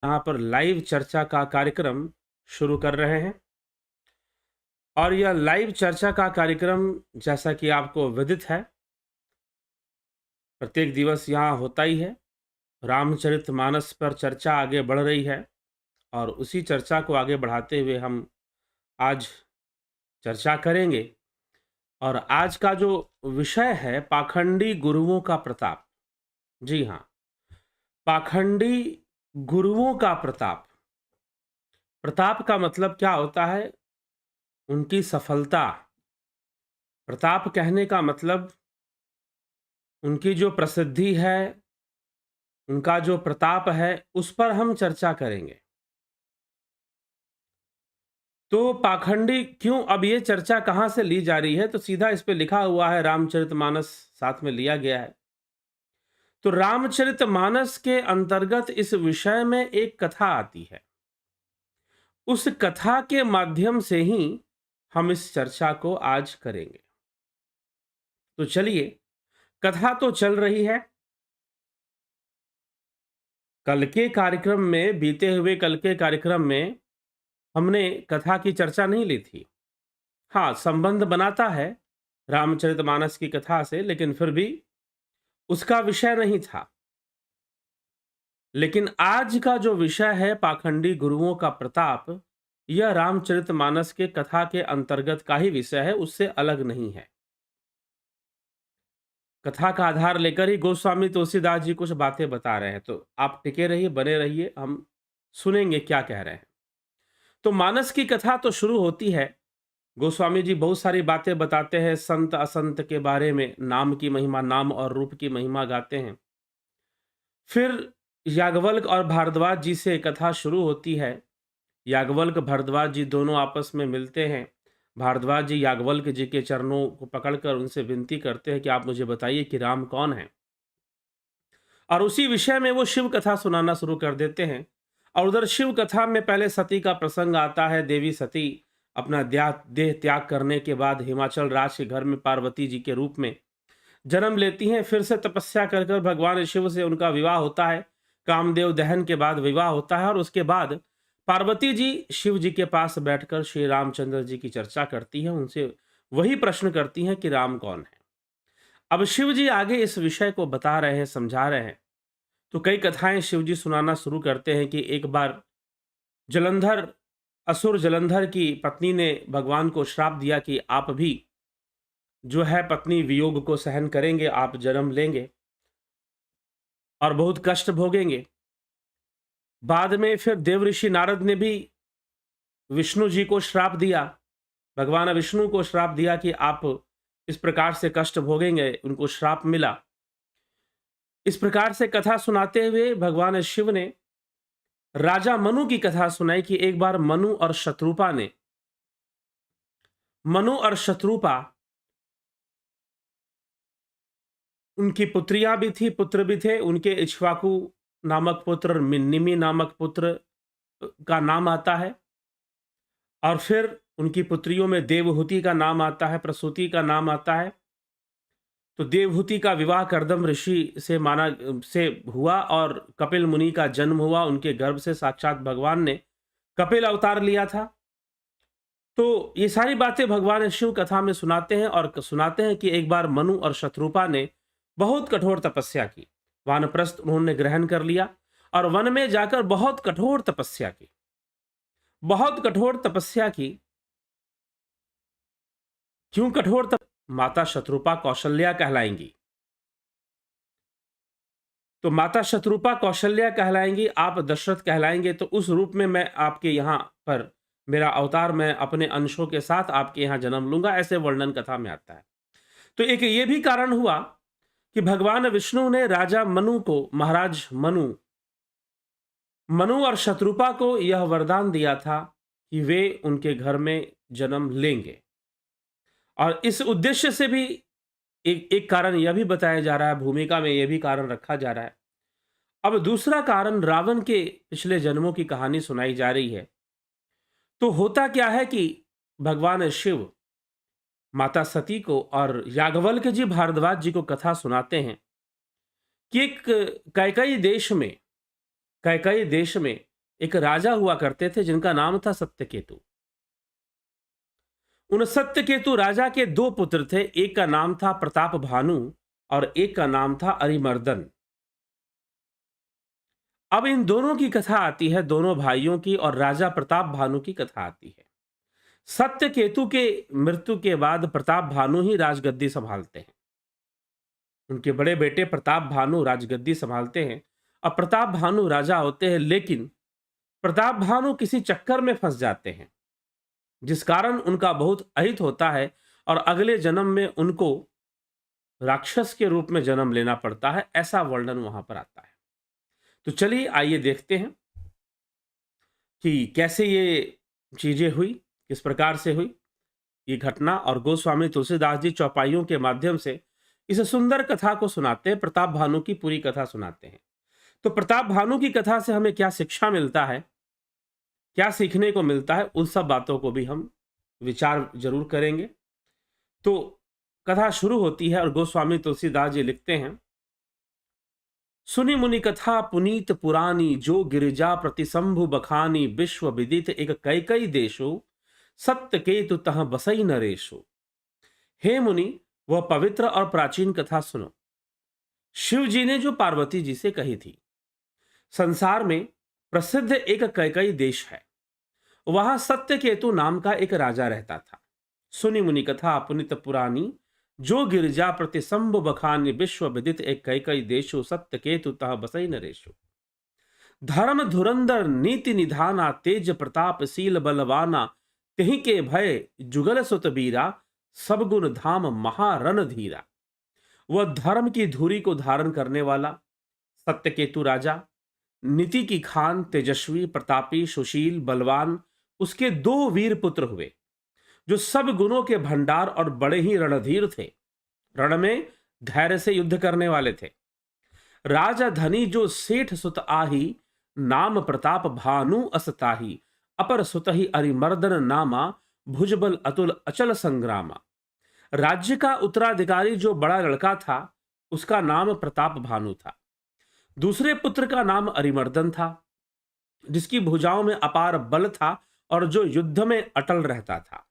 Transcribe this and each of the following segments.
यहाँ पर लाइव चर्चा का कार्यक्रम शुरू कर रहे हैं और यह लाइव चर्चा का कार्यक्रम जैसा कि आपको विदित है प्रत्येक दिवस यहाँ होता ही है। रामचरितमानस पर चर्चा आगे बढ़ रही है और उसी चर्चा को आगे बढ़ाते हुए हम आज चर्चा करेंगे। और आज का जो विषय है पाखंडी गुरुओं का प्रताप। जी हाँ, पाखंडी गुरुओं का प्रताप। प्रताप का मतलब क्या होता है? उनकी सफलता। प्रताप कहने का मतलब उनकी जो प्रसिद्धि है, उनका जो प्रताप है, उस पर हम चर्चा करेंगे। तो पाखंडी क्यों, अब ये चर्चा कहाँ से ली जा रही है? तो सीधा इस पे लिखा हुआ है, रामचरितमानस साथ में लिया गया है। तो रामचरितमानस के अंतर्गत इस विषय में एक कथा आती है। उस कथा के माध्यम से ही हम इस चर्चा को आज करेंगे। तो चलिए, कथा तो चल रही है। कल के कार्यक्रम में, बीते हुए कल के कार्यक्रम में हमने कथा की चर्चा नहीं ली थी। हाँ, संबंध बनाता है रामचरितमानस की कथा से, लेकिन फिर भी उसका विषय नहीं था। लेकिन आज का जो विषय है पाखंडी गुरुओं का प्रताप, यह रामचरितमानस के कथा के अंतर्गत का ही विषय है, उससे अलग नहीं है। कथा का आधार लेकर ही गोस्वामी तुलसीदास जी कुछ बातें बता रहे हैं, तो आप टिके रहिए, बने रहिए, हम सुनेंगे क्या कह रहे हैं। तो मानस की कथा तो शुरू होती है। गोस्वामी जी बहुत सारी बातें बताते हैं संत असंत के बारे में, नाम की महिमा, नाम और रूप की महिमा गाते हैं। फिर याज्ञवल्क्य और भारद्वाज जी से कथा शुरू होती है। याज्ञवल्क्य भारद्वाज जी दोनों आपस में मिलते हैं। भारद्वाज जी याज्ञवल्क्य जी के चरणों को पकड़कर उनसे विनती करते हैं कि आप मुझे बताइए कि राम कौन है। और उसी विषय में वो शिव कथा सुनाना शुरू कर देते हैं। और उधर शिव कथा में पहले सती का प्रसंग आता है। देवी सती अपना देह त्याग करने के बाद हिमाचल राज के घर में पार्वती जी के रूप में जन्म लेती हैं। फिर से तपस्या कर कर भगवान शिव से उनका विवाह होता है। कामदेव दहन के बाद विवाह होता है और उसके बाद पार्वती जी शिव जी के पास बैठकर श्री रामचंद्र जी की चर्चा करती हैं। उनसे वही प्रश्न करती हैं कि राम कौन है। अब शिव जी आगे इस विषय को बता रहे हैं, समझा रहे हैं। तो कई कथाएं शिव जी सुनाना शुरू करते हैं कि एक बार जलंधर, असुर जलंधर की पत्नी ने भगवान को श्राप दिया कि आप भी जो है पत्नी वियोग को सहन करेंगे, आप जन्म लेंगे और बहुत कष्ट भोगेंगे। बाद में फिर देव ऋषि नारद ने भी विष्णु जी को श्राप दिया, भगवान विष्णु को श्राप दिया कि आप इस प्रकार से कष्ट भोगेंगे, उनको श्राप मिला। इस प्रकार से कथा सुनाते हुए भगवान शिव ने राजा मनु की कथा सुनाई कि एक बार मनु और शत्रुपा, उनकी पुत्रियां भी थी, पुत्र भी थे। उनके इक्ष्वाकु नामक पुत्र, निमि नामक पुत्र का नाम आता है। और फिर उनकी पुत्रियों में देवहूति का नाम आता है, प्रसूति का नाम आता है। तो देवहूति का विवाह कर्दम ऋषि से हुआ और कपिल मुनि का जन्म हुआ। उनके गर्भ से साक्षात भगवान ने कपिल अवतार लिया था। तो ये सारी बातें भगवान शिव कथा में सुनाते हैं और सुनाते हैं कि एक बार मनु और शत्रुपा ने बहुत कठोर तपस्या की। वानप्रस्थ उन्होंने ग्रहण कर लिया और वन में जाकर बहुत कठोर तपस्या की। बहुत कठोर तपस्या की। क्यों कठोर माता शत्रुपा कौशल्या कहलाएंगी। तो माता शत्रुपा कौशल्या कहलाएंगी, आप दशरथ कहलाएंगे। तो उस रूप में मैं आपके यहां पर मेरा अवतार, मैं अपने अंशों के साथ आपके यहां जन्म लूंगा, ऐसे वर्णन कथा में आता है। तो एक ये भी कारण हुआ कि भगवान विष्णु ने राजा मनु को, महाराज मनु और शत्रुपा को यह वरदान दिया था कि वे उनके घर में जन्म लेंगे। और इस उद्देश्य से भी एक कारण यह भी बताया जा रहा है, भूमिका में यह भी कारण रखा जा रहा है। अब दूसरा कारण, रावण के पिछले जन्मों की कहानी सुनाई जा रही है। तो होता क्या है कि भगवान शिव माता सती को और याज्ञवल्क्य जी भारद्वाज जी को कथा सुनाते हैं कि एक कैकई देश में एक राजा हुआ करते थे जिनका नाम था सत्यकेतु। उन सत्यकेतु राजा के दो पुत्र थे, एक का नाम था प्रताप भानु और एक का नाम था अरिमर्दन। अब इन दोनों की कथा आती है, दोनों भाइयों की, और राजा प्रताप भानु की कथा आती है। सत्यकेतु के मृत्यु के बाद प्रताप भानु ही राजगद्दी संभालते हैं। उनके बड़े बेटे प्रताप भानु राजगद्दी संभालते हैं। अब प्रताप भानु राजा होते हैं, लेकिन प्रताप भानु किसी चक्कर में फंस जाते हैं, जिस कारण उनका बहुत अहित होता है और अगले जन्म में उनको राक्षस के रूप में जन्म लेना पड़ता है, ऐसा वर्णन वहां पर आता है। तो चलिए आइए देखते हैं कि कैसे ये चीजें हुई, किस प्रकार से हुई ये घटना, और गोस्वामी तुलसीदास जी चौपाइयों के माध्यम से इस सुंदर कथा को सुनाते हैं, प्रताप भानु की पूरी कथा सुनाते हैं। तो प्रताप भानु की कथा से हमें क्या शिक्षा मिलता है, क्या सीखने को मिलता है, उन सब बातों को भी हम विचार जरूर करेंगे। तो कथा शुरू होती है और गोस्वामी तुलसीदास जी लिखते हैं, सुनि मुनि कथा पुनीत पुरानी, जो गिरिजा प्रतिशंभु बखानी, विश्व विदित एक कैकई देशो, सत्य केतु तह बसई नरेशो। हे मुनि, वह पवित्र और प्राचीन कथा सुनो। शिव जी ने जो पार्वती जी से कही थी। संसार में प्रसिद्ध एक कैकई देश है, वहां सत्यकेतु नाम का एक राजा रहता था। सुनि मुनि कथा पुनित पुरानी, जो गिरिजा प्रतिशंभु बखानी, विश्व विदित एक कैकई देशो, सत्यकेतु तह बसई नरेशो। धर्म धुरंधर नीति निधाना, तेज प्रतापशील बलवाना, तिहि के भय जुगल सुत बीरा, सब गुण धाम महारण धीरा। वह धर्म की धुरी को धारण करने वाला सत्यकेतु राजा, नीति की खान, तेजस्वी, प्रतापी, सुशील, बलवान, उसके दो वीर पुत्र हुए जो सब गुणों के भंडार और बड़े ही रणधीर थे। रण में धैर्य से युद्ध करने वाले थे। राजा धनी जो सेठ सुत आही, नाम प्रताप भानु असताही, अपर सुतहि अरिमर्दन नामा, भुजबल अतुल अचल संग्रामा। राज्य का उत्तराधिकारी जो बड़ा लड़का था, उसका नाम प्रताप भानु था। दूसरे पुत्र का नाम अरिमर्दन था, जिसकी भुजाओं में अपार बल था और जो युद्ध में अटल रहता था।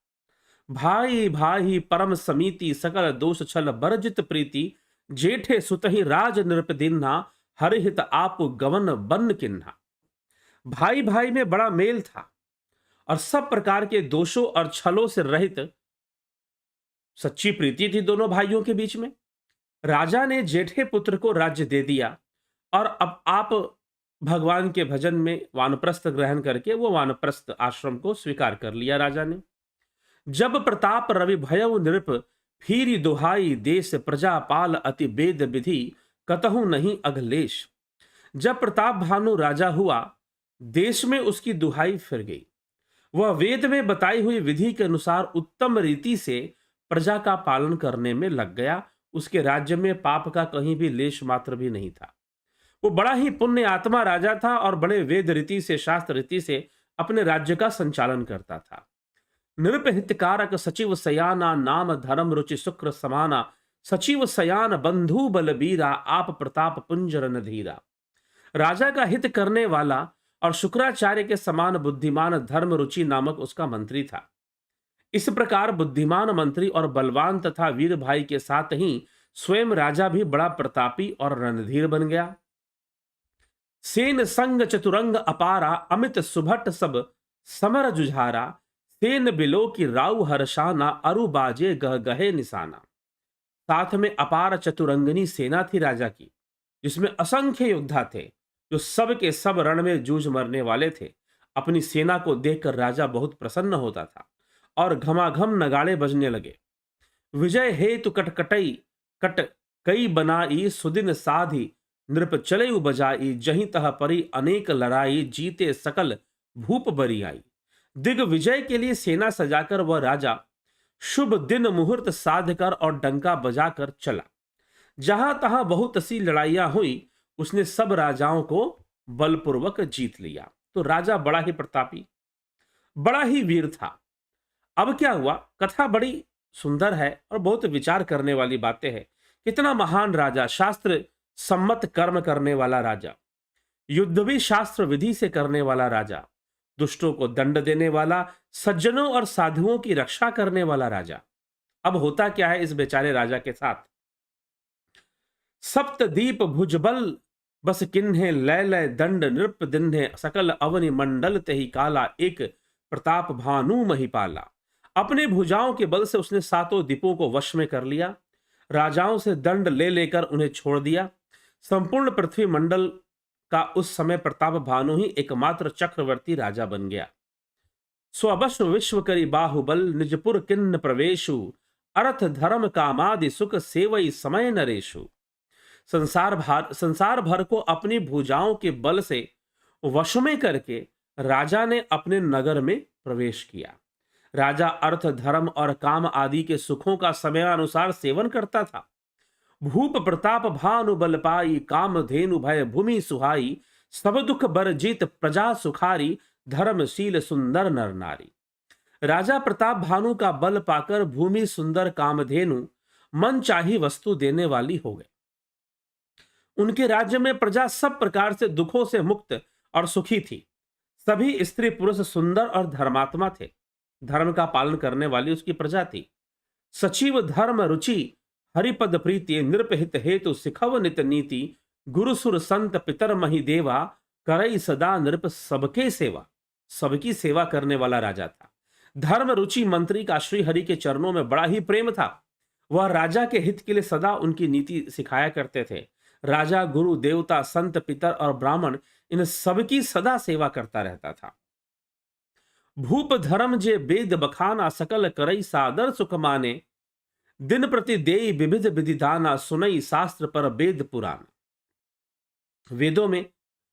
भाई भाई परम समीति, सकल दोष छल बरजित प्रीति, जेठे सुतहि राज नृप दिन्हा, हरिहित आप गवन बन किन्हा। भाई भाई में बड़ा मेल था और सब प्रकार के दोषों और छलों से रहित सच्ची प्रीति थी दोनों भाइयों के बीच में। राजा ने जेठे पुत्र को राज्य दे दिया और अब आप भगवान के भजन में वानप्रस्थ ग्रहण करके वो वानप्रस्थ आश्रम को स्वीकार कर लिया राजा ने। जब प्रताप रवि भयउ नृप, फिरी दुहाई देश प्रजा पाल, अति वेद विधि कतहु नहीं अघलेश। जब प्रताप भानु राजा हुआ, देश में उसकी दुहाई फिर गई। वह वेद में बताई हुई विधि के अनुसार उत्तम रीति से प्रजा का पालन करने में लग गया। उसके राज्य में पाप का कहीं भी लेश मात्र भी नहीं था। वो बड़ा ही पुण्य आत्मा राजा था और बड़े वेद रीति से, शास्त्र रीति से अपने राज्य का संचालन करता था। नृप हितकारक सचिव सयाना, नाम धर्म रुचि शुक्र समाना, सचिव सयान बंधु बलबीरा, आप प्रताप पुंजरन धीरा। राजा का हित करने वाला और शुक्राचार्य के समान बुद्धिमान धर्म रुचि नामक उसका मंत्री था। इस प्रकार बुद्धिमान मंत्री और बलवान तथा वीर भाई के साथ ही स्वयं राजा भी बड़ा प्रतापी और रणधीर बन गया। सेन संग चतुरंग अपारा, अमित सुभट सब समर जुझारा, सेन बिलो की राउ हर्षाना, अरु बाजे गह गहे निशाना। साथ में अपार चतुरंगनी सेना थी राजा की, जिसमें असंख्य योद्धा थे जो सब के सब रण में जूझ मरने वाले थे। अपनी सेना को देखकर राजा बहुत प्रसन्न होता था और घमाघम नगाड़े बजने लगे। विजय हेतु कटकटई कट कई बनाई, सुदिन साधी नृप चले बजाई, जहीं तह परी अनेक लड़ाई, जीते सकल भूप बरी आई। दिग्विजय के लिए सेना सजाकर वह राजा शुभ दिन मुहूर्त साध कर और डंका बजाकर चला। जहां तहां बहुत सी लड़ाइयां हुई, उसने सब राजाओं को बलपूर्वक जीत लिया। तो राजा बड़ा ही प्रतापी, बड़ा ही वीर था। अब क्या हुआ, कथा बड़ी सुंदर है और बहुत विचार करने वाली बातें हैं। कितना महान राजा, शास्त्र सम्मत कर्म करने वाला राजा, युद्ध भी शास्त्र विधि से करने वाला राजा, दुष्टों को दंड देने वाला, सज्जनों और साधुओं की रक्षा करने वाला राजा। अब होता क्या है इस बेचारे राजा के साथ? सप्तदीप भुजबल बस किन्हे लय लय दंड नृप दिन्हे सकल अवनि मंडल तेहि काला एक प्रताप भानु महिपाला। अपने भुजाओं के बल से उसने सातों दीपों को वश में कर लिया, राजाओं से दंड ले लेकर उन्हें छोड़ दिया। संपूर्ण पृथ्वी मंडल का उस समय प्रताप भानु ही एकमात्र चक्रवर्ती राजा बन गया। सो अवश्य विश्व करी बाहुबल निजपुर किन्न प्रवेशु अर्थ धर्म कामादि सुख सेवई समय नरेशु। संसार भर को अपनी भुजाओं के बल से वश में करके राजा ने अपने नगर में प्रवेश किया। राजा अर्थ धर्म और काम आदि के सुखों का समयानुसार सेवन करता था। भूप प्रताप भानु बल पाई काम धेनु भय भूमि सुहाई सब दुख बर जीत प्रजा सुखारी धर्मशील सुंदर नर नारी। राजा प्रताप भानु का बल पाकर भूमि सुंदर कामधेनु मन चाही वस्तु देने वाली हो गई। उनके राज्य में प्रजा सब प्रकार से दुखों से मुक्त और सुखी थी। सभी स्त्री पुरुष सुंदर और धर्मात्मा थे। धर्म का पालन करने वाली उसकी प्रजा थी। सचिव धर्म रुचि हरिपद प्रीति नृपहित हेतु सिखव नित नीति गुरुसुर संत पितर मही देवा करई सदा नृप सबके सेवा। सबकी सेवा करने वाला राजा था। धर्म रुचि मंत्री का श्री हरि के चरणों में बड़ा ही प्रेम था। वह राजा के हित के लिए सदा उनकी नीति सिखाया करते थे। राजा गुरु देवता संत पितर और ब्राह्मण इन सबकी सदा सेवा करता रहता था। भूप धर्म जे वेद बखाना सकल करई सादर सुख माने दिन प्रति देई विविध विधिदाना सुनई शास्त्र पर वेद पुराण। वेदों में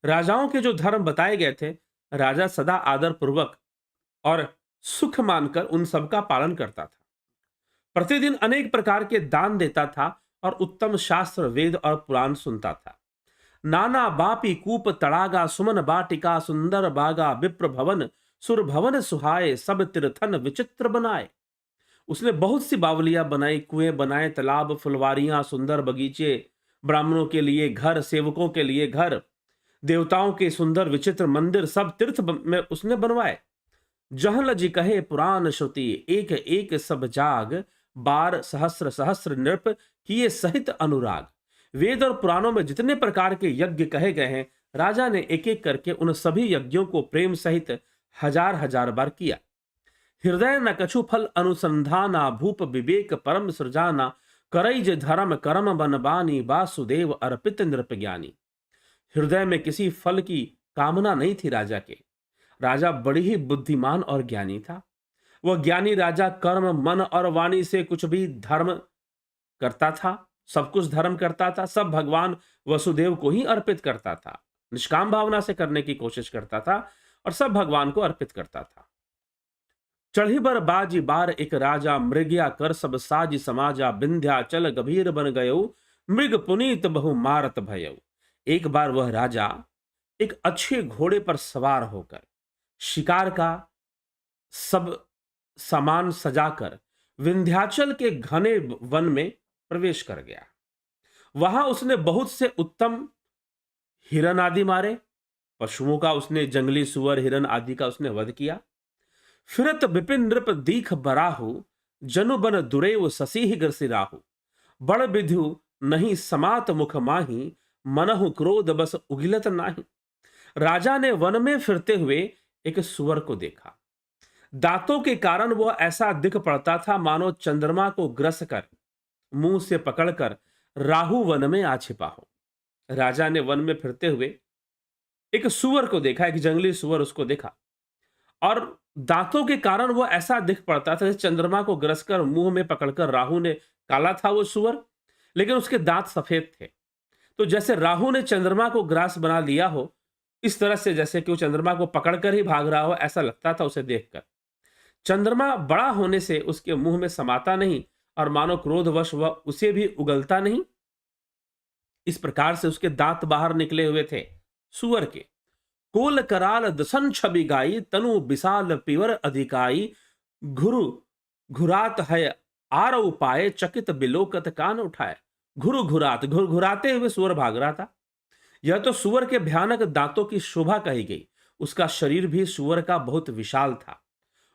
राजाओं के जो धर्म बताए गए थे, राजा सदा आदर पूर्वक और सुख मानकर उन सब का पालन करता था। प्रतिदिन अनेक प्रकार के दान देता था और उत्तम शास्त्र वेद और पुराण सुनता था। नाना बापी कूप तड़ागा सुमन बाटिका सुंदर बागा विप्र भवन सुर भवन सुहाए सब तीर्थन विचित्र बनाए। उसने बहुत सी बावलियां बनाई, कुएं बनाए, तालाब, फुलवारियां, सुंदर बगीचे, ब्राह्मणों के लिए घर, सेवकों के लिए घर, देवताओं के सुंदर विचित्र मंदिर, सब तीर्थ में उसने बनवाए। जहाँ लजी कहे पुराण श्रुति एक एक सब जाग बार सहस्र सहस्र नृप किए सहित अनुराग। वेद और पुराणों में जितने प्रकार के यज्ञ कहे गए हैं, राजा ने एक एक करके उन सभी यज्ञों को प्रेम सहित हजार हजार बार किया। हृदय न कछु फल अनुसंधाना भूप विवेक परम सृजाना करई जे धर्म कर्म बनबानी वासुदेव अर्पित नृप ज्ञानी। हृदय में किसी फल की कामना नहीं थी राजा के। राजा बड़ी ही बुद्धिमान और ज्ञानी था। वह ज्ञानी राजा कर्म मन और वाणी से कुछ भी धर्म करता था, सब कुछ धर्म करता था, सब भगवान वसुदेव को ही अर्पित करता था। निष्काम भावना से करने की कोशिश करता था और सब भगवान को अर्पित करता था। चढ़ी बर बाजी बार एक राजा मृग्या कर सब साजी समाजा विंध्या चल गंभीर बन गयो मृग पुनीत बहु मारत भयऊ। एक बार वह राजा एक अच्छे घोड़े पर सवार होकर शिकार का सब सामान सजाकर विंध्याचल के घने वन में प्रवेश कर गया। वहां उसने बहुत से उत्तम हिरन आदि मारे, पशुओं का उसने जंगली सुअर हिरन आदि का उसने वध किया। फिरत विपिन नृप दीख बराहु जनु बन दुरेव ससीह ग्रसिराहु बड़ विधु नहीं समात मुख माही मनहु क्रोध बस उगिलत नाही। राजा ने वन में फिरते हुए एक सुअर को देखा। दांतों के कारण वह ऐसा दिख पड़ता था मानो चंद्रमा को ग्रस कर मुंह से पकड़कर राहु वन में आ छिपा हो। राजा ने वन में फिरते हुए एक सुअर को देखा, एक जंगली सुअर उसको देखा, और दांतों के कारण वह ऐसा दिख पड़ता था जैसे चंद्रमा को ग्रस कर मुंह में पकड़कर राहु ने, काला था वो सुअर लेकिन उसके दांत सफेद थे। तो जैसे राहु ने चंद्रमा को ग्रास बना लिया हो, इस तरह से जैसे कि वो चंद्रमा को पकड़कर ही भाग रहा हो, ऐसा लगता था उसे देखकर। चंद्रमा बड़ा होने से उसके मुंह में समाता नहीं और मानो क्रोधवश वह उसे भी उगलता नहीं। इस प्रकार से उसके दांत बाहर निकले हुए थे सुअर के। कोल कराल दसन छवि गाई तनु विशाल पिवर अधिकाई घुरु घुरात है आर उपाय चकित बिलोकत कान उठाए। घुरु घुरात, घुरघुराते हुए सुअर भाग रहा था। यह तो सूअर के भयानक दांतों की शोभा कही गई। उसका शरीर भी सूअर का बहुत विशाल था।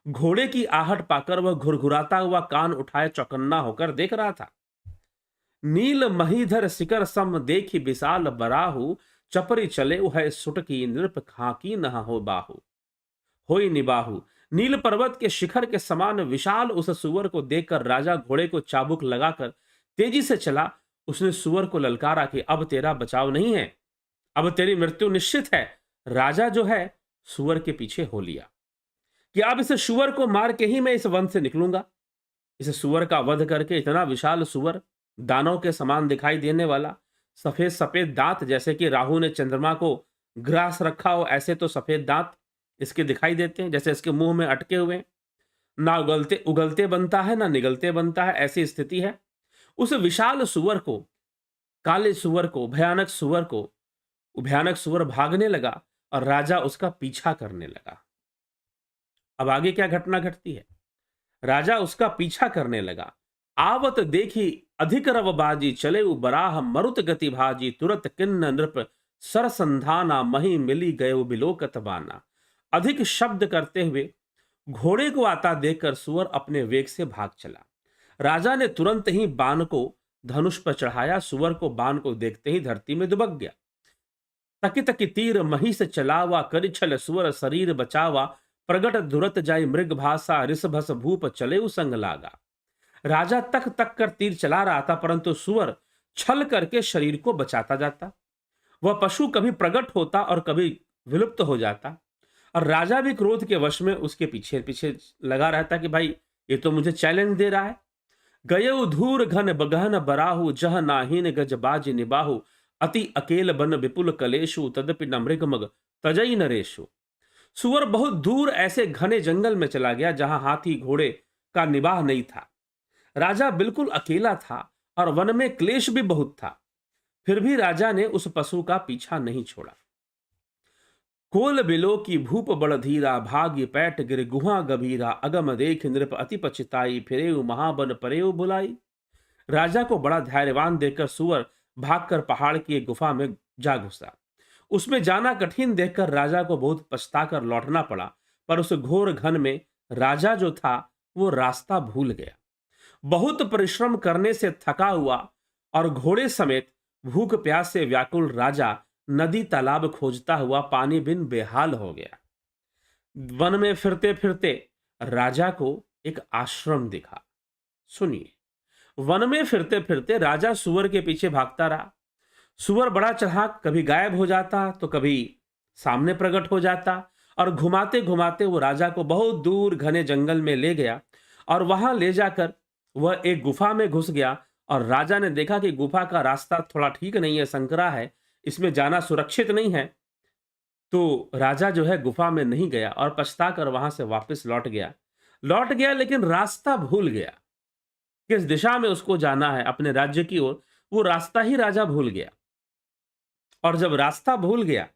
घोड़े की आहट पाकर वह घुरघुराता हुआ कान उठाए चौकन्ना होकर देख रहा था। नील महीधर शिखर सम देखी विशाल बराहु, चपरी चले है सुटकी नृप खाकी न हो बाहु। होई निबाहु। नील पर्वत के शिखर के समान विशाल उस सुअर को देखकर राजा घोड़े को चाबुक लगाकर तेजी से चला। उसने सुअर को ललकारा कि अब तेरा बचाव नहीं है, अब तेरी मृत्यु निश्चित है। राजा जो है सुअर के पीछे हो लिया कि अब इस सुअर को मार के ही मैं इस वन से निकलूंगा। इस सुअर का वध करके इतना विशाल सुअर, दानव के समान दिखाई देने वाला, सफेद सफेद दांत, जैसे कि राहु ने चंद्रमा को ग्रास रखा हो ऐसे तो सफेद दांत इसके दिखाई देते हैं, जैसे इसके मुंह में अटके हुए हैं। ना उगलते उगलते बनता है ना निगलते बनता है, ऐसी स्थिति है। उस विशाल सुअर को, काले सुअर को, भयानक सुअर को, भयानक सुअर भागने लगा और राजा उसका पीछा करने लगा। अब आगे क्या घटना घटती है? राजा उसका पीछा करने लगा। आवत देखी अधिक रवबाजी, चले बराह मरुत गति भाजी, तुरत किन्न नृप सरसंधाना, मही मिली गयो बिलोकत बाना। अधिक शब्द करते हुए घोड़े को आता देखकर सुअर अपने वेग से भाग चला। राजा ने तुरंत ही बाण को धनुष पर चढ़ाया। सुअर को बाण को देखते ही धरती में दुबक गया। तकी तकी तीर मही से चलावा, करिछल सुअर शरीर बचावा, प्रगट दुरत जाई मृग भाषा, ऋषभस भूप चले संग लागा। राजा तक तक कर तीर चला रहा था, परंतु सुअर छल करके शरीर को बचाता जाता। वह पशु कभी प्रकट होता और कभी विलुप्त हो जाता, और राजा भी क्रोध के वश में उसके पीछे पीछे लगा रहता कि भाई ये तो मुझे चैलेंज दे रहा है। गयो धूर घन बगहन बराहु, जह नाहीन गज बाज निबाहु, अति अकेल बन विपुल कलेशु, तदपि न मृगमग तजई नरेशु। सुअर बहुत दूर ऐसे घने जंगल में चला गया जहां हाथी घोड़े का निबाह नहीं था। राजा बिल्कुल अकेला था और वन में क्लेश भी बहुत था। फिर भी राजा ने उस पशु का पीछा नहीं छोड़ा। कोल बिलो की भूप बड़ धीरा, भाग्य पैट गिर गुहा गभीरा, अगम देख नृप अति पछताई, फिरेउ महाबन परेउ बुलाई। राजा को बड़ा धैर्यवान देखकर सुअर भागकर पहाड़ की एक गुफा में जा घुसा। उसमें जाना कठिन देखकर राजा को बहुत पछताकर लौटना पड़ा, पर उस घोर घन में राजा जो था वो रास्ता भूल गया। बहुत परिश्रम करने से थका हुआ और घोड़े समेत भूख प्यास से व्याकुल राजा नदी तालाब खोजता हुआ पानी बिन बेहाल हो गया। वन में फिरते फिरते राजा को एक आश्रम दिखा। सुनिए, वन में फिरते फिरते राजा सुअर के पीछे भागता रहा। सुअर बड़ा चढ़ाक, कभी गायब हो जाता तो कभी सामने प्रकट हो जाता, और घुमाते घुमाते वो राजा को बहुत दूर घने जंगल में ले गया, और वहां ले जाकर वह एक गुफा में घुस गया। और राजा ने देखा कि गुफा का रास्ता थोड़ा ठीक नहीं है, संकरा है, इसमें जाना सुरक्षित नहीं है। तो राजा जो है गुफा में नहीं गया और पछता कर वहां से वापस लौट गया, लेकिन रास्ता भूल गया। किस दिशा में उसको जाना है अपने राज्य की ओर, वो रास्ता ही राजा भूल गया। और जब रास्ता भूल गया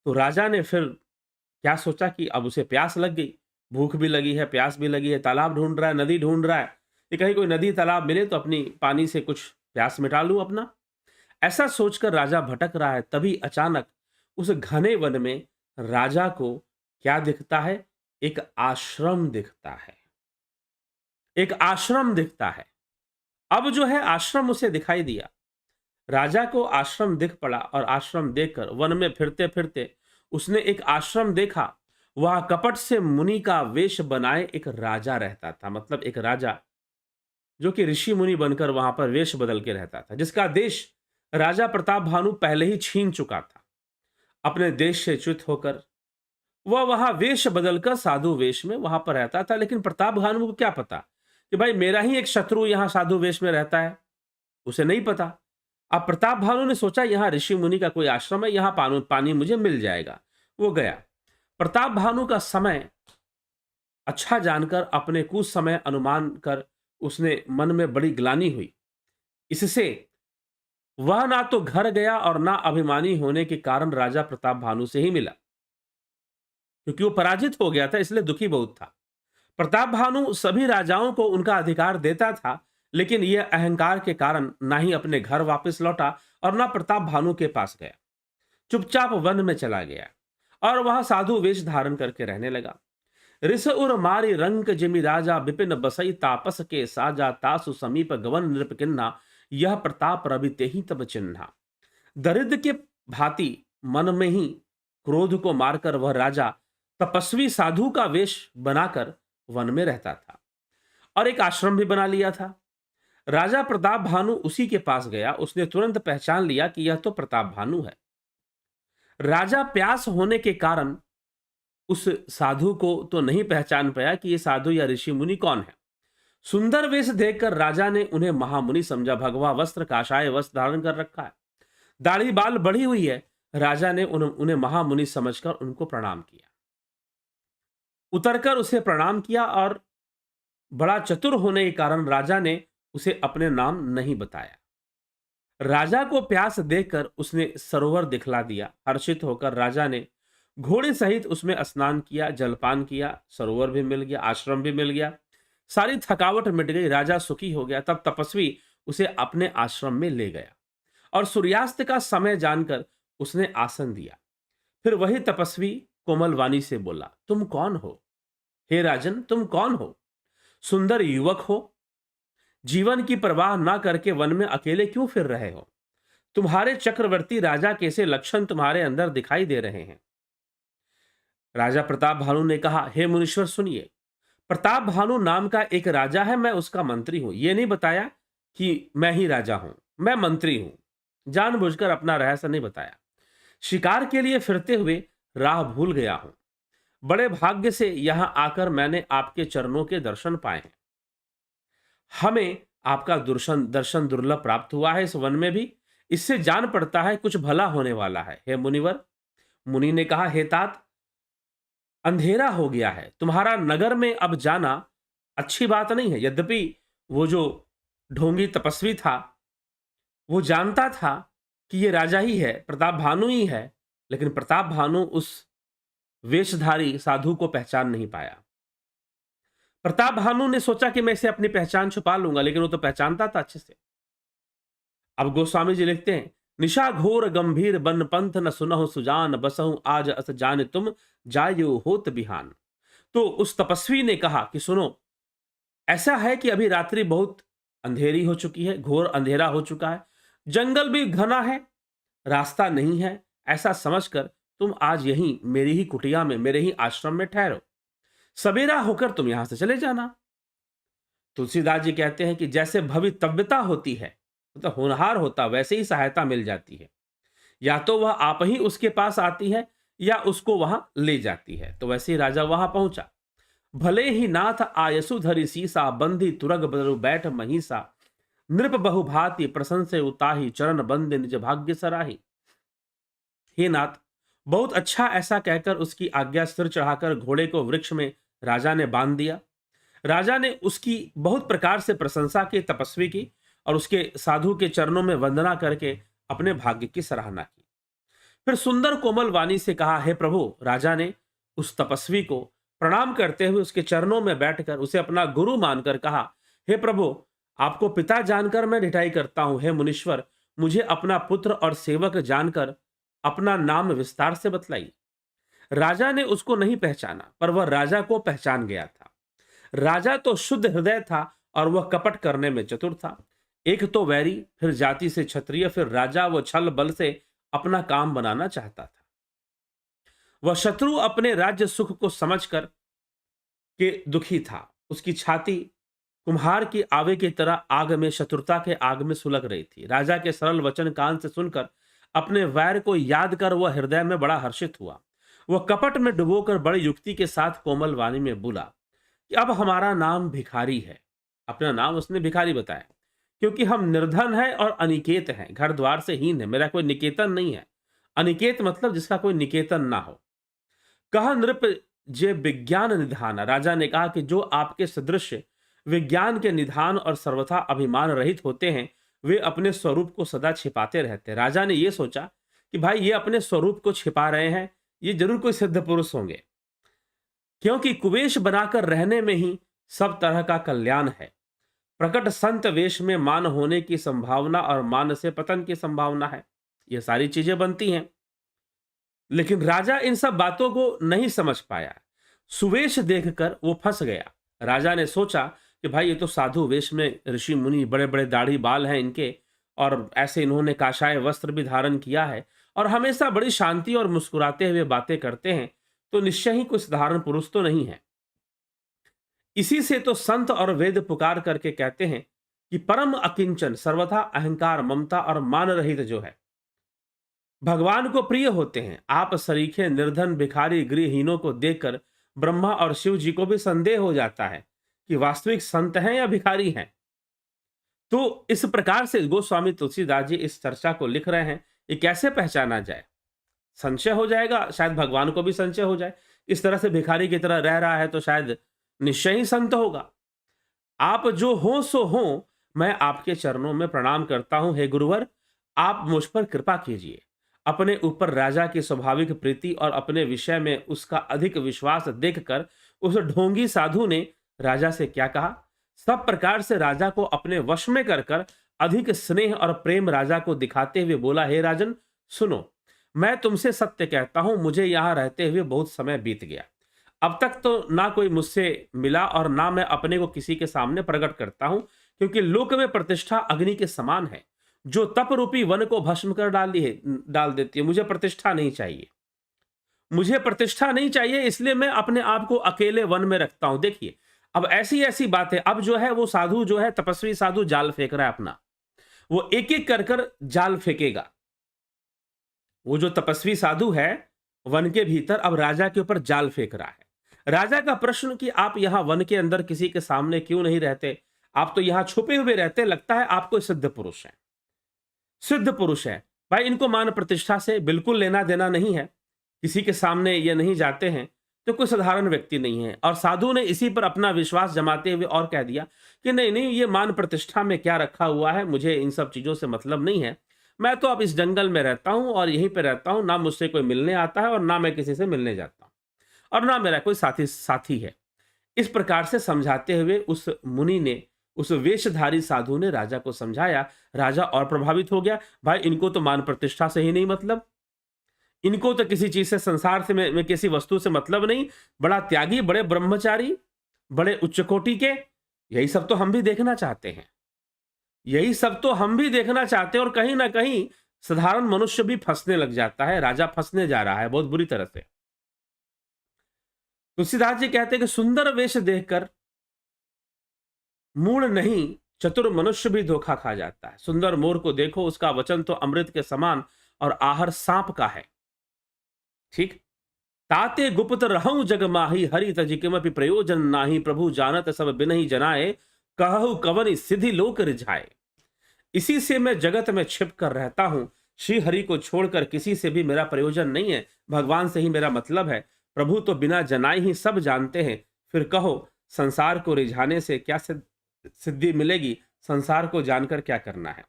तो राजा ने फिर क्या सोचा कि अब उसे प्यास लग गई, भूख भी लगी है, प्यास भी लगी है, तालाब ढूंढ रहा है, नदी ढूंढ रहा है कि कहीं कोई नदी तालाब मिले तो अपनी पानी से कुछ प्यास मिटा लूं अपना। ऐसा सोचकर राजा भटक रहा है, तभी अचानक उस घने वन में राजा को क्या दिखता है? एक आश्रम दिखता है। एक आश्रम दिखता है। अब जो है आश्रम उसे दिखाई दिया। राजा को आश्रम दिख पड़ा और आश्रम देखकर वन में फिरते फिरते उसने एक आश्रम देखा। वह कपट से मुनि का वेश बनाए एक राजा रहता था, मतलब एक राजा जो कि ऋषि मुनि बनकर वहां पर वेश बदल के रहता था, जिसका देश राजा प्रताप भानु पहले ही छीन चुका था। अपने देश से च्युत होकर वह वहां वेश बदलकर साधु वेश में वहां पर रहता था। लेकिन प्रताप भानु को क्या पता कि भाई मेरा ही एक शत्रु यहां साधु वेश में रहता है, उसे नहीं पता। अब प्रताप भानु ने सोचा यहां ऋषि मुनि का कोई आश्रम है, यहां पानी मुझे मिल जाएगा। वो गया। प्रताप भानु का समय अच्छा जानकर, अपने कुछ समय अनुमान कर उसने मन में बड़ी ग्लानि हुई। इससे वह ना तो घर गया और ना अभिमानी होने के कारण राजा प्रताप भानु से ही मिला, क्योंकि वो पराजित हो गया था, इसलिए दुखी बहुत था। प्रताप भानु सभी राजाओं को उनका अधिकार देता था, लेकिन यह अहंकार के कारण ना ही अपने घर वापस लौटा और ना प्रताप भानु के पास गया। चुपचाप वन में चला गया और वहां साधु वेश धारण करके रहने लगा। रिस उर मारी रंक जिमि राजा विपिन बसई तापस के साजा तासु समीप गवन नृप किन्ना यह प्रताप रवि तेहि तब चिन्हा। दरिद्र के भांति मन में ही क्रोध को मारकर वह राजा तपस्वी साधु का वेश बनाकर वन में रहता था और एक आश्रम भी बना लिया था। राजा प्रताप भानु उसी के पास गया। उसने तुरंत पहचान लिया कि यह तो प्रताप भानु है। राजा प्यास होने के कारण उस साधु को तो नहीं पहचान पाया कि यह साधु या ऋषि मुनि कौन है। सुंदर वेश देखकर राजा ने उन्हें महामुनि समझा। भगवा वस्त्र काषाय वस्त्र धारण कर रखा है, दाढ़ी बाल बढ़ी हुई है। राजा ने उन्हें महामुनि समझकर उनको प्रणाम किया। उतरकर उसे प्रणाम किया और बड़ा चतुर होने के कारण राजा ने उसे अपने नाम नहीं बताया। राजा को प्यास देखकर उसने सरोवर दिखला दिया। हर्षित होकर राजा ने घोड़े सहित उसमें स्नान किया, जलपान किया, सरोवर भी मिल गया, आश्रम भी मिल गया, सारी थकावट मिट गई, राजा सुखी हो गया। तब तपस्वी उसे अपने आश्रम में ले गया और सूर्यास्त का समय जानकर उसने आसन दिया। फिर वही तपस्वी कोमल वाणी से बोला, तुम कौन हो? हे राजन, तुम कौन हो? सुंदर युवक हो, जीवन की परवाह ना करके वन में अकेले क्यों फिर रहे हो? तुम्हारे चक्रवर्ती राजा कैसे लक्षण तुम्हारे अंदर दिखाई दे रहे हैं? राजा प्रताप भानु ने कहा, हे मुनीश्वर सुनिए, प्रताप भानु नाम का एक राजा है, मैं उसका मंत्री हूं। यह नहीं बताया कि मैं ही राजा हूं, मैं मंत्री हूं। जानबूझकर अपना रहस्य नहीं बताया। शिकार के लिए फिरते हुए राह भूल गया हूं। बड़े भाग्य से यहां आकर मैंने आपके चरणों के दर्शन पाए हैं। हमें आपका दर्शन दुर्लभ प्राप्त हुआ है इस वन में भी। इससे जान पड़ता है कुछ भला होने वाला है। हे मुनिवर, मुनि ने कहा, हे तात, अंधेरा हो गया है, तुम्हारा नगर में अब जाना अच्छी बात नहीं है। यद्यपि वो जो ढोंगी तपस्वी था वो जानता था कि ये राजा ही है, प्रताप भानु ही है, लेकिन प्रताप भानु उस वेशधारी साधु को पहचान नहीं पाया। प्रताप भानु ने सोचा कि मैं इसे अपनी पहचान छुपा लूंगा, लेकिन वो तो पहचानता था अच्छे से। अब गोस्वामी जी लिखते हैं, निशा घोर गंभीर बन पंथ न सुनहु सुजान बसहु आज अस जान तुम जायो होत बिहान। तो उस तपस्वी ने कहा कि सुनो, ऐसा है कि अभी रात्रि बहुत अंधेरी हो चुकी है, घोर अंधेरा हो चुका है, जंगल भी घना है, रास्ता नहीं है। ऐसा समझकर तुम आज यहीं मेरी ही कुटिया में, मेरे ही आश्रम में ठहरो। सवेरा होकर तुम यहां से चले जाना। तुलसीदास जी कहते हैं कि जैसे भवितव्यता होती है, मतलब होनहार होता, वैसे ही सहायता मिल जाती है। या तो वह आप ही उसके पास आती है या उसको वहां ले जाती है। तो वैसे ही राजा वहां पहुंचा। भले ही नाथ आयसु धरि सीसा बंधी तुरग बदरु बैठ महिसा नृप बहुभाति प्रशंसे उताही चरण बंदे निज भाग्य सराही। हे नाथ, बहुत अच्छा, ऐसा कहकर उसकी आज्ञा सिर चढ़ाकर घोड़े को वृक्ष में राजा ने बांध दिया। राजा ने उसकी बहुत प्रकार से प्रशंसा की, तपस्वी की, और उसके साधु के चरणों में वंदना करके अपने भाग्य की सराहना की। फिर सुंदर कोमल वाणी से कहा, हे प्रभु। राजा ने उस तपस्वी को प्रणाम करते हुए उसके चरणों में बैठकर उसे अपना गुरु मानकर कहा, हे प्रभु, आपको पिता जानकर मैं ढिठाई करता हूं। हे मुनीश्वर, मुझे अपना पुत्र और सेवक जानकर अपना नाम विस्तार से बतलाइए। राजा ने उसको नहीं पहचाना, पर वह राजा को पहचान गया था। राजा तो शुद्ध हृदय था और वह कपट करने में चतुर था। एक तो वैरी, फिर जाति से क्षत्रिय, फिर राजा, वह छल बल से अपना काम बनाना चाहता था। वह शत्रु अपने राज्य सुख को समझकर के दुखी था। उसकी छाती कुम्हार की आवे की तरह आग में, शत्रुता के आग में सुलग रही थी। राजा के सरल वचन कान से सुनकर अपने वैर को याद कर वह हृदय में बड़ा हर्षित हुआ। वह कपट में डुबोकर बड़ी युक्ति के साथ कोमल वाणी में बोला कि अब हमारा नाम भिखारी है। अपना नाम उसने भिखारी बताया, क्योंकि हम निर्धन हैं और अनिकेत हैं, घर द्वार से हीन है, मेरा कोई निकेतन नहीं है। अनिकेत मतलब जिसका कोई निकेतन ना हो। कहा नृप जे विज्ञान निधान। राजा ने कहा कि जो आपके सदृश विज्ञान के निधान और सर्वथा अभिमान रहित होते हैं, वे अपने स्वरूप को सदा छिपाते रहते हैं। राजा ने यह सोचा कि भाई ये अपने स्वरूप को छिपा रहे हैं, ये जरूर कोई सिद्ध पुरुष होंगे, क्योंकि कुवेश बनाकर रहने में ही सब तरह का कल्याण है। प्रकट संत वेश में मान होने की संभावना और मान से पतन की संभावना है। ये सारी चीजें बनती हैं। लेकिन राजा इन सब बातों को नहीं समझ पाया। सुवेश देखकर वो फंस गया। राजा ने सोचा कि भाई ये तो साधु वेश में ऋषि मुनि, बड़े बड़े दाढ़ी बाल हैं इनके, और ऐसे इन्होंने काशाय वस्त्र भी धारण किया है और हमेशा बड़ी शांति और मुस्कुराते हुए बातें करते हैं, तो निश्चय ही कोई साधारण पुरुष तो नहीं है। इसी से तो संत और वेद पुकार करके कहते हैं कि परम अकिंचन, सर्वथा अहंकार, ममता और मान रहित जो है, भगवान को प्रिय होते हैं। आप सरीखे निर्धन भिखारी गृहहीनों को देखकर ब्रह्मा और शिव जी को भी संदेह हो जाता है कि वास्तविक संत हैं या भिखारी हैं। तो इस प्रकार से गोस्वामी तुलसीदास जी इस चर्चा को लिख रहे हैं, ये कैसे पहचाना जाए। संशय हो जाएगा, शायद भगवान को भी संशय हो जाए, इस तरह से भिखारी की तरह रह रहा है तो शायद निश्चय ही संत होगा। आप जो हो सो हो, मैं आपके चरणों में प्रणाम करता हूं। हे गुरुवर, आप मुझ पर कृपा कीजिए। अपने ऊपर राजा की स्वाभाविक प्रीति और अपने विषय में उसका अधिक विश्वास देखकर उस ढोंगी साधु ने राजा से क्या कहा। सब प्रकार से राजा को अपने वश में कर अधिक स्नेह और प्रेम राजा को दिखाते हुए बोला, हे राजन सुनो, मैं तुमसे सत्य कहता हूं, मुझे यहां रहते हुए बहुत समय बीत गया। अब तक तो ना कोई मुझसे मिला और ना मैं अपने को किसी के सामने प्रकट करता हूं, क्योंकि लोक में प्रतिष्ठा अग्नि के समान है, जो तप रूपी वन को भस्म कर डाल देती है। मुझे प्रतिष्ठा नहीं चाहिए, मुझे प्रतिष्ठा नहीं चाहिए, इसलिए मैं अपने आप को अकेले वन में रखता हूं। देखिए, अब ऐसी ऐसी बातें, अब जो है वो साधु जो है, तपस्वी साधु जाल फेंक रहा है अपना, वो एक एक कर जाल फेंकेगा। वो जो तपस्वी साधु है वन के भीतर, अब राजा के ऊपर जाल फेंक रहा है। राजा का प्रश्न कि आप यहां वन के अंदर किसी के सामने क्यों नहीं रहते, आप तो यहां छुपे हुए रहते, लगता है आपको सिद्ध पुरुष है, सिद्ध पुरुष है। भाई इनको मान प्रतिष्ठा से बिल्कुल लेना देना नहीं है, किसी के सामने ये नहीं जाते हैं, तो कोई साधारण व्यक्ति नहीं है। और साधु ने इसी पर अपना विश्वास जमाते हुए और कह दिया कि नहीं नहीं, ये मान प्रतिष्ठा में क्या रखा हुआ है, मुझे इन सब चीजों से मतलब नहीं है। मैं तो अब इस जंगल में रहता हूं और यहीं पे रहता हूं, ना मुझसे कोई मिलने आता है और ना मैं किसी से मिलने जाता हूं, और ना मेरा कोई साथी है। इस प्रकार से समझाते हुए उस मुनि ने, उस वेशधारी साधु ने राजा को समझाया। राजा और प्रभावित हो गया, भाई इनको तो मान प्रतिष्ठा से ही नहीं मतलब, इनको तो किसी चीज से, संसार से में किसी वस्तु से मतलब नहीं, बड़ा त्यागी, बड़े ब्रह्मचारी, बड़े उच्च कोटि के। यही सब तो हम भी देखना चाहते हैं, यही सब तो हम भी देखना चाहते हैं। और कहीं ना कहीं साधारण मनुष्य भी फंसने लग जाता है, राजा फंसने जा रहा है बहुत बुरी तरह से। तुलसीदास जी कहते हैं कि सुंदर वेश देखकर मूढ़ नहीं, चतुर मनुष्य भी धोखा खा जाता है। सुंदर मोर को देखो, उसका वचन तो अमृत के समान और आहर सांप का है। ठीक, ताते गुप्त रहूं जग माही, हरि तजि किमपि प्रयोजन नाही, प्रभु जानत सब बिनहि जनाए, कहु कवनि सिद्धि लोक रिझाए। इसी से मैं जगत में छिप कर रहता हूं, श्री हरि को छोड़कर किसी से भी मेरा प्रयोजन नहीं है, भगवान से ही मेरा मतलब है। प्रभु तो बिना जनाए ही सब जानते हैं, फिर कहो संसार को रिझाने से क्या सिद्धि मिलेगी, संसार को जानकर क्या करना है।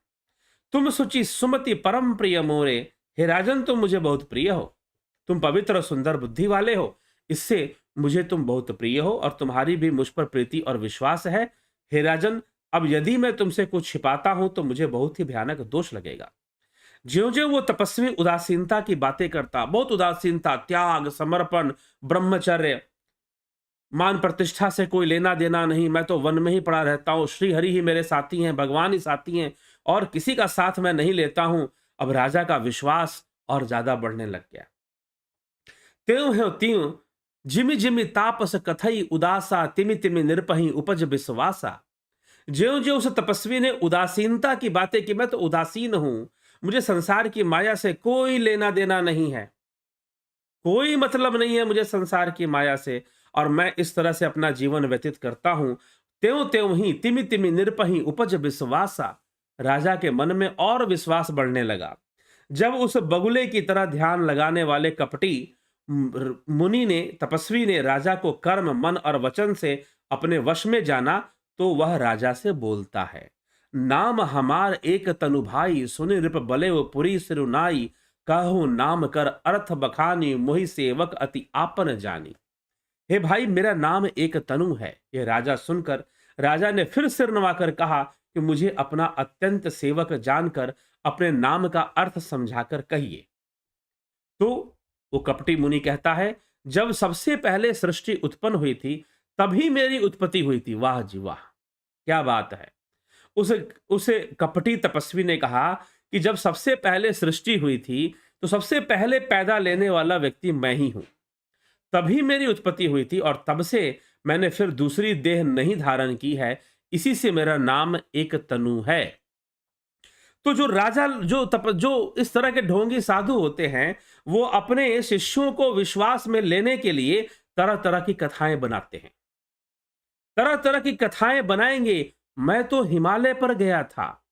तुम सुचि सुमति परम प्रिय मोरे, हे राजन तुम मुझे बहुत प्रिय हो, तुम पवित्र और सुंदर बुद्धि वाले हो, इससे मुझे तुम बहुत प्रिय हो और तुम्हारी भी मुझ पर प्रीति और विश्वास है। हे राजन, अब यदि मैं तुमसे कुछ छिपाता हूं तो मुझे बहुत ही भयानक दोष लगेगा। ज्यों ज्यों वो तपस्वी उदासीनता की बातें करता, बहुत उदासीनता, त्याग, समर्पण, ब्रह्मचर्य, मान प्रतिष्ठा से कोई लेना देना नहीं, मैं तो वन में ही पड़ा रहता हूं, श्री हरि ही मेरे साथी हैं, भगवान ही साथी हैं, और किसी का साथ मैं नहीं लेता हूं। अब राजा का विश्वास और ज्यादा बढ़ने लग गया। त्यों है त्यों जिमि जिमि तापस कथई उदासा, तिमि तिमि निरपहि उपज विश्वासा। ज्यों ज्यों उस तपस्वी ने उदासीनता की बातें की, मैं तो उदासीन हूं, मुझे संसार की माया से कोई लेना देना नहीं है, कोई मतलब नहीं है मुझे संसार की माया से, और मैं इस तरह से अपना जीवन व्यतीत करता हूं। त्यों त्यों ही तिमि तिमि निरपहि उपज विश्वासा। राजा के मन में और विश्वास बढ़ने लगा। जब उस बगुले की तरह ध्यान लगाने वाले कपटी मुनि ने, तपस्वी ने राजा को कर्म, मन और वचन से अपने वश में जाना, तो वह राजा से बोलता है, नाम हमार एक तनु भाई, सुनि रिप बले वो पुरी सिरुनाई, कहूं नाम कर अर्थ बखानी, मोहि सेवक अति आपन जानी। हे भाई, मेरा नाम एक तनु है। यह राजा सुनकर, राजा ने फिर सिर नवाकर कहा कि मुझे अपना अत्यंत सेवक जानकर अपने नाम का अर्थ समझाकर कहिए। तो वो कपटी मुनि कहता है, जब सबसे पहले सृष्टि उत्पन्न हुई थी तभी मेरी उत्पत्ति हुई थी। वाह जी वाह, क्या बात है। उसे कपटी तपस्वी ने कहा कि जब सबसे पहले सृष्टि हुई थी तो सबसे पहले पैदा लेने वाला व्यक्ति मैं ही हूं, तभी मेरी उत्पत्ति हुई थी और तब से मैंने फिर दूसरी देह नहीं धारण की है, इसी से मेरा नाम एक तनु है। तो जो राजा जो इस तरह के ढोंगी साधु होते हैं, वो अपने शिष्यों को विश्वास में लेने के लिए तरह तरह की कथाएं बनाते हैं, तरह तरह की कथाएं बनाएंगे। मैं तो हिमालय पर गया था,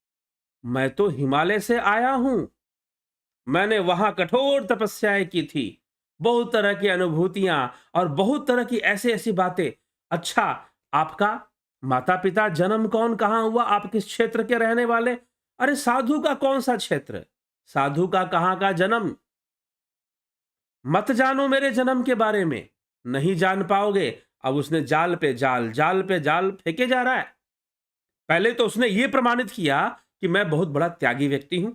मैं तो हिमालय से आया हूं, मैंने वहां कठोर तपस्याएं की थी, बहुत तरह की अनुभूतियां और बहुत तरह की ऐसी ऐसी बातें। अच्छा, आपका माता पिता जन्म कौन कहां हुआ, आप किस क्षेत्र के रहने वाले? अरे साधु का कौन सा क्षेत्र, साधु का कहां का जन्म, मत जानो मेरे जन्म के बारे में, नहीं जान पाओगे। अब उसने जाल पे जाल, जाल पे जाल फेंके जा रहा है। पहले तो उसने ये प्रमाणित किया कि मैं बहुत बड़ा त्यागी व्यक्ति हूं,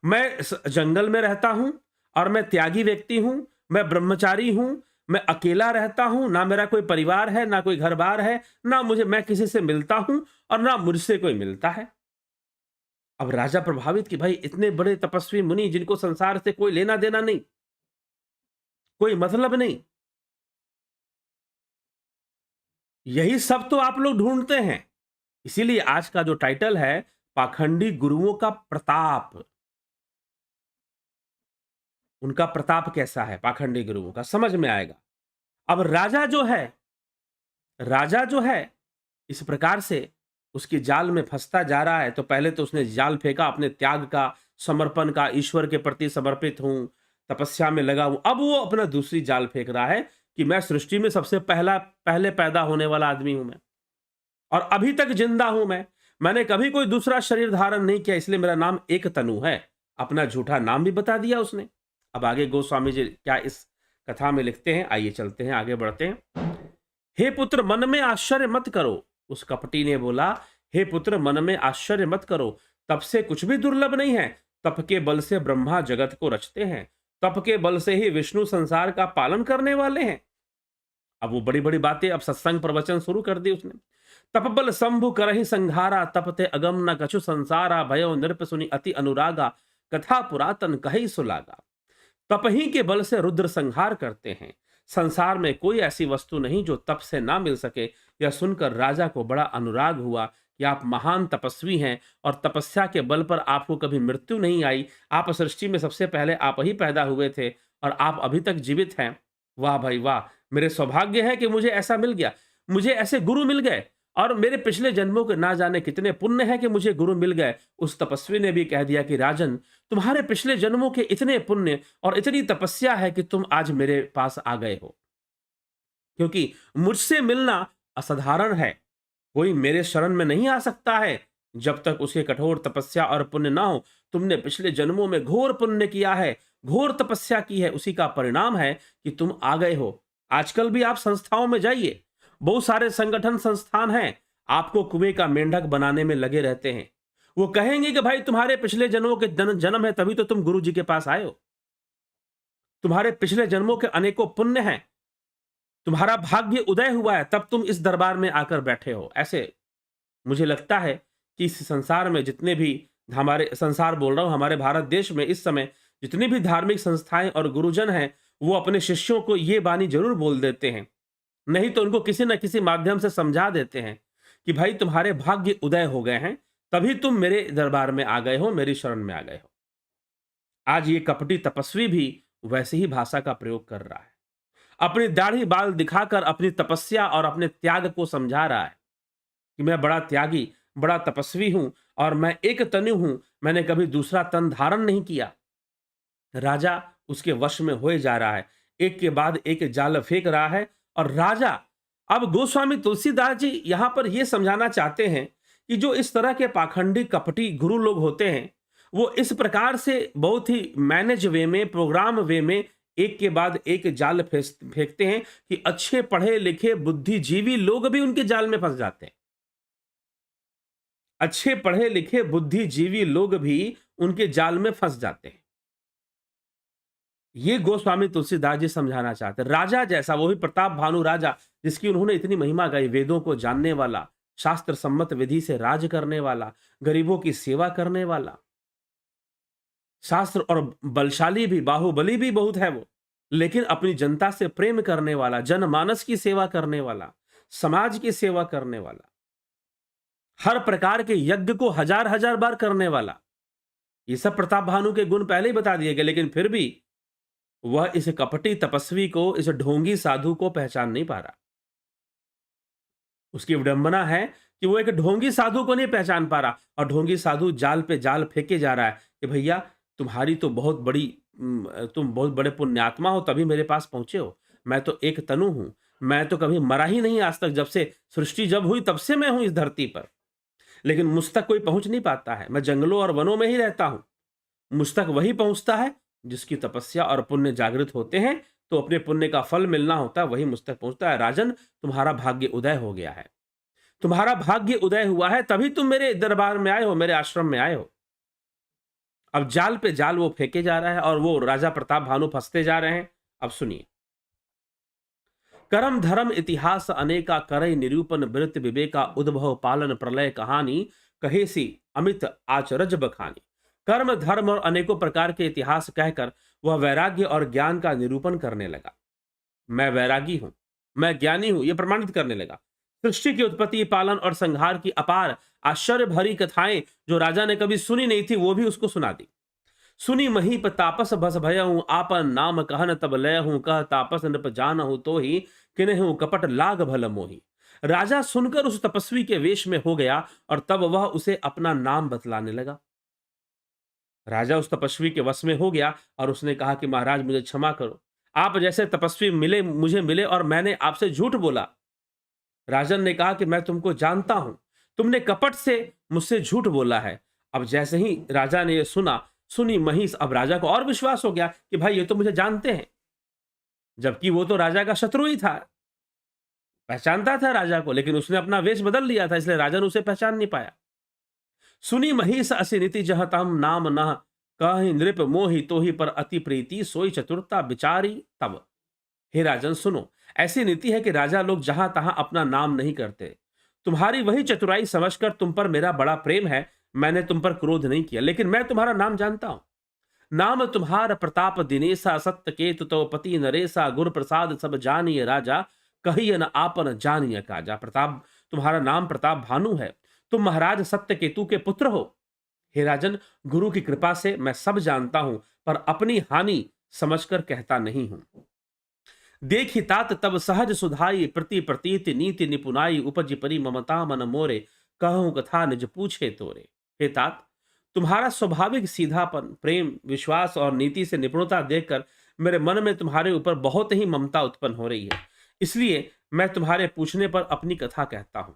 मैं जंगल में रहता हूं और मैं त्यागी व्यक्ति हूं, मैं ब्रह्मचारी हूं, मैं अकेला रहता हूं, ना मेरा कोई परिवार है, ना कोई घर बार है, ना मैं किसी से मिलता हूं और ना मुझसे कोई मिलता है। अब राजा प्रभावित कि भाई इतने बड़े तपस्वी मुनि जिनको संसार से कोई लेना देना नहीं, कोई मतलब नहीं, यही सब तो आप लोग ढूंढते हैं। इसीलिए आज का जो टाइटल है, पाखंडी गुरुओं का प्रताप। उनका प्रताप कैसा है पाखंडी गुरुओं का, समझ में आएगा। अब राजा जो है इस प्रकार से उसकी जाल में फंसता जा रहा है। तो पहले तो उसने जाल फेंका अपने त्याग का, समर्पण का, ईश्वर के प्रति समर्पित हूं, तपस्या में लगा हूं। अब वो अपना दूसरी जाल फेंक रहा है कि मैं सृष्टि में सबसे पहले पैदा होने वाला आदमी हूं मैं, और अभी तक जिंदा हूं मैंने कभी कोई दूसरा शरीर धारण नहीं किया, इसलिए मेरा नाम एक तनु है। अपना झूठा नाम भी बता दिया उसने। अब आगे गोस्वामी जी क्या इस कथा में लिखते हैं, आइए चलते हैं, आगे बढ़ते हैं। हे पुत्र, मन में आश्चर्य मत करो। उस कपटी ने बोला, हे पुत्र, मन में आश्चर्य मत करो, तप से कुछ भी दुर्लभ नहीं है। तप के बल से ब्रह्मा जगत को रचते हैं, तप के बल से ही विष्णु संसार का पालन करने वाले हैं। अब वो बड़ी बड़ी बातें, अब सत्संग प्रवचन शुरू कर दी उसने। तप बल शंभु करहि संघारा, तपते अगम न कछु संसारा, भयो नृप सुनि अति अनुरागा, कथा पुरातन कही सुलागा। तप ही के बल से रुद्र संहार करते हैं, संसार में कोई ऐसी वस्तु नहीं जो तप से ना मिल सके। यह सुनकर राजा को बड़ा अनुराग हुआ कि आप महान तपस्वी हैं और तपस्या के बल पर आपको कभी मृत्यु नहीं आई। आप सृष्टि में सबसे पहले आप ही पैदा हुए थे और आप अभी तक जीवित हैं। वाह भाई वाह, मेरे सौभाग्य है कि मुझे ऐसा मिल गया, मुझे ऐसे गुरु मिल गए, और मेरे पिछले जन्मों के ना जाने कितने पुण्य है कि मुझे गुरु मिल गए। उस तपस्वी ने भी कह दिया कि राजन, तुम्हारे पिछले जन्मों के इतने पुण्य और इतनी तपस्या है कि तुम आज मेरे पास आ गए हो, क्योंकि मुझसे मिलना असाधारण है। कोई मेरे शरण में नहीं आ सकता है जब तक उसके कठोर तपस्या और पुण्य ना हो। तुमने पिछले जन्मों में घोर पुण्य किया है, घोर तपस्या की है, उसी का परिणाम है कि तुम आ गए हो। आजकल भी आप संस्थाओं में जाइए, बहुत सारे संगठन संस्थान हैं, आपको कुएं का मेंढक बनाने में लगे रहते हैं। वो कहेंगे कि भाई तुम्हारे पिछले जन्मों के जन्म है, तभी तो तुम गुरु जी के पास आए हो, तुम्हारे पिछले जन्मों के अनेकों पुण्य हैं, तुम्हारा भाग्य उदय हुआ है, तब तुम इस दरबार में आकर बैठे हो। ऐसे मुझे लगता है कि इस संसार में जितने भी, हमारे संसार बोल रहा हूं, हमारे भारत देश में इस समय जितनी भी धार्मिक संस्थाएं और गुरुजन हैं, वो अपने शिष्यों को ये बानी जरूर बोल देते हैं, नहीं तो उनको किसी न किसी माध्यम से समझा देते हैं कि भाई तुम्हारे भाग्य उदय हो गए हैं, तभी तुम मेरे दरबार में आ गए हो, मेरी शरण में आ गए हो। आज ये कपटी तपस्वी भी वैसे ही भाषा का प्रयोग कर रहा है, अपनी दाढ़ी बाल दिखाकर अपनी तपस्या और अपने त्याग को समझा रहा है कि मैं बड़ा त्यागी, बड़ा तपस्वी हूं और मैं एक तनु हूं, मैंने कभी दूसरा तन धारण नहीं किया। राजा उसके वश में होए जा रहा है, एक के बाद एक जाल फेंक रहा है। और राजा, अब गोस्वामी तुलसीदास जी यहां पर यह समझाना चाहते हैं कि जो इस तरह के पाखंडी कपटी गुरु लोग होते हैं, वो इस प्रकार से बहुत ही मैनेज वे में, प्रोग्राम वे में एक के बाद एक जाल फेंकते हैं कि अच्छे पढ़े लिखे बुद्धिजीवी लोग भी उनके जाल में फंस जाते हैं। अच्छे पढ़े लिखे बुद्धिजीवी लोग भी उनके जाल में फंस जाते हैं। ये गोस्वामी तुलसीदास जी समझाना चाहते हैं। राजा जैसा, वो भी प्रताप भानु राजा, जिसकी उन्होंने इतनी महिमा गाई, वेदों को जानने वाला, शास्त्र सम्मत विधि से राज करने वाला, गरीबों की सेवा करने वाला, शास्त्र और बलशाली भी, बाहुबली भी बहुत है वो, लेकिन अपनी जनता से प्रेम करने वाला, जनमानस की सेवा करने वाला, समाज की सेवा करने वाला, हर प्रकार के यज्ञ को हजार हजार बार करने वाला। ये सब प्रताप भानु के गुण पहले ही बता दिए गए, लेकिन फिर भी वह इस कपटी तपस्वी को, इस ढोंगी साधु को पहचान नहीं पा रहा। उसकी विडंबना है कि वो एक ढोंगी साधु को नहीं पहचान पा रहा, और ढोंगी साधु जाल पे जाल फेंके जा रहा है कि भैया तुम्हारी तो बहुत बड़ी तुम बहुत बड़े पुण्यात्मा हो, तभी मेरे पास पहुंचे हो। मैं तो एक तनु हूं, मैं तो कभी मरा ही नहीं आज तक, जब से सृष्टि जब हुई तब से मैं हूं इस धरती पर, लेकिन मुझ तक कोई पहुंच नहीं पाता है। मैं जंगलों और वनों में ही रहता हूं। मुझ तक वही पहुंचता है जिसकी तपस्या और पुण्य जागृत होते हैं, तो अपने पुण्य का फल मिलना होता है, वही मुझ तक पहुंचता है। राजन, तुम्हारा भाग्य उदय हो गया है, तुम्हारा भाग्य उदय हुआ है, तभी तुम मेरे दरबार में आए हो, मेरे आश्रम में आए हो। अब जाल पे जाल वो फेंके जा रहा है, और वो राजा प्रताप भानु फंसते जा रहे हैं। अब सुनिए। करम धर्म इतिहास अनेका करय निरूपण वृत्त विवेका उद्भव पालन प्रलय कहानी कहेसी अमित आचरज बखानी। कर्म धर्म और अनेकों प्रकार के इतिहास कहकर वह वैराग्य और ज्ञान का निरूपण करने लगा। मैं वैरागी हूं, मैं ज्ञानी हूं, यह प्रमाणित करने लगा। सृष्टि की उत्पत्ति, पालन और संहार की अपार आश्चर्य भरी कथाएं जो राजा ने कभी सुनी नहीं थी, वो भी उसको सुना दी। सुनी महीप तापस बस भय हूं, आपन नाम कहन तब लय हूं, कह तापस नृप जान हूं तो ही किन्हु कपट लाग भल मोही। राजा सुनकर उस तपस्वी के वेश में हो गया, और तब वह उसे अपना नाम बतलाने लगा। राजा उस तपस्वी के वश में हो गया, और उसने कहा कि महाराज मुझे क्षमा करो, आप जैसे तपस्वी मिले, मुझे मिले, और मैंने आपसे झूठ बोला। राजन ने कहा कि मैं तुमको जानता हूं, तुमने कपट से मुझसे झूठ बोला है। अब जैसे ही राजा ने यह सुनी महिष, अब राजा को और विश्वास हो गया कि भाई ये तो मुझे जानते हैं, जबकि वो तो राजा का शत्रु ही था, पहचानता था राजा को, लेकिन उसने अपना वेश बदल लिया था, इसलिए राजन उसे पहचान नहीं पाया। सुनी महिष असि नीति जह तम नाम न कहि नृप मोहि, तो ही पर अति प्रीति सोई चतुरता विचारी तब। हे राजन सुनो, ऐसी नीति है कि राजा लोग जहां तहां अपना नाम नहीं करते। तुम्हारी वही चतुराई समझकर तुम पर मेरा बड़ा प्रेम है, मैंने तुम पर क्रोध नहीं किया, लेकिन मैं तुम्हारा नाम जानता हूं। नाम तुम्हार प्रताप दिनेसा, सत्य केतु तो पति नरेसा, गुरु प्रसाद सब जानिए राजा, कहिए न आपन जानिए काजा। प्रताप, तुम्हारा नाम प्रताप भानु है, तुम महाराज सत्य केतु के पुत्र हो। हे राजन, गुरु की कृपा से मैं सब जानता हूं, पर अपनी हानि समझकर कहता नहीं हूं। देखी तात तब सहज सुधाई, प्रति प्रतीत नीति निपुनाई, उपज परी ममता मन मोरे, कहूं कथा निज पूछे तोरे। हे तात, तुम्हारा स्वाभाविक सीधापन, प्रेम, विश्वास और नीति से निपुणता देखकर मेरे मन में तुम्हारे ऊपर बहुत ही ममता उत्पन्न हो रही है, इसलिए मैं तुम्हारे पूछने पर अपनी कथा कहता हूं।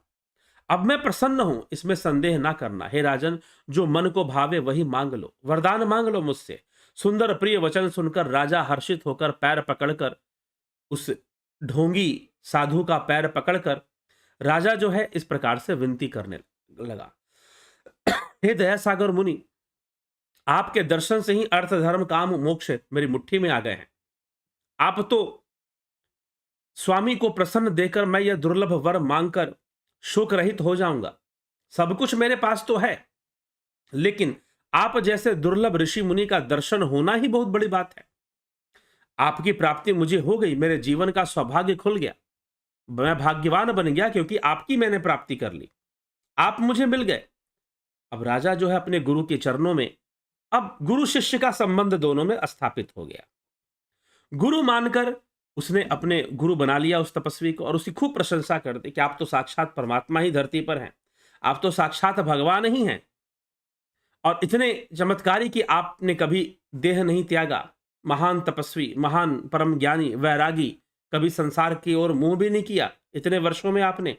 अब मैं प्रसन्न हूं, इसमें संदेह ना करना। हे राजन, जो मन को भावे वही मांग लो, वरदान मांग लो मुझसे। सुंदर प्रिय वचन सुनकर राजा हर्षित होकर पैर पकड़कर, उस ढोंगी साधु का पैर पकड़कर राजा जो है इस प्रकार से विनती करने लगा। हे दया सागर मुनि, आपके दर्शन से ही अर्थ धर्म काम मोक्ष मेरी मुट्ठी में आ गए हैं। आप तो स्वामी को प्रसन्न देकर मैं यह दुर्लभ वर मांगकर शोक रहित हो जाऊंगा। सब कुछ मेरे पास तो है, लेकिन आप जैसे दुर्लभ ऋषि मुनि का दर्शन होना ही बहुत बड़ी बात है। आपकी प्राप्ति मुझे हो गई, मेरे जीवन का सौभाग्य खुल गया, मैं भाग्यवान बन गया, क्योंकि आपकी मैंने प्राप्ति कर ली, आप मुझे मिल गए। अब राजा जो है अपने गुरु के चरणों में, अब गुरु शिष्य का संबंध दोनों में स्थापित हो गया। गुरु मानकर उसने अपने गुरु बना लिया उस तपस्वी को, और उसकी खूब प्रशंसा कर दी कि आप तो साक्षात परमात्मा ही धरती पर हैं, आप तो साक्षात भगवान ही हैं, और इतने चमत्कारी कि आपने कभी देह नहीं त्यागा, महान तपस्वी, महान परम ज्ञानी, वैरागी, कभी संसार की ओर मुंह भी नहीं किया इतने वर्षों में आपने।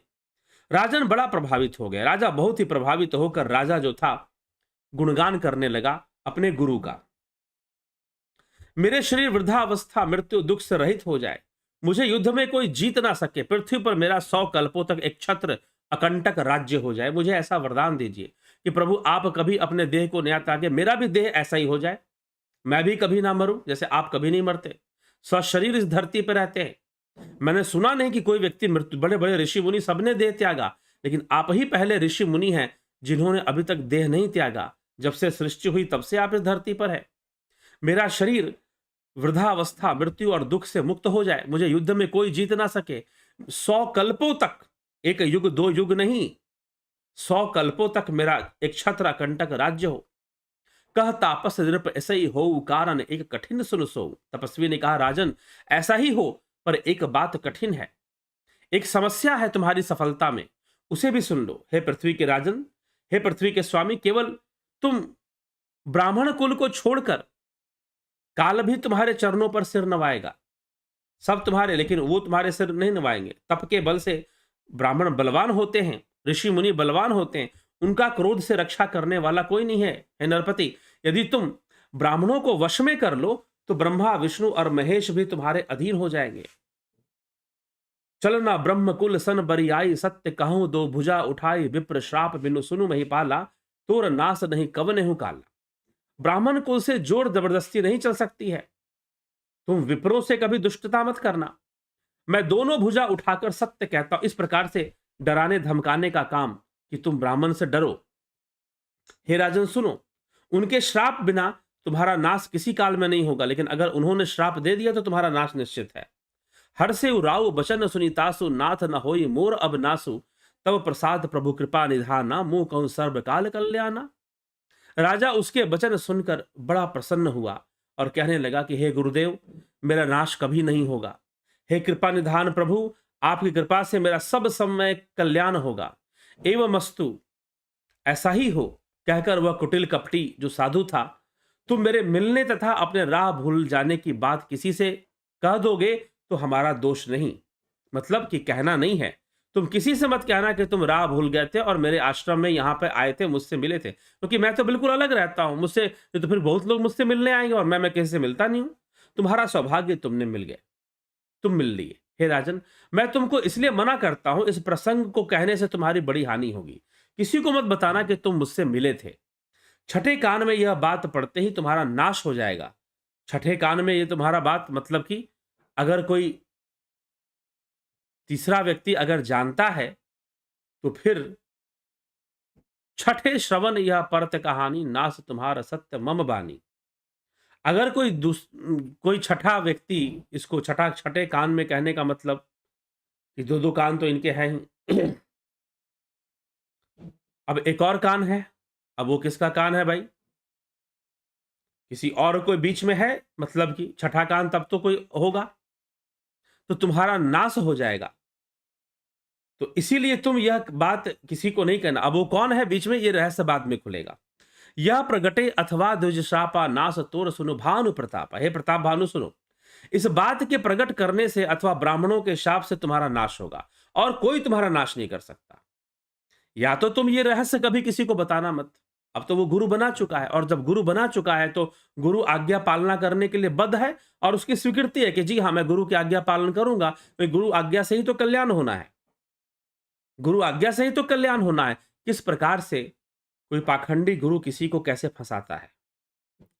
राजन बड़ा प्रभावित हो गया। राजा बहुत ही प्रभावित होकर राजा जो था गुणगान करने लगा अपने गुरु का। मेरे शरीर वृद्धावस्था मृत्यु दुख से रहित हो जाए, मुझे युद्ध में कोई जीत ना सके, पृथ्वी पर मेरा 100 कल्पों तक एक छत्र अकंटक राज्य हो जाए, मुझे ऐसा वरदान दीजिए कि प्रभु आप कभी अपने देह को नया ताके, मेरा भी देह ऐसा ही हो जाए। मैं भी कभी ना मरूं, जैसे आप कभी नहीं मरते, सशरीर इस धरती पर रहते हैं। मैंने सुना नहीं कि कोई व्यक्ति मृत्यु, बड़े बड़े ऋषि मुनि सबने देह त्यागा, लेकिन आप ही पहले ऋषि मुनि हैं जिन्होंने अभी तक देह नहीं त्यागा। जब से सृष्टि हुई तब से आप इस धरती पर है। मेरा शरीर वृद्धावस्था, मृत्यु और दुख से मुक्त हो जाए, मुझे युद्ध में कोई जीत ना सके, 100 कल्पों तक, एक युग दो युग नहीं, 100 कल्पों तक मेरा एक छत्र कंटक राज्य हो। कह तापस नृप ऐसे ही हो, कारण एक कठिन सुन सो। तपस्वी ने कहा, राजन ऐसा ही हो, पर एक बात कठिन है, एक समस्या है तुम्हारी सफलता में, उसे भी सुन लो। हे पृथ्वी के राजन, हे पृथ्वी के स्वामी, केवल तुम ब्राह्मण कुल को छोड़कर काल भी तुम्हारे चरणों पर सिर नवाएगा, सब तुम्हारे, लेकिन वो तुम्हारे सिर नहीं नवाएंगे। तप के बल से ब्राह्मण बलवान होते हैं, ऋषि मुनि बलवान होते हैं, उनका क्रोध से रक्षा करने वाला कोई नहीं है। हे नरपति, यदि तुम ब्राह्मणों को वश में कर लो तो ब्रह्मा विष्णु और महेश भी तुम्हारे अधीन हो जाएंगे। चलना ब्रह्म कुल सन बरियाई, सत्य कहूं दो भुजा उठाई, विप्र श्राप बिनु सुनु महिपाला, तोर नास नहीं कवने हूं काला। ब्राह्मण कुल से जोर जबरदस्ती नहीं चल सकती है, तुम विप्रों से कभी दुष्टता मत करना। मैं दोनों भुजा उठाकर सत्य कहता हूं, इस प्रकार से डराने धमकाने का काम कि तुम ब्राह्मण से डरो। हे राजन सुनो, उनके श्राप बिना तुम्हारा नाश किसी काल में नहीं होगा, लेकिन अगर उन्होंने श्राप दे दिया तो तुम्हारा नाश निश्चित है। हर से उराऊ बचन सुनीतासु, नाथ न होई मोर अब नासु, तब प्रसाद प्रभु कृपा निधाना, मुंह कहूं सर्व काल कल्याणा। राजा उसके वचन सुनकर बड़ा प्रसन्न हुआ और कहने लगा कि हे गुरुदेव, मेरा नाश कभी नहीं होगा। हे कृपा निधान प्रभु, आपकी कृपा से मेरा सब समय कल्याण होगा। एवं मस्तु, ऐसा ही हो, कहकर वह कुटिल कपटी जो साधु था, तुम मेरे मिलने तथा अपने राह भूल जाने की बात किसी से कह दोगे तो हमारा दोष नहीं, मतलब कि कहना नहीं है। तुम किसी से मत कहना कि तुम राह भूल गए थे और मेरे आश्रम में यहाँ पे आए थे, मुझसे मिले थे, क्योंकि मैं तो बिल्कुल अलग रहता हूँ मुझसे, तो फिर बहुत लोग मुझसे मिलने आएंगे और मैं किसी से मिलता नहीं हूँ। तुम्हारा सौभाग्य, तुमने मिल गए, तुम मिल लिए। हे राजन, मैं तुमको इसलिए मना करता हूं, इस प्रसंग को कहने से तुम्हारी बड़ी हानि होगी। किसी को मत बताना कि तुम मुझसे मिले थे। छठे कान में यह बात पड़ते ही तुम्हारा नाश हो जाएगा। छठे कान में यह तुम्हारा बात, मतलब कि अगर कोई तीसरा व्यक्ति अगर जानता है तो फिर छठे श्रवण यह परत कहानी, नाश तुम्हारा सत्य मम बानी। अगर कोई छठा व्यक्ति, इसको छठे कान में कहने का मतलब कि दो दो कान तो इनके हैं ही। अब एक और कान है, अब वो किसका कान है भाई? किसी और कोई बीच में है, मतलब कि छठा कान तब तो कोई होगा, तो तुम्हारा नाश हो जाएगा। तो इसीलिए तुम यह बात किसी को नहीं कहना। अब वो कौन है बीच में, ये रहस्य बाद में खुलेगा। यह प्रगटे अथवा द्विजशापा, नाश तोर सुनो भानु प्रताप। हे प्रताप भानु सुनो, इस बात के प्रकट करने से अथवा ब्राह्मणों के शाप से तुम्हारा नाश होगा और कोई तुम्हारा नाश नहीं कर सकता। या तो तुम ये रहस्य कभी किसी को बताना मत। अब तो वो गुरु बना चुका है, और जब गुरु बना चुका है तो गुरु आज्ञा पालना करने के लिए बद्ध है और उसकी स्वीकृति है कि जी हाँ, मैं गुरु की आज्ञा पालन करूंगा। तो गुरु आज्ञा से ही तो कल्याण होना है, गुरु आज्ञा से ही तो कल्याण होना है। किस प्रकार से कोई पाखंडी गुरु किसी को कैसे फंसाता है।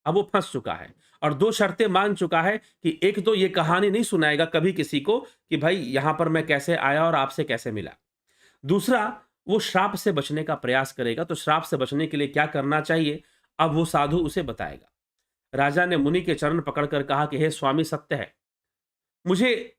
अब वो फंस चुका है और दो शर्तें मान चुका है कि एक तो ये कहानी नहीं सुनाएगा कभी किसी को कि भाई यहां पर मैं कैसे आया और आपसे कैसे मिला। दूसरा, वो श्राप से बचने का प्रयास करेगा। तो श्राप से बचने के लिए क्या करना चाहिए, अब वो साधु उसे बताएगा। राजा ने मुनि के चरण पकड़कर कहा कि हे स्वामी, सत्य है, मुझे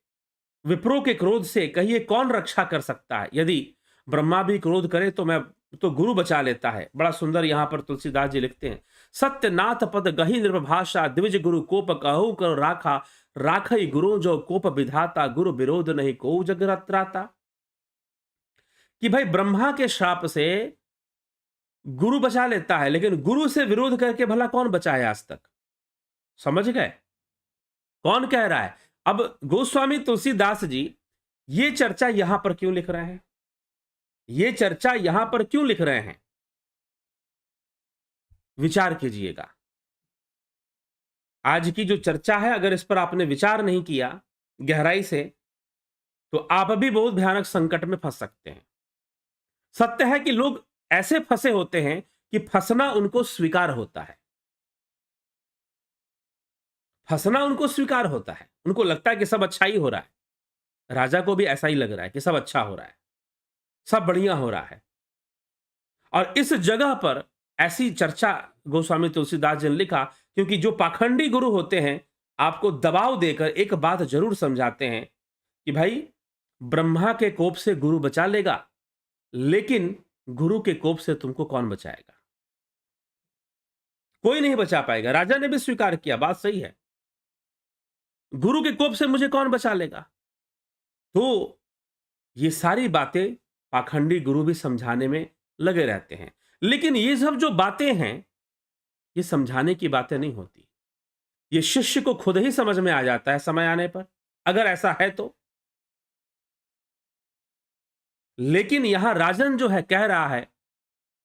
विप्रो के क्रोध से कहिए कौन रक्षा कर सकता है। यदि ब्रह्मा भी क्रोध करे तो गुरु बचा लेता है। बड़ा सुंदर यहां पर तुलसीदास जी लिखते हैं, सत्यनाथ पद गही निर्भाषा, द्विज गुरु कोप कहु कर राखा, राखई गुरु जो कोप विधाता, गुरु विरोध नहीं को जगराता। कि भाई ब्रह्मा के श्राप से गुरु बचा लेता है, लेकिन गुरु से विरोध करके भला कौन बचा है आज तक? समझ गए कौन कह रहा है? अब गोस्वामी तुलसीदास जी ये चर्चा यहां पर क्यों लिख रहे हैं? ये चर्चा यहां पर क्यों लिख रहे हैं, विचार कीजिएगा। आज की जो चर्चा है, अगर इस पर आपने विचार नहीं किया गहराई से, तो आप भी बहुत भयानक संकट में फंस सकते हैं। सत्य है कि लोग ऐसे फंसे होते हैं कि फंसना उनको स्वीकार होता है। फंसना उनको स्वीकार होता है, उनको लगता है कि सब अच्छा ही हो रहा है। राजा को भी ऐसा ही लग रहा है कि सब अच्छा हो रहा है, सब बढ़िया हो रहा है। और इस जगह पर ऐसी चर्चा गोस्वामी तुलसीदास जी ने लिखा, क्योंकि जो पाखंडी गुरु होते हैं आपको दबाव देकर एक बात जरूर समझाते हैं कि भाई ब्रह्मा के कोप से गुरु बचा लेगा, लेकिन गुरु के कोप से तुमको कौन बचाएगा? कोई नहीं बचा पाएगा। राजा ने भी स्वीकार किया, बात सही है, गुरु के कोप से मुझे कौन बचा लेगा? तो ये सारी बातें पाखंडी गुरु भी समझाने में लगे रहते हैं, लेकिन ये सब जो बातें हैं ये समझाने की बातें नहीं होती, ये शिष्य को खुद ही समझ में आ जाता है समय आने पर, अगर ऐसा है तो। लेकिन यहां राजन जो है कह रहा है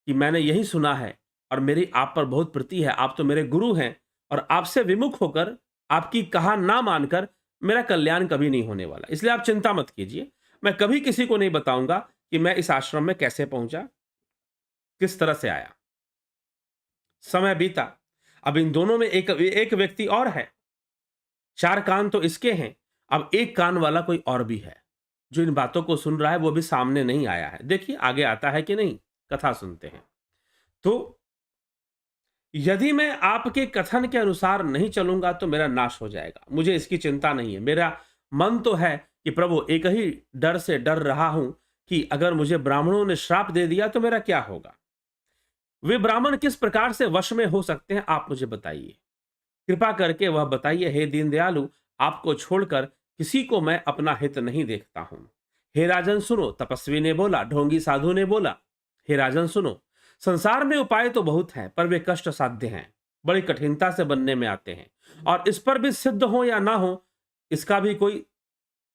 कि मैंने यही सुना है और मेरी आप पर बहुत प्रीति है, आप तो मेरे गुरु हैं, और आपसे विमुख होकर आपकी कहा ना मानकर मेरा कल्याण कभी नहीं होने वाला, इसलिए आप चिंता मत कीजिए। मैं कभी किसी को नहीं बताऊंगा कि मैं इस आश्रम में कैसे पहुंचा, किस तरह से आया। समय बीता, अब इन दोनों में एक व्यक्ति और है। चार कान तो इसके हैं, अब एक कान वाला कोई और भी है जो इन बातों को सुन रहा है, वो भी सामने नहीं आया है। देखिए आगे आता है कि नहीं, कथा सुनते हैं। तो यदि मैं आपके कथन के अनुसार नहीं चलूंगा तो मेरा नाश हो जाएगा, मुझे इसकी चिंता नहीं है। मेरा मन तो है कि प्रभु एक ही डर से डर रहा हूं कि अगर मुझे ब्राह्मणों ने श्राप दे दिया तो मेरा क्या होगा। वे ब्राह्मण किस प्रकार से वश में हो सकते हैं, आप मुझे बताइए, कृपा करके वह बताइए। हे दीनदयालु, आपको छोड़कर किसी को मैं अपना हित नहीं देखता हूं। हे राजन सुनो, तपस्वी ने बोला। ढोंगी साधु ने बोला, हे राजन सुनो, संसार में उपाय तो बहुत हैं, पर वे कष्ट साध्य हैं, बड़ी कठिनता से बनने में आते हैं, और इस पर भी सिद्ध हो या ना हो इसका भी कोई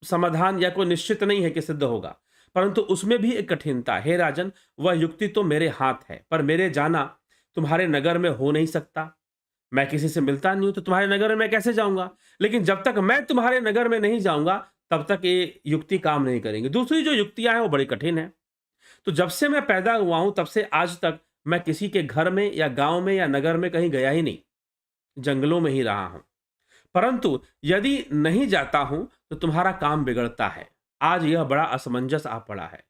समाधान या कोई निश्चित नहीं है कि सिद्ध होगा, परंतु उसमें भी एक कठिनता। हे राजन, वह युक्ति तो मेरे हाथ है, पर मेरे जाना तुम्हारे नगर में हो नहीं सकता। मैं किसी से मिलता नहीं हूं, तो तुम्हारे नगर में मैं कैसे जाऊंगा? लेकिन जब तक मैं तुम्हारे नगर में नहीं जाऊंगा तब तक ये युक्ति काम नहीं करेंगी। दूसरी जो युक्तियां हैं वो बड़ी कठिन है। तो जब से मैं पैदा हुआ हूं तब से आज तक मैं किसी के घर में या गांव में या नगर में कहीं गया ही नहीं, जंगलों में ही रहा हूं। परंतु यदि नहीं जाता हूं तो तुम्हारा काम बिगड़ता है। आज यह बड़ा असमंजस आ पड़ा है।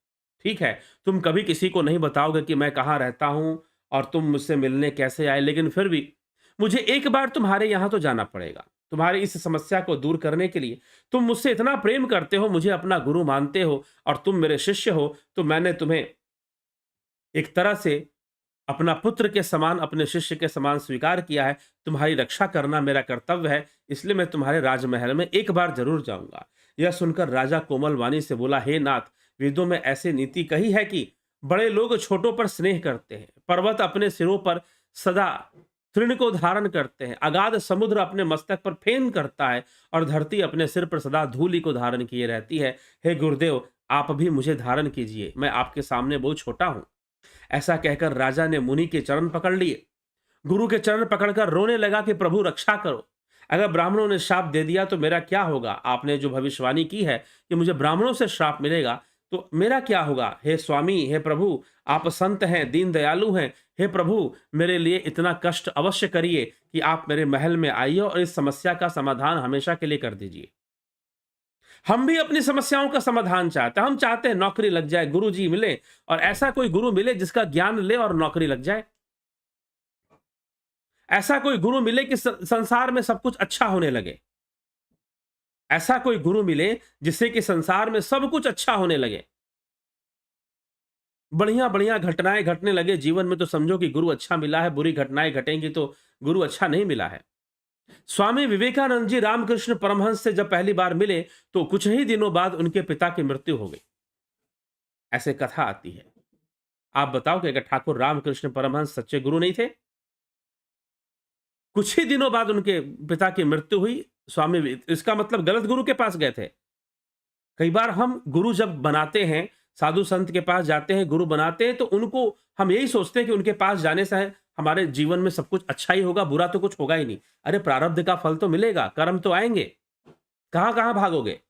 ठीक है, तुम कभी किसी को नहीं बताओगे कि मैं कहां रहता हूं और तुम मुझसे मिलने कैसे आए, लेकिन फिर भी मुझे एक बार तुम्हारे यहां तो जाना पड़ेगा। तुम्हारी इस समस्या को दूर करने के लिए, तुम मुझसे इतना प्रेम करते हो, मुझे अपना गुरु मानते हो और तुम मेरे शिष्य हो, तो मैंने तुम्हें एक तरह से अपना पुत्र के समान, अपने शिष्य के समान स्वीकार किया है। तुम्हारी रक्षा करना मेरा कर्तव्य है, इसलिए मैं तुम्हारे राजमहल में एक बार जरूर जाऊंगा। यह सुनकर राजा कोमल वाणी से बोला, हे नाथ, वेदों में ऐसी नीति कही है कि बड़े लोग छोटों पर स्नेह करते हैं, पर्वत अपने सिरों पर सदा तृण को धारण करते हैं, अगाध समुद्र अपने मस्तक पर फेन करता है, और धरती अपने सिर पर सदा धूलि को धारण किए रहती है। हे गुरुदेव, आप भी मुझे धारण कीजिए, मैं आपके सामने बहुत छोटा हूं। ऐसा कहकर राजा ने मुनि के चरण पकड़ लिए। गुरु के चरण पकड़कर रोने लगा कि प्रभु रक्षा करो, अगर ब्राह्मणों ने श्राप दे दिया तो मेरा क्या होगा? आपने जो भविष्यवाणी की है कि मुझे ब्राह्मणों से श्राप मिलेगा, तो मेरा क्या होगा? हे स्वामी, हे प्रभु, आप संत हैं, दीन दयालु हैं, हे प्रभु, मेरे लिए इतना कष्ट अवश्य करिए कि आप मेरे महल में आइए और इस समस्या का समाधान हमेशा के लिए कर दीजिए। हम भी अपनी समस्याओं का समाधान चाहते हैं, हम चाहते हैं नौकरी लग जाए, गुरु जी मिले, और ऐसा कोई गुरु मिले जिसका ज्ञान ले और नौकरी लग जाए। ऐसा कोई गुरु मिले कि संसार में सब कुछ अच्छा होने लगे। ऐसा कोई गुरु मिले जिससे कि संसार में सब कुछ अच्छा होने लगे, बढ़िया बढ़िया घटनाएं घटने लगे जीवन में, तो समझो कि गुरु अच्छा मिला है। बुरी घटनाएं घटेंगी तो गुरु अच्छा नहीं मिला है। स्वामी विवेकानंद जी रामकृष्ण परमहंस से जब पहली बार मिले तो कुछ ही दिनों बाद उनके पिता की मृत्यु हो गई, ऐसे कथा आती है। आप बताओ कि अगर ठाकुर रामकृष्ण परमहंस सच्चे गुरु नहीं थे? कुछ ही दिनों बाद उनके पिता की मृत्यु हुई। इसका मतलब गलत गुरु के पास गए थे। कई बार हम गुरु जब बनाते हैं, साधु संत के पास जाते हैं, गुरु बनाते हैं, तो उनको हम यही सोचते हैं कि उनके पास जाने से हमारे जीवन में सब कुछ अच्छा ही होगा, बुरा तो कुछ होगा ही नहीं। अरे प्रारब्ध का फल तो मिलेगा, कर्म तो आएंगे, कहां कहां भागोगे?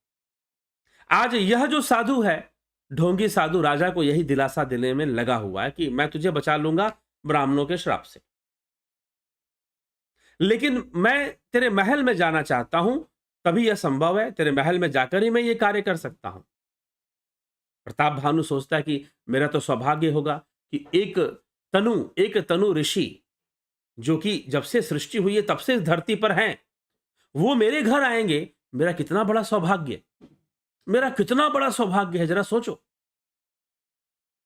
आज यह जो साधु है, ढोंगी साधु, राजा को यही दिलासा देने में लगा हुआ है कि मैं तुझे बचा लूंगा ब्राह्मणों के श्राप से। लेकिन मैं तेरे महल में जाना चाहता हूं, तभी यह संभव है, तेरे महल में जाकर ही मैं ये कार्य कर सकता हूं। प्रताप भानु सोचता है कि मेरा तो सौभाग्य होगा कि एक तनु ऋषि, जो कि जब से सृष्टि हुई है तब से इस धरती पर हैं, वो मेरे घर आएंगे। मेरा कितना बड़ा सौभाग्य, मेरा कितना बड़ा सौभाग्य है, जरा सोचो।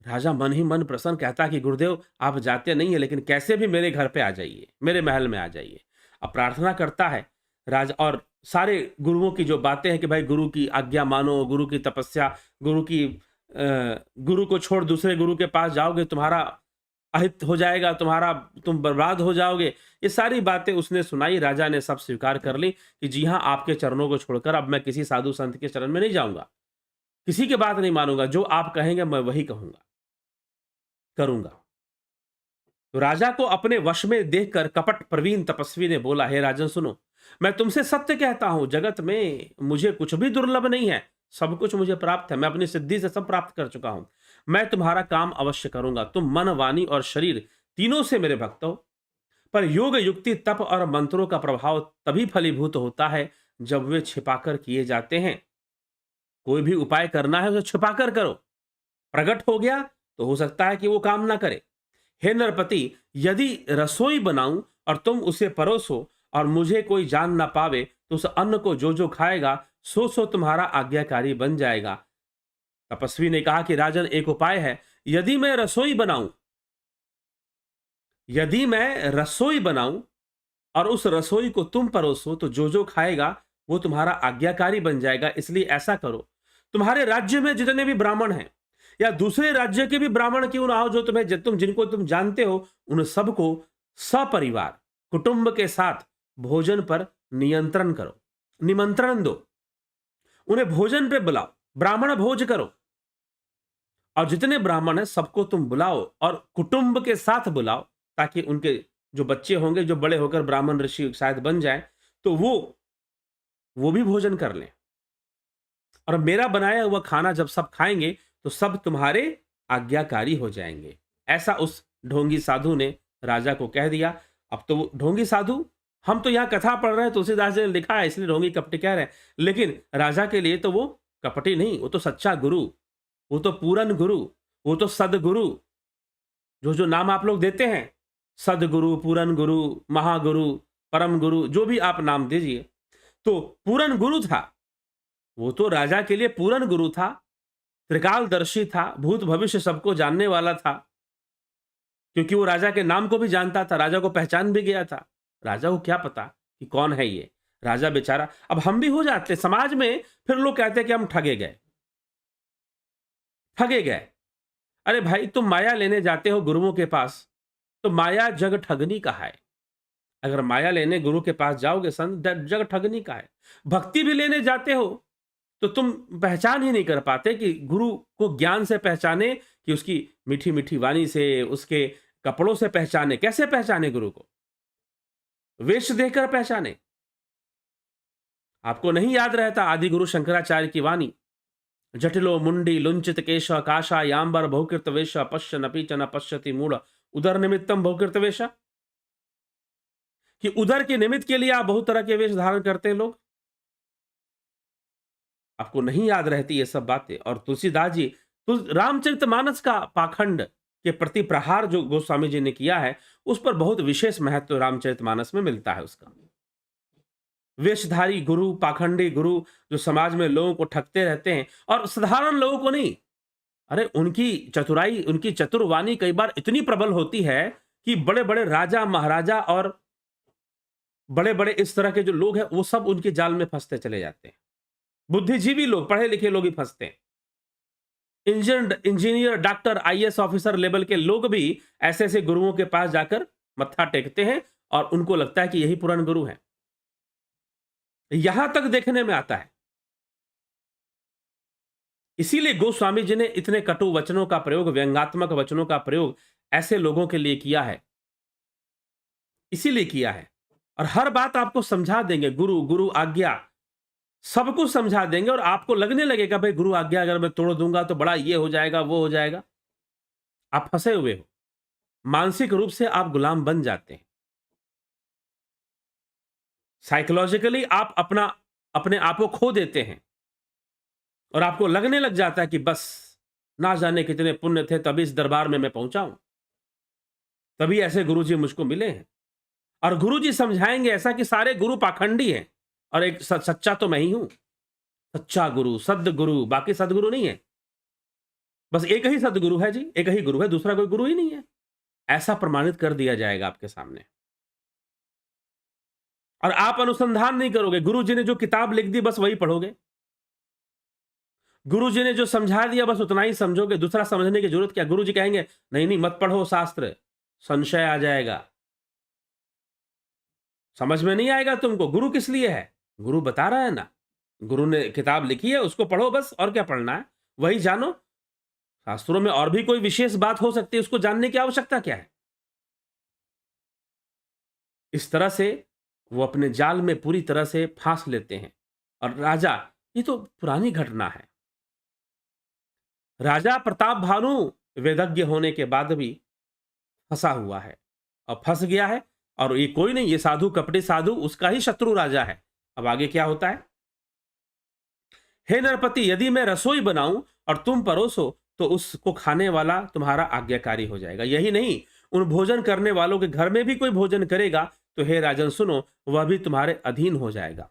राजा मन ही मन प्रसन्न, कहता कि गुरुदेव आप जाते नहीं है, लेकिन कैसे भी मेरे घर पे आ जाइए, मेरे महल में आ जाइए। अब प्रार्थना करता है राजा, और सारे गुरुओं की जो बातें हैं कि भाई गुरु की आज्ञा मानो, गुरु की तपस्या, गुरु को छोड़ दूसरे गुरु के पास जाओगे तुम्हारा अहित हो जाएगा, तुम बर्बाद हो जाओगे। ये सारी बातें उसने सुनाई। राजा ने सब स्वीकार कर ली कि जी हाँ, आपके चरणों को छोड़कर अब मैं किसी साधु संत के चरण में नहीं जाऊंगा, किसी की बात नहीं मानूंगा, जो आप कहेंगे मैं वही कहूंगा, करूंगा। तो राजा को अपने वश में देखकर कपट प्रवीण तपस्वी ने बोला, हे राजन सुनो, मैं तुमसे सत्य कहता हूं, जगत में मुझे कुछ भी दुर्लभ नहीं है, सब कुछ मुझे प्राप्त है, मैं अपनी सिद्धि से सब प्राप्त कर चुका हूं। मैं तुम्हारा काम अवश्य करूंगा, तुम मन वाणी और शरीर तीनों से मेरे भक्त हो। पर योग युक्ति तप और मंत्रों का प्रभाव तभी फलीभूत होता है जब वे छिपाकर किए जाते हैं। कोई भी उपाय करना है उसे छिपाकर करो, प्रकट हो गया तो हो सकता है कि वो काम ना करे। हे नरपति, यदि रसोई बनाऊं और तुम उसे परोसो और मुझे कोई जान ना पावे, तो उस अन्न को जो जो खाएगा सो सो तुम्हारा आज्ञाकारी बन जाएगा। तपस्वी ने कहा कि राजन, एक उपाय है, यदि मैं रसोई बनाऊं और उस रसोई को तुम परोसो, तो जो जो खाएगा वो तुम्हारा आज्ञाकारी बन जाएगा। इसलिए ऐसा करो, तुम्हारे राज्य में जितने भी ब्राह्मण हैं या दूसरे राज्य के भी ब्राह्मण क्यों ना हो, जिनको तुम जानते हो, उन सबको सपरिवार कुटुंब के साथ भोजन पर निमंत्रण दो, उन्हें भोजन पे बुलाओ, ब्राह्मण भोज करो। और जितने ब्राह्मण हैं सबको तुम बुलाओ और कुटुंब के साथ बुलाओ, ताकि उनके जो बच्चे होंगे, जो बड़े होकर ब्राह्मण ऋषि शायद बन जाएं, तो वो भी भोजन कर लें। और मेरा बनाया हुआ खाना जब सब खाएंगे तो सब तुम्हारे आज्ञाकारी हो जाएंगे। ऐसा उस ढोंगी साधु ने राजा को कह दिया। अब तो वो ढोंगी साधु, हम तो यहाँ कथा पढ़ रहे हैं, तुलसीदास जी ने लिखा है इसलिए ढोंगी कपटी कह रहे हैं, लेकिन राजा के लिए तो वो कपटी नहीं, वो तो सच्चा गुरु, वो तो पूरन गुरु, वो तो सदगुरु। जो जो नाम आप लोग देते हैं, सदगुरु, पूरन गुरु, महागुरु, परम गुरु, जो भी आप नाम दीजिए, तो पूरन गुरु था। वो तो राजा के लिए पूरन गुरु था, त्रिकालदर्शी था, भूत भविष्य सबको जानने वाला था, क्योंकि वो राजा के नाम को भी जानता था, राजा को पहचान भी गया था। राजा को क्या पता कि कौन है ये राजा बेचारा। अब हम भी हो जाते समाज में, फिर लोग कहते हैं कि हम ठगे गए। अरे भाई, तुम माया लेने जाते हो गुरुओं के पास, तो माया जग ठगनी का है। अगर माया लेने गुरु के पास जाओगे संत, जग ठगनी का है। भक्ति भी लेने जाते हो तो तुम पहचान ही नहीं कर पाते कि गुरु को ज्ञान से पहचाने, कि उसकी मीठी मीठी वाणी से, उसके कपड़ों से पहचाने। कैसे पहचाने गुरु को? वेश देखकर पहचाने। आपको नहीं याद रहता आदि गुरु शंकराचार्य की वाणी, जटिलो मुंडी लुंचित केश काशा यांबर बहुकृत वेश पश्य नपीच न पश्यति मूढ़ उदर निमित्तम बहुकृत वेश, कि उदर के निमित्त के लिए आप बहुत तरह के वेश धारण करते हैं लोग। आपको नहीं याद रहती ये सब बातें। और तुलसीदास जी तो रामचरितमानस का पाखंड के प्रति प्रहार जो गोस्वामी जी ने किया है, उस पर बहुत विशेष महत्व रामचरितमानस में मिलता है उसका। वेशधारी गुरु, पाखंडी गुरु, जो समाज में लोगों को ठगते रहते हैं, और साधारण लोगों को नहीं। अरे उनकी चतुराई, उनकी चतुर्वाणी कई बार इतनी प्रबल होती है कि बड़े बड़े राजा महाराजा और बड़े बड़े इस तरह के जो लोग हैं, वो सब उनके जाल में फंसते चले जाते हैं। बुद्धिजीवी लोग, पढ़े लिखे लोग ही फंसते हैं। Engineer, doctor, IAS officer level के लोग भी ऐसे ऐसे गुरुओं के पास जाकर मत्था टेकते हैं और उनको लगता है कि यही पुरान गुरु हैं। यहां तक देखने में आता है। इसीलिए गोस्वामी जी ने इतने कटु वचनों का प्रयोग, व्यंग्यात्मक वचनों का प्रयोग ऐसे लोगों के लिए किया है, इसीलिए किया है। और हर बात आपको समझा देंगे, गुरु आज्ञा सब कुछ समझा देंगे, और आपको लगने लगेगा भाई गुरु आज्ञा अगर मैं तोड़ दूंगा तो बड़ा ये हो जाएगा, वो हो जाएगा। आप फंसे हुए हो, मानसिक रूप से आप गुलाम बन जाते हैं। साइकोलॉजिकली आप अपने आप को खो देते हैं और आपको लगने लग जाता है कि बस ना जाने कितने पुण्य थे तभी इस दरबार में मैं पहुंचा हूं, तभी ऐसे गुरुजी मुझको मिले हैं। और गुरुजी समझाएंगे ऐसा कि सारे गुरु पाखंडी हैं और एक सच्चा तो मैं ही हूं, सच्चा गुरु, सद्गुरु, बाकी सदगुरु नहीं है। बस एक ही सदगुरु है जी, एक ही गुरु है, दूसरा कोई गुरु ही नहीं है। ऐसा प्रमाणित कर दिया जाएगा आपके सामने। और आप अनुसंधान नहीं करोगे, गुरुजी ने जो किताब लिख दी बस वही पढ़ोगे, गुरुजी ने जो समझा दिया बस उतना ही समझोगे, दूसरा समझने की जरूरत क्या। गुरुजी कहेंगे नहीं नहीं मत पढ़ो शास्त्र, संशय आ जाएगा, समझ में नहीं आएगा तुमको। गुरु किस लिए है, गुरु बता रहा है ना, गुरु ने किताब लिखी है उसको पढ़ो बस, और क्या पढ़ना है वही जानो। शास्त्रों में और भी कोई विशेष बात हो सकती है, उसको जानने की आवश्यकता क्या है। इस तरह से वो अपने जाल में पूरी तरह से फांस लेते हैं। और राजा, ये तो पुरानी घटना है, राजा प्रताप भानु वेदज्ञ होने के बाद भी फंसा हुआ है और फंस गया है। और ये कोई नहीं, ये साधु, कपटी साधु, उसका ही शत्रु राजा है। अब आगे क्या होता है। हे नरपति, यदि मैं रसोई बनाऊं और तुम परोसो तो उसको खाने वाला तुम्हारा आज्ञाकारी हो जाएगा। यही नहीं, उन भोजन करने वालों के घर में भी कोई भोजन करेगा तो हे राजन सुनो, वह भी तुम्हारे अधीन हो जाएगा।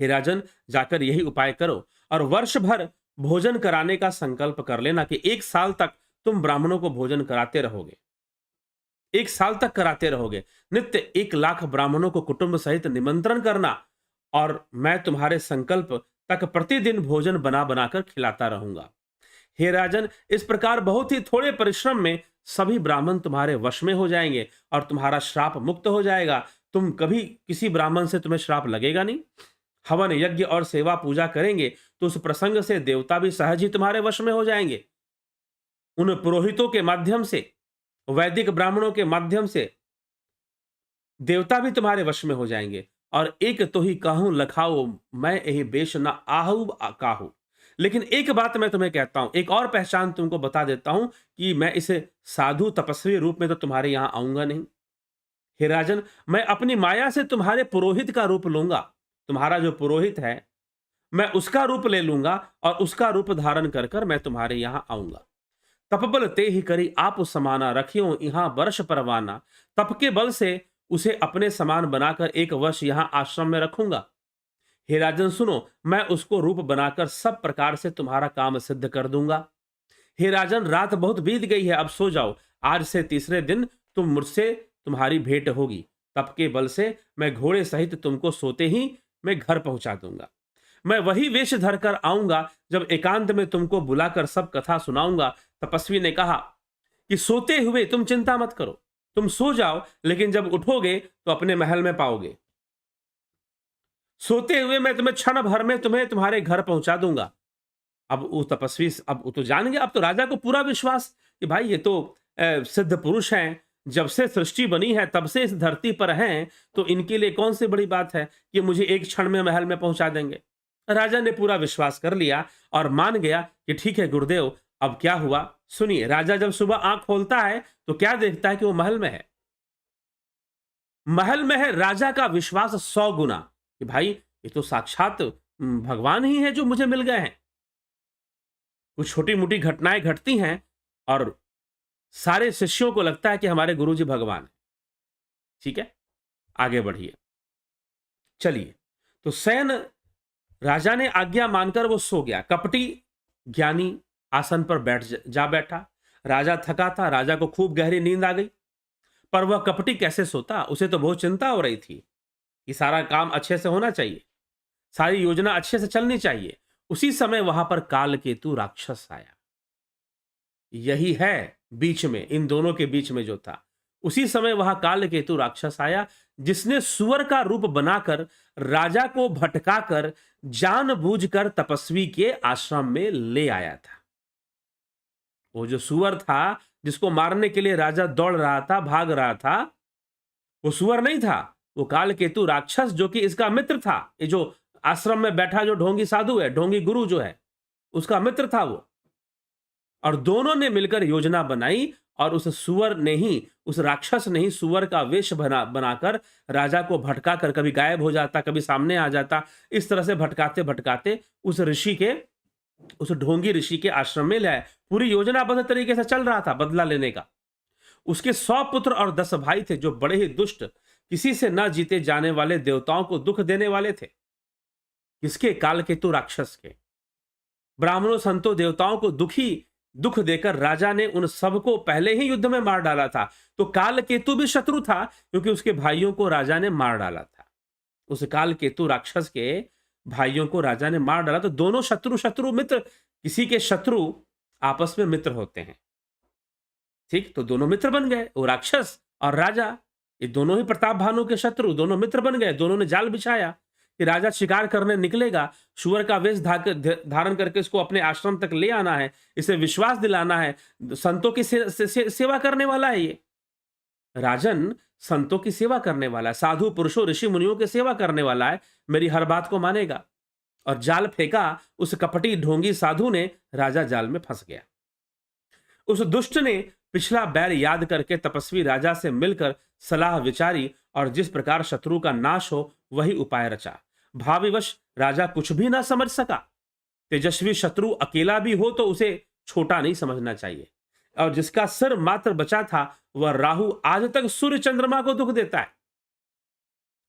हे राजन, जाकर यही उपाय करो और वर्ष भर भोजन कराने का संकल्प कर लेना कि 1 साल तक तुम ब्राह्मणों को भोजन कराते रहोगे, 1 साल तक कराते रहोगे। नित्य 1 लाख ब्राह्मणों को कुटुंब सहित निमंत्रण करना और मैं तुम्हारे संकल्प तक प्रतिदिन भोजन बना बनाकर खिलाता रहूंगा। हे राजन, इस प्रकार बहुत ही थोड़े परिश्रम में सभी ब्राह्मण तुम्हारे वश में हो जाएंगे और तुम्हारा श्राप मुक्त हो जाएगा। तुम कभी किसी ब्राह्मण से तुम्हें श्राप लगेगा नहीं। हवन यज्ञ और सेवा पूजा करेंगे तो उस प्रसंग से देवता भी सहज ही तुम्हारे वश में हो जाएंगे। उन पुरोहितों के माध्यम से, वैदिक ब्राह्मणों के माध्यम से देवता भी तुम्हारे वश में हो जाएंगे। और एक तो ही कहूं लखाओ, मैं यही बेश न आहू काहू। लेकिन एक बात मैं तुम्हें कहता हूं, एक और पहचान तुमको बता देता हूं कि मैं इसे साधु तपस्वी रूप में तो तुम्हारे यहां आऊंगा नहीं। हे राजन, मैं अपनी माया से तुम्हारे पुरोहित का रूप लूंगा। तुम्हारा जो पुरोहित है मैं उसका रूप ले लूंगा और उसका रूप धारण कर कर मैं तुम्हारे यहां आऊंगा। तपबल ते ही करी आप समाना, रखियो यहां वर्ष परवाना। तप के बल से उसे अपने समान बनाकर 1 वर्ष यहां आश्रम में रखूंगा। हे राजन सुनो, मैं उसको रूप बनाकर सब प्रकार से तुम्हारा काम सिद्ध कर दूंगा। हे राजन, रात बहुत बीत गई है, अब सो जाओ। आज से तीसरे दिन तुम मुझसे तुम्हारी भेंट होगी। तप के बल से मैं घोड़े सहित तुमको सोते ही मैं घर पहुंचा दूंगा। मैं वही वेश धरकर आऊंगा जब एकांत में तुमको बुलाकर सब कथा सुनाऊंगा। तपस्वी ने कहा कि सोते हुए तुम चिंता मत करो, तुम सो जाओ, लेकिन जब उठोगे तो अपने महल में पाओगे। सोते हुए मैं तुम्हें क्षण भर में तुम्हारे घर पहुंचा दूंगा। अब वो तपस्वी, अब वो तो जान गया, अब तो राजा को पूरा विश्वास कि भाई ये तो सिद्ध पुरुष हैं, जब से सृष्टि बनी है तब से इस धरती पर हैं, तो इनके लिए कौन सी बड़ी बात है कि मुझे एक क्षण में महल में पहुंचा देंगे। राजा ने पूरा विश्वास कर लिया और मान गया कि ठीक है गुरुदेव। अब क्या हुआ सुनिए। राजा जब सुबह आंख खोलता है तो क्या देखता है कि वो महल में है। महल में है, राजा का विश्वास 100 गुना कि भाई ये तो साक्षात भगवान ही है जो मुझे मिल गए हैं। कुछ छोटी मोटी घटनाएं घटती हैं और सारे शिष्यों को लगता है कि हमारे गुरुजी भगवान है। ठीक है, आगे बढ़िए। चलिए, तो सैन राजा ने आज्ञा मानकर वो सो गया। कपटी ज्ञानी आसन पर जा बैठा। राजा थका था, राजा को खूब गहरी नींद आ गई, पर वह कपटी कैसे सोता, उसे तो बहुत चिंता हो रही थी कि सारा काम अच्छे से होना चाहिए, सारी योजना अच्छे से चलनी चाहिए। उसी समय वहां पर कालकेतु राक्षस आया। यही है बीच में, इन दोनों के बीच में जो था, उसी समय वहां कालकेतु राक्षस आया, जिसने सुअर का रूप बनाकर राजा को भटकाकर जानबूझकर तपस्वी के आश्रम में ले आया था। वो जो सुअर था जिसको मारने के लिए राजा दौड़ रहा था, भाग रहा था, वो सुअर नहीं था, वो कालकेतु राक्षस जो कि इसका मित्र था। ये जो आश्रम में बैठा जो ढोंगी साधु है, ढोंगी गुरु जो है, उसका मित्र था वो। और दोनों ने मिलकर योजना बनाई और उस सुअर ने ही, उस राक्षस ने ही सुअर का वेश बनाकर राजा को भटका कर कभी गायब हो जाता, कभी सामने आ जाता। इस तरह से भटकाते भटकाते उस ऋषि के, उस ढोंगी ऋषि के आश्रम में लाया। पूरी योजनाबद्ध तरीके से चल रहा था बदला लेने का। उसके 100 पुत्र और 10 भाई थे जो बड़े ही दुष्ट, किसी से न जीते जाने वाले, देवताओं को दुख देने वाले थे। किसके? कालकेतु राक्षस के। ब्राह्मणों, संतों, देवताओं को दुख देकर राजा ने उन सबको पहले ही युद्ध में मार डाला था। तो कालकेतु भी शत्रु था, क्योंकि उसके भाइयों को राजा ने मार डाला था। उस कालकेतु राक्षस के भाइयों को राजा ने मार डाला। तो दोनों शत्रु मित्र, किसी के शत्रु आपस में मित्र होते हैं, ठीक? तो दोनों मित्र बन गए, वो राक्षस और राजा, ये दोनों ही प्रताप भानु के शत्रु, दोनों मित्र बन गए। दोनों ने जाल बिछाया कि राजा शिकार करने निकलेगा, सुअर का वेश धारण करके इसको अपने आश्रम तक ले आना है, इसे विश्वास दिलाना है, संतों की सेवा करने वाला है ये राजन, संतों की सेवा करने वाला है, साधु पुरुषों ऋषि मुनियों की सेवा करने वाला है, मेरी हर बात को मानेगा। और जाल फेंका, उस कपटी ढोंगी साधु ने, राजा जाल में फंस गया। उस दुष्ट ने पिछला बैर याद करके तपस्वी राजा से मिलकर सलाह विचारी और जिस प्रकार शत्रु का नाश हो वही उपाय रचा। भाविवश राजा कुछ भी ना समझ सका। तेजस्वी शत्रु अकेला भी हो तो उसे छोटा नहीं समझना चाहिए, और जिसका सिर मात्र बचा था वह राहु आज तक सूर्य चंद्रमा को दुख देता है।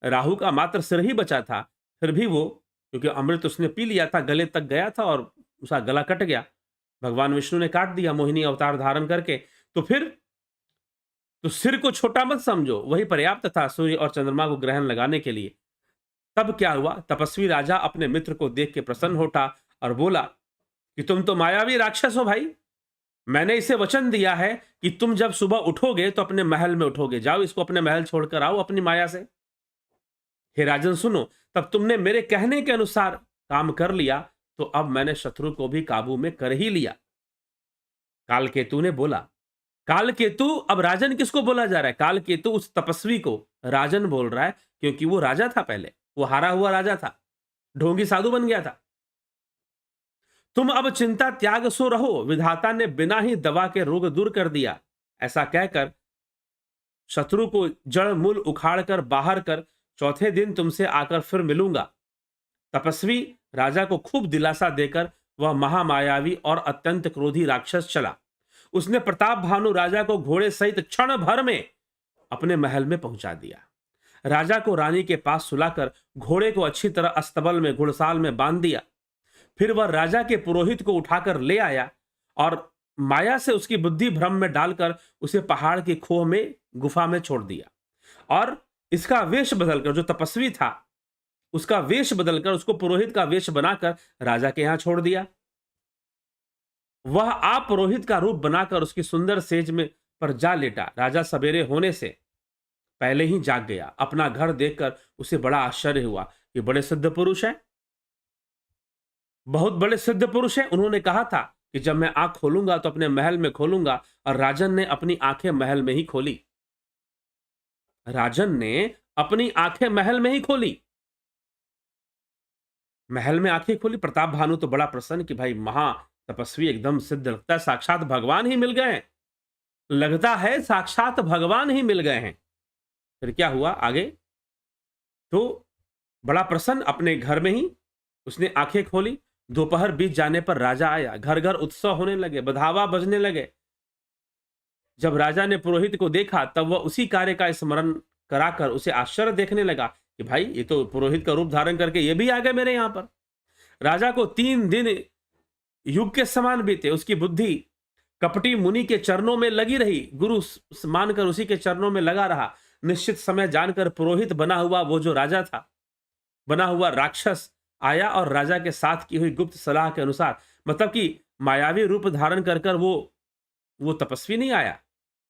राहु का मात्र सिर ही बचा था, फिर भी वो, क्योंकि अमृत उसने पी लिया था, गले तक गया था और उसका गला कट गया, भगवान विष्णु ने काट दिया मोहिनी अवतार धारण करके। तो फिर तो सिर को छोटा मत समझो, वही पर्याप्त था सूर्य और चंद्रमा को ग्रहण लगाने के लिए। तब क्या हुआ? तपस्वी राजा अपने मित्र को देख के प्रसन्न होता और बोला कि तुम तो मायावी राक्षस हो भाई, मैंने इसे वचन दिया है कि तुम जब सुबह उठोगे तो अपने महल में उठोगे, जाओ इसको अपने महल छोड़कर आओ अपनी माया से। हे राजन सुनो, तब तुमने मेरे कहने के अनुसार काम कर लिया, तो अब मैंने शत्रु को भी काबू में कर ही लिया। कालकेतु ने बोला। कालकेतु, अब राजन किसको बोला जा रहा है? कालकेतु उस तपस्वी को राजन बोल रहा है, क्योंकि वो राजा था पहले, वो हारा हुआ राजा था, ढोंगी साधु बन गया था। तुम अब चिंता त्याग सो रहो, विधाता ने बिना ही दवा के रोग दूर कर दिया। ऐसा कहकर शत्रु को जड़ मूल उखाड़ कर बाहर कर चौथे दिन तुमसे आकर फिर मिलूंगा। तपस्वी राजा को खूब दिलासा देकर वह महामायावी और अत्यंत क्रोधी राक्षस चला। उसने प्रताप भानु राजा को घोड़े सहित क्षण भर में अपने महल में पहुंचा दिया। राजा को रानी के पास सुलाकर घोड़े को अच्छी तरह अस्तबल में घुड़साल में बांध दिया। फिर वह राजा के पुरोहित को उठाकर ले आया और माया से उसकी बुद्धि भ्रम में डालकर उसे पहाड़ की खोह में, गुफा में छोड़ दिया। और इसका वेश बदलकर, जो तपस्वी था उसका वेश बदलकर, उसको पुरोहित का वेश बनाकर राजा के यहां छोड़ दिया। वह आप पुरोहित का रूप बनाकर उसकी सुंदर सेज में पर जा लेटा। राजा सवेरे होने से पहले ही जाग गया। अपना घर देखकर उसे बड़ा आश्चर्य हुआ कि बड़े सिद्ध पुरुष है, बहुत बड़े सिद्ध पुरुष है। उन्होंने कहा था कि जब मैं आंख खोलूंगा तो अपने महल में खोलूंगा, और राजन ने अपनी आंखें महल में ही खोली। राजन ने अपनी आंखें महल में ही खोली, महल में आंखें खोली। प्रताप भानु तो बड़ा प्रसन्न कि भाई महा तपस्वी एकदम सिद्ध, लगता है साक्षात भगवान ही मिल गए हैं, लगता है साक्षात भगवान ही मिल गए हैं। फिर क्या हुआ आगे? तो बड़ा प्रसन्न अपने घर में ही उसने आंखें खोली। दोपहर बीत जाने पर राजा आया। घर घर उत्सव होने लगे, बधावा बजने लगे। जब राजा ने पुरोहित को देखा तब वह उसी कार्य का स्मरण कराकर उसे आश्चर्य देखने लगा कि भाई ये तो पुरोहित का रूप धारण करके ये भी आ गए मेरे यहां पर। राजा को 3 दिन युग के समान बीते। उसकी बुद्धि कपटी मुनि के चरणों में लगी रही, गुरु मानकर उसी के चरणों में लगा रहा। निश्चित समय जानकर पुरोहित बना हुआ वो जो राजा था, बना हुआ राक्षस आया और राजा के साथ की हुई गुप्त सलाह के अनुसार, मतलब कि मायावी रूप धारण कर कर वो तपस्वी नहीं आया,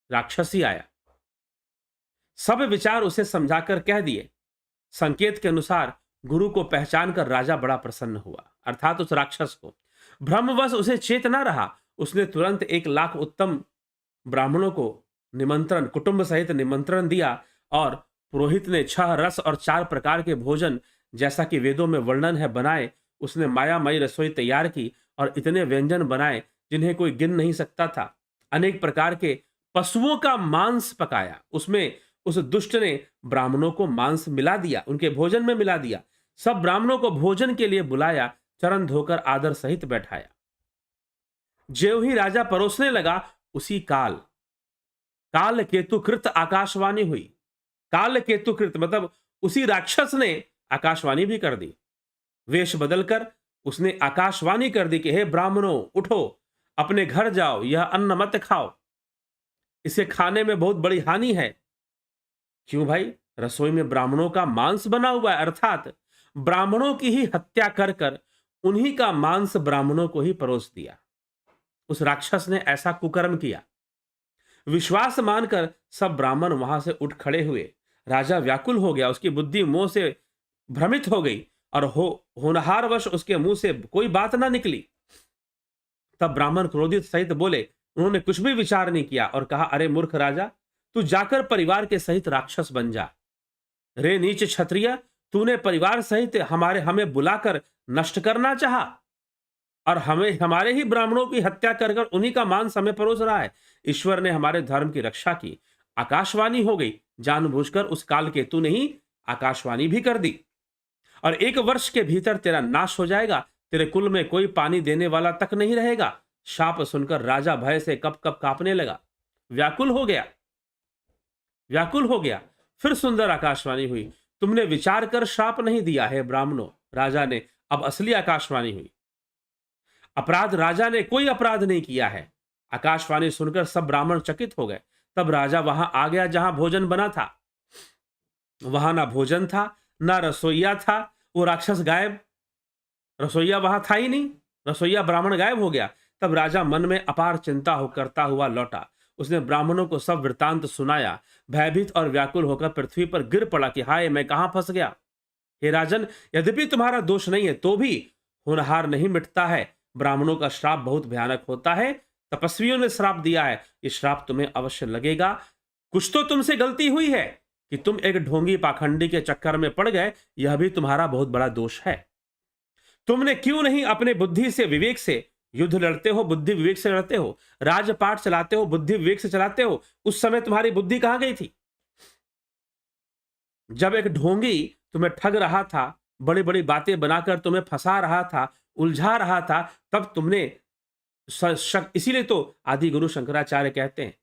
राक्षस ही आया। सब विचार उसे समझाकर कह दिए। संकेत के अनुसार गुरु को पहचान कर राजा बड़ा प्रसन्न हुआ, अर्थात उस राक्षस को। भ्रमवश उसे चेत न रहा। उसने तुरंत 1 लाख उत्तम ब्राह्मणों को निमंत्रण, कुटुंब सहित निमंत्रण दिया, और पुरोहित ने 6 रस और 4 प्रकार के भोजन, जैसा कि वेदों में वर्णन है, बनाए। उसने मायामयी रसोई तैयार की और इतने व्यंजन बनाए जिन्हें कोई गिन नहीं सकता था। अनेक प्रकार के पशुओं का मांस पकाया। उसमें उस दुष्ट ने ब्राह्मणों को मांस मिला दिया, उनके भोजन में मिला दिया। सब ब्राह्मणों को भोजन के लिए बुलाया, चरण धोकर आदर सहित बैठाया। ज्यों ही राजा परोसने लगा, उसी काल काल केतुकृत आकाशवाणी हुई। काल केतुकृत मतलब उसी राक्षस ने आकाशवाणी भी कर दी। वेश बदलकर उसने आकाशवाणी कर दी कि हे ब्राह्मणों, उठो, अपने घर जाओ, यह अन्न मत खाओ, इसे खाने में बहुत बड़ी हानि है। क्यों भाई? रसोई में ब्राह्मणों का मांस बना हुआ है, अर्थात ब्राह्मणों की ही हत्या कर कर उन्हीं का मांस ब्राह्मणों को ही परोस दिया। उस राक्षस ने ऐसा कुकर्म किया। विश्वास मानकर सब ब्राह्मण वहां से उठ खड़े हुए। राजा व्याकुल हो गया, उसकी बुद्धि मोह से भ्रमित हो गई और होनहारवश उसके मुंह से कोई बात ना निकली। तब ब्राह्मण क्रोधित सहित बोले, उन्होंने कुछ भी विचार नहीं किया और कहा, अरे मूर्ख राजा, तू जाकर परिवार के सहित राक्षस बन जा। रे नीच क्षत्रिय, तूने परिवार सहित हमें बुलाकर नष्ट करना चाहा और हमारे ही ब्राह्मणों की हत्या कर कर उन्हीं का मांस हमें परोस रहा है। ईश्वर ने हमारे धर्म की रक्षा की, आकाशवाणी हो गई, जानबूझकर उस काल केतु ने ही आकाशवाणी भी कर दी और 1 वर्ष के भीतर तेरा नाश हो जाएगा, तेरे कुल में कोई पानी देने वाला तक नहीं रहेगा। शाप सुनकर राजा भय से कप कप कांपने लगा, व्याकुल हो गया, व्याकुल हो गया। फिर सुंदर आकाशवाणी हुई, तुमने विचार कर श्राप नहीं दिया है ब्राह्मणों। राजा ने अब असली आकाशवाणी हुई। अपराध राजा ने कोई अपराध नहीं किया है। आकाशवाणी सुनकर सब ब्राह्मण चकित हो गए। तब राजा वहां आ गया जहां भोजन बना था। वहां ना भोजन था, ना रसोईया था, वो राक्षस गायब। रसोईया वहां था ही नहीं, रसोईया ब्राह्मण गायब हो गया। तब राजा मन में अपार चिंता हो करता हुआ लौटा। उसने ब्राह्मणों को सब वृतांत सुनाया। भयभीत और व्याकुल होकर पृथ्वी पर गिर पड़ा कि हाय, मैं कहां फंस गया। हे राजन, यद्यपि तुम्हारा दोष नहीं है तो भी होनहार नहीं मिटता है। ब्राह्मणों का श्राप बहुत भयानक होता है। तपस्वियों ने श्राप दिया है, ये श्राप तुम्हें अवश्य लगेगा। कुछ तो तुमसे गलती हुई है कि तुम एक ढोंगी पाखंडी के चक्कर में पड़ गए, यह भी तुम्हारा बहुत बड़ा दोष है। तुमने क्यों नहीं अपने बुद्धि से, विवेक से युद्ध लड़ते हो, बुद्धि विवेक से लड़ते हो, राजपाट चलाते हो, बुद्धि विवेक से चलाते हो। उस समय तुम्हारी बुद्धि कहां गई थी? जब एक ढोंगी तुम्हें ठग रहा था, बड़ी बड़ी बातें बनाकर तुम्हें फंसा रहा था, उलझा रहा था, तब तुमने इसीलिए तो आदि गुरु शंकराचार्य कहते हैं,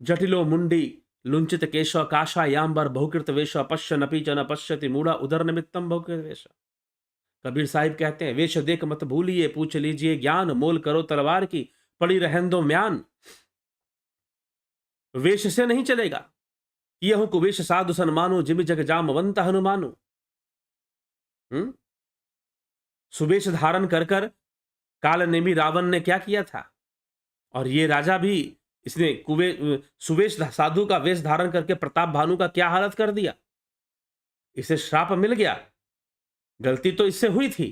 जटिलो मुंडी लुंचित केशव काशा यांबर बहुकृत वेश पश्य नपी च न पश्यति मूढ़ा उदर निमित्तम बहुकृत वेश। कबीर साहिब कहते हैं, वेश देख मत भूलिए, पूछ लीजिए ज्ञान, मोल करो तलवार की, पड़ी रहन दो म्यान। वेश से नहीं चलेगा। यहु कुवेश साधु सन्मानो, जिम जग जामवंत हनुमानो। सुवेश धारण कर कर काल नेमी रावण ने क्या किया था, और ये राजा भी, इसने सुवेश साधु का वेश धारण करके प्रताप भानु का क्या हालत कर दिया। इसे श्राप मिल गया, गलती तो इससे हुई थी।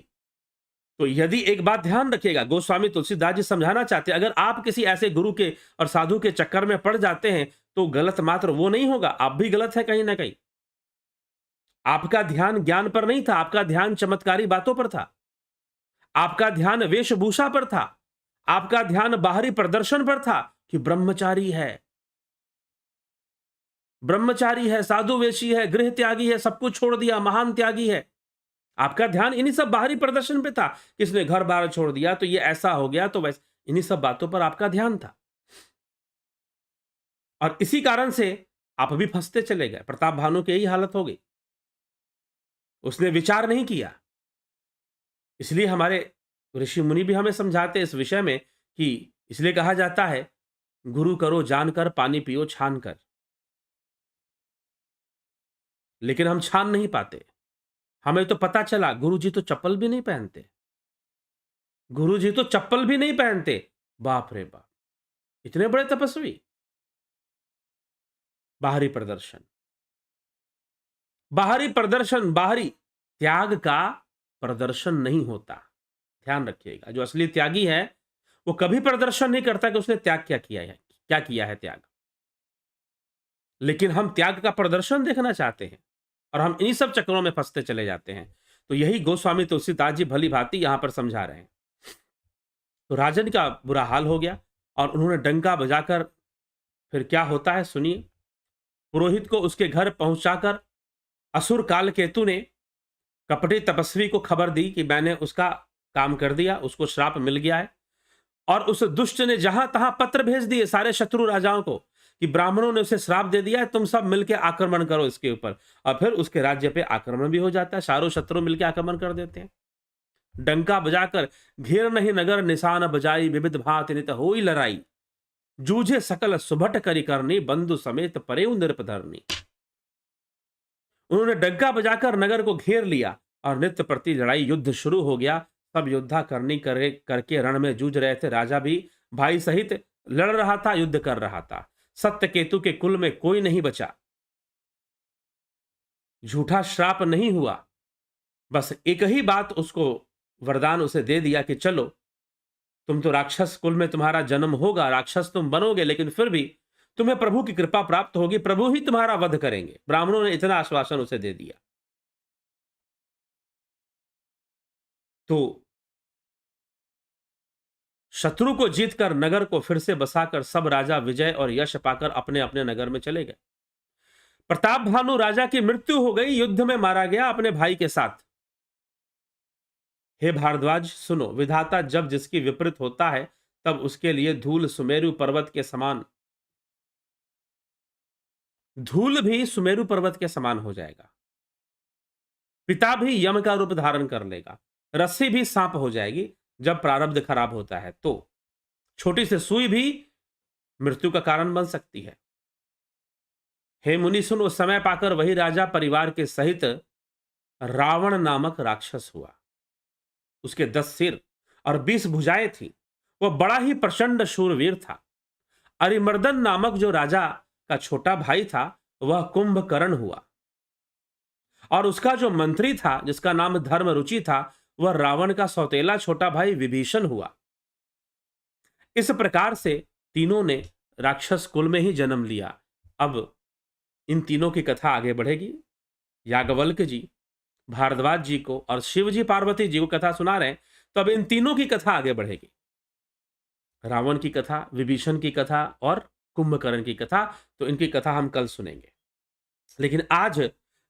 तो यदि एक बात ध्यान रखिएगा, गोस्वामी तुलसीदास जी समझाना चाहते हैं, अगर आप किसी ऐसे गुरु के और साधु के चक्कर में पड़ जाते हैं तो गलत मात्र वो नहीं होगा, आप भी गलत है कहीं ना कहीं। आपका ध्यान ज्ञान पर नहीं था, आपका ध्यान चमत्कारी बातों पर था, आपका ध्यान वेशभूषा पर था, आपका ध्यान बाहरी प्रदर्शन पर था कि ब्रह्मचारी है, ब्रह्मचारी है, साधु वेशी है, गृह त्यागी है, सब कुछ छोड़ दिया, महान त्यागी है। आपका ध्यान इन्हीं सब बाहरी प्रदर्शन पे था, किसने घर बार छोड़ दिया तो ये ऐसा हो गया तो वैसे, इन्हीं सब बातों पर आपका ध्यान था। और इसी कारण से आप भी फंसते चले गए। प्रताप भानु की यही हालत हो गई, उसने विचार नहीं किया। इसलिए हमारे ऋषि मुनि भी हमें समझाते हैं इस विषय में कि इसलिए कहा जाता है, गुरु करो जानकर, पानी पियो छान कर। लेकिन हम छान नहीं पाते। हमें तो पता चला गुरुजी तो चप्पल भी नहीं पहनते, गुरुजी तो चप्पल भी नहीं पहनते। बाप रे बाप, इतने बड़े तपस्वी। बाहरी प्रदर्शन, बाहरी प्रदर्शन, बाहरी त्याग का प्रदर्शन नहीं होता। ध्यान रखिएगा, जो असली त्यागी है वो कभी प्रदर्शन नहीं करता कि उसने त्याग क्या किया है, क्या किया है त्याग। लेकिन हम त्याग का प्रदर्शन देखना चाहते हैं और हम इन्हीं सब चक्रों में फंसते चले जाते हैं। तो यही गोस्वामी तुलसीदास जी भली भांति यहां पर समझा रहे हैं। तो राजन का बुरा हाल हो गया और उन्होंने डंका बजाकर फिर क्या होता है सुनिए। पुरोहित को उसके घर पहुंचाकर असुर काल केतु ने कपटी तपस्वी को खबर दी कि मैंने उसका काम कर दिया, उसको श्राप मिल गया है। और उस दुष्ट ने जहां तहां पत्र भेज दिए सारे शत्रु राजाओं को कि ब्राह्मणों ने उसे श्राप दे दिया है, तुम सब मिलकर आक्रमण करो इसके ऊपर। और फिर उसके राज्य पे आक्रमण भी हो जाता है, सारों शत्रु मिलकर आक्रमण कर देते हैं। डंका बजाकर घेर नहीं नगर, निशान बजाई विविध भांति नित होई लड़ाई, जूझे सकल सुभट करी करनी, बंधु समेत परेउ नृपधरनी। उन्होंने डंका बजाकर नगर को घेर लिया और नित्य प्रति लड़ाई, युद्ध शुरू हो गया। सब योद्धा करनी करके रण में जूझ रहे थे। राजा भी भाई सहित लड़ रहा था, युद्ध कर रहा था। सत्य केतु के कुल में कोई नहीं बचा, झूठा श्राप नहीं हुआ। बस एक ही बात उसको वरदान उसे दे दिया कि चलो तुम तो राक्षस कुल में तुम्हारा जन्म होगा, राक्षस तुम बनोगे, लेकिन फिर भी तुम्हें प्रभु की कृपा प्राप्त होगी, प्रभु ही तुम्हारा वध करेंगे। ब्राह्मणों ने इतना आश्वासन उसे दे दिया। तो शत्रु को जीतकर नगर को फिर से बसाकर सब राजा विजय और यश पाकर अपने अपने नगर में चले गए। प्रताप भानु राजा की मृत्यु हो गई, युद्ध में मारा गया अपने भाई के साथ। हे भारद्वाज सुनो, विधाता जब जिसकी विपरीत होता है तब उसके लिए धूल सुमेरु पर्वत के समान, धूल भी सुमेरु पर्वत के समान हो जाएगा। पिता भी यम का रूप धारण कर लेगा, रस्सी भी सांप हो जाएगी जब प्रारब्ध खराब होता है। तो छोटी सी सुई भी मृत्यु का कारण बन सकती है। हे मुनि सुन, उस समय पाकर वही राजा परिवार के सहित रावण नामक राक्षस हुआ। उसके 10 सिर और 20 भुजाएं थी। वह बड़ा ही प्रचंड शूरवीर था। अरिमर्दन नामक जो राजा का छोटा भाई था वह कुंभकर्ण हुआ, और उसका जो मंत्री था जिसका नाम धर्म रुचि था वह रावण का सौतेला छोटा भाई विभीषण हुआ। इस प्रकार से तीनों ने राक्षस कुल में ही जन्म लिया। अब इन तीनों की कथा आगे बढ़ेगी। याज्ञवल्क्य जी भारद्वाज जी को और शिव जी पार्वती जी को कथा सुना रहे हैं, तो अब इन तीनों की कथा आगे बढ़ेगी। रावण की कथा, विभीषण की कथा और कुंभकर्ण की कथा। तो इनकी कथा हम कल सुनेंगे। लेकिन आज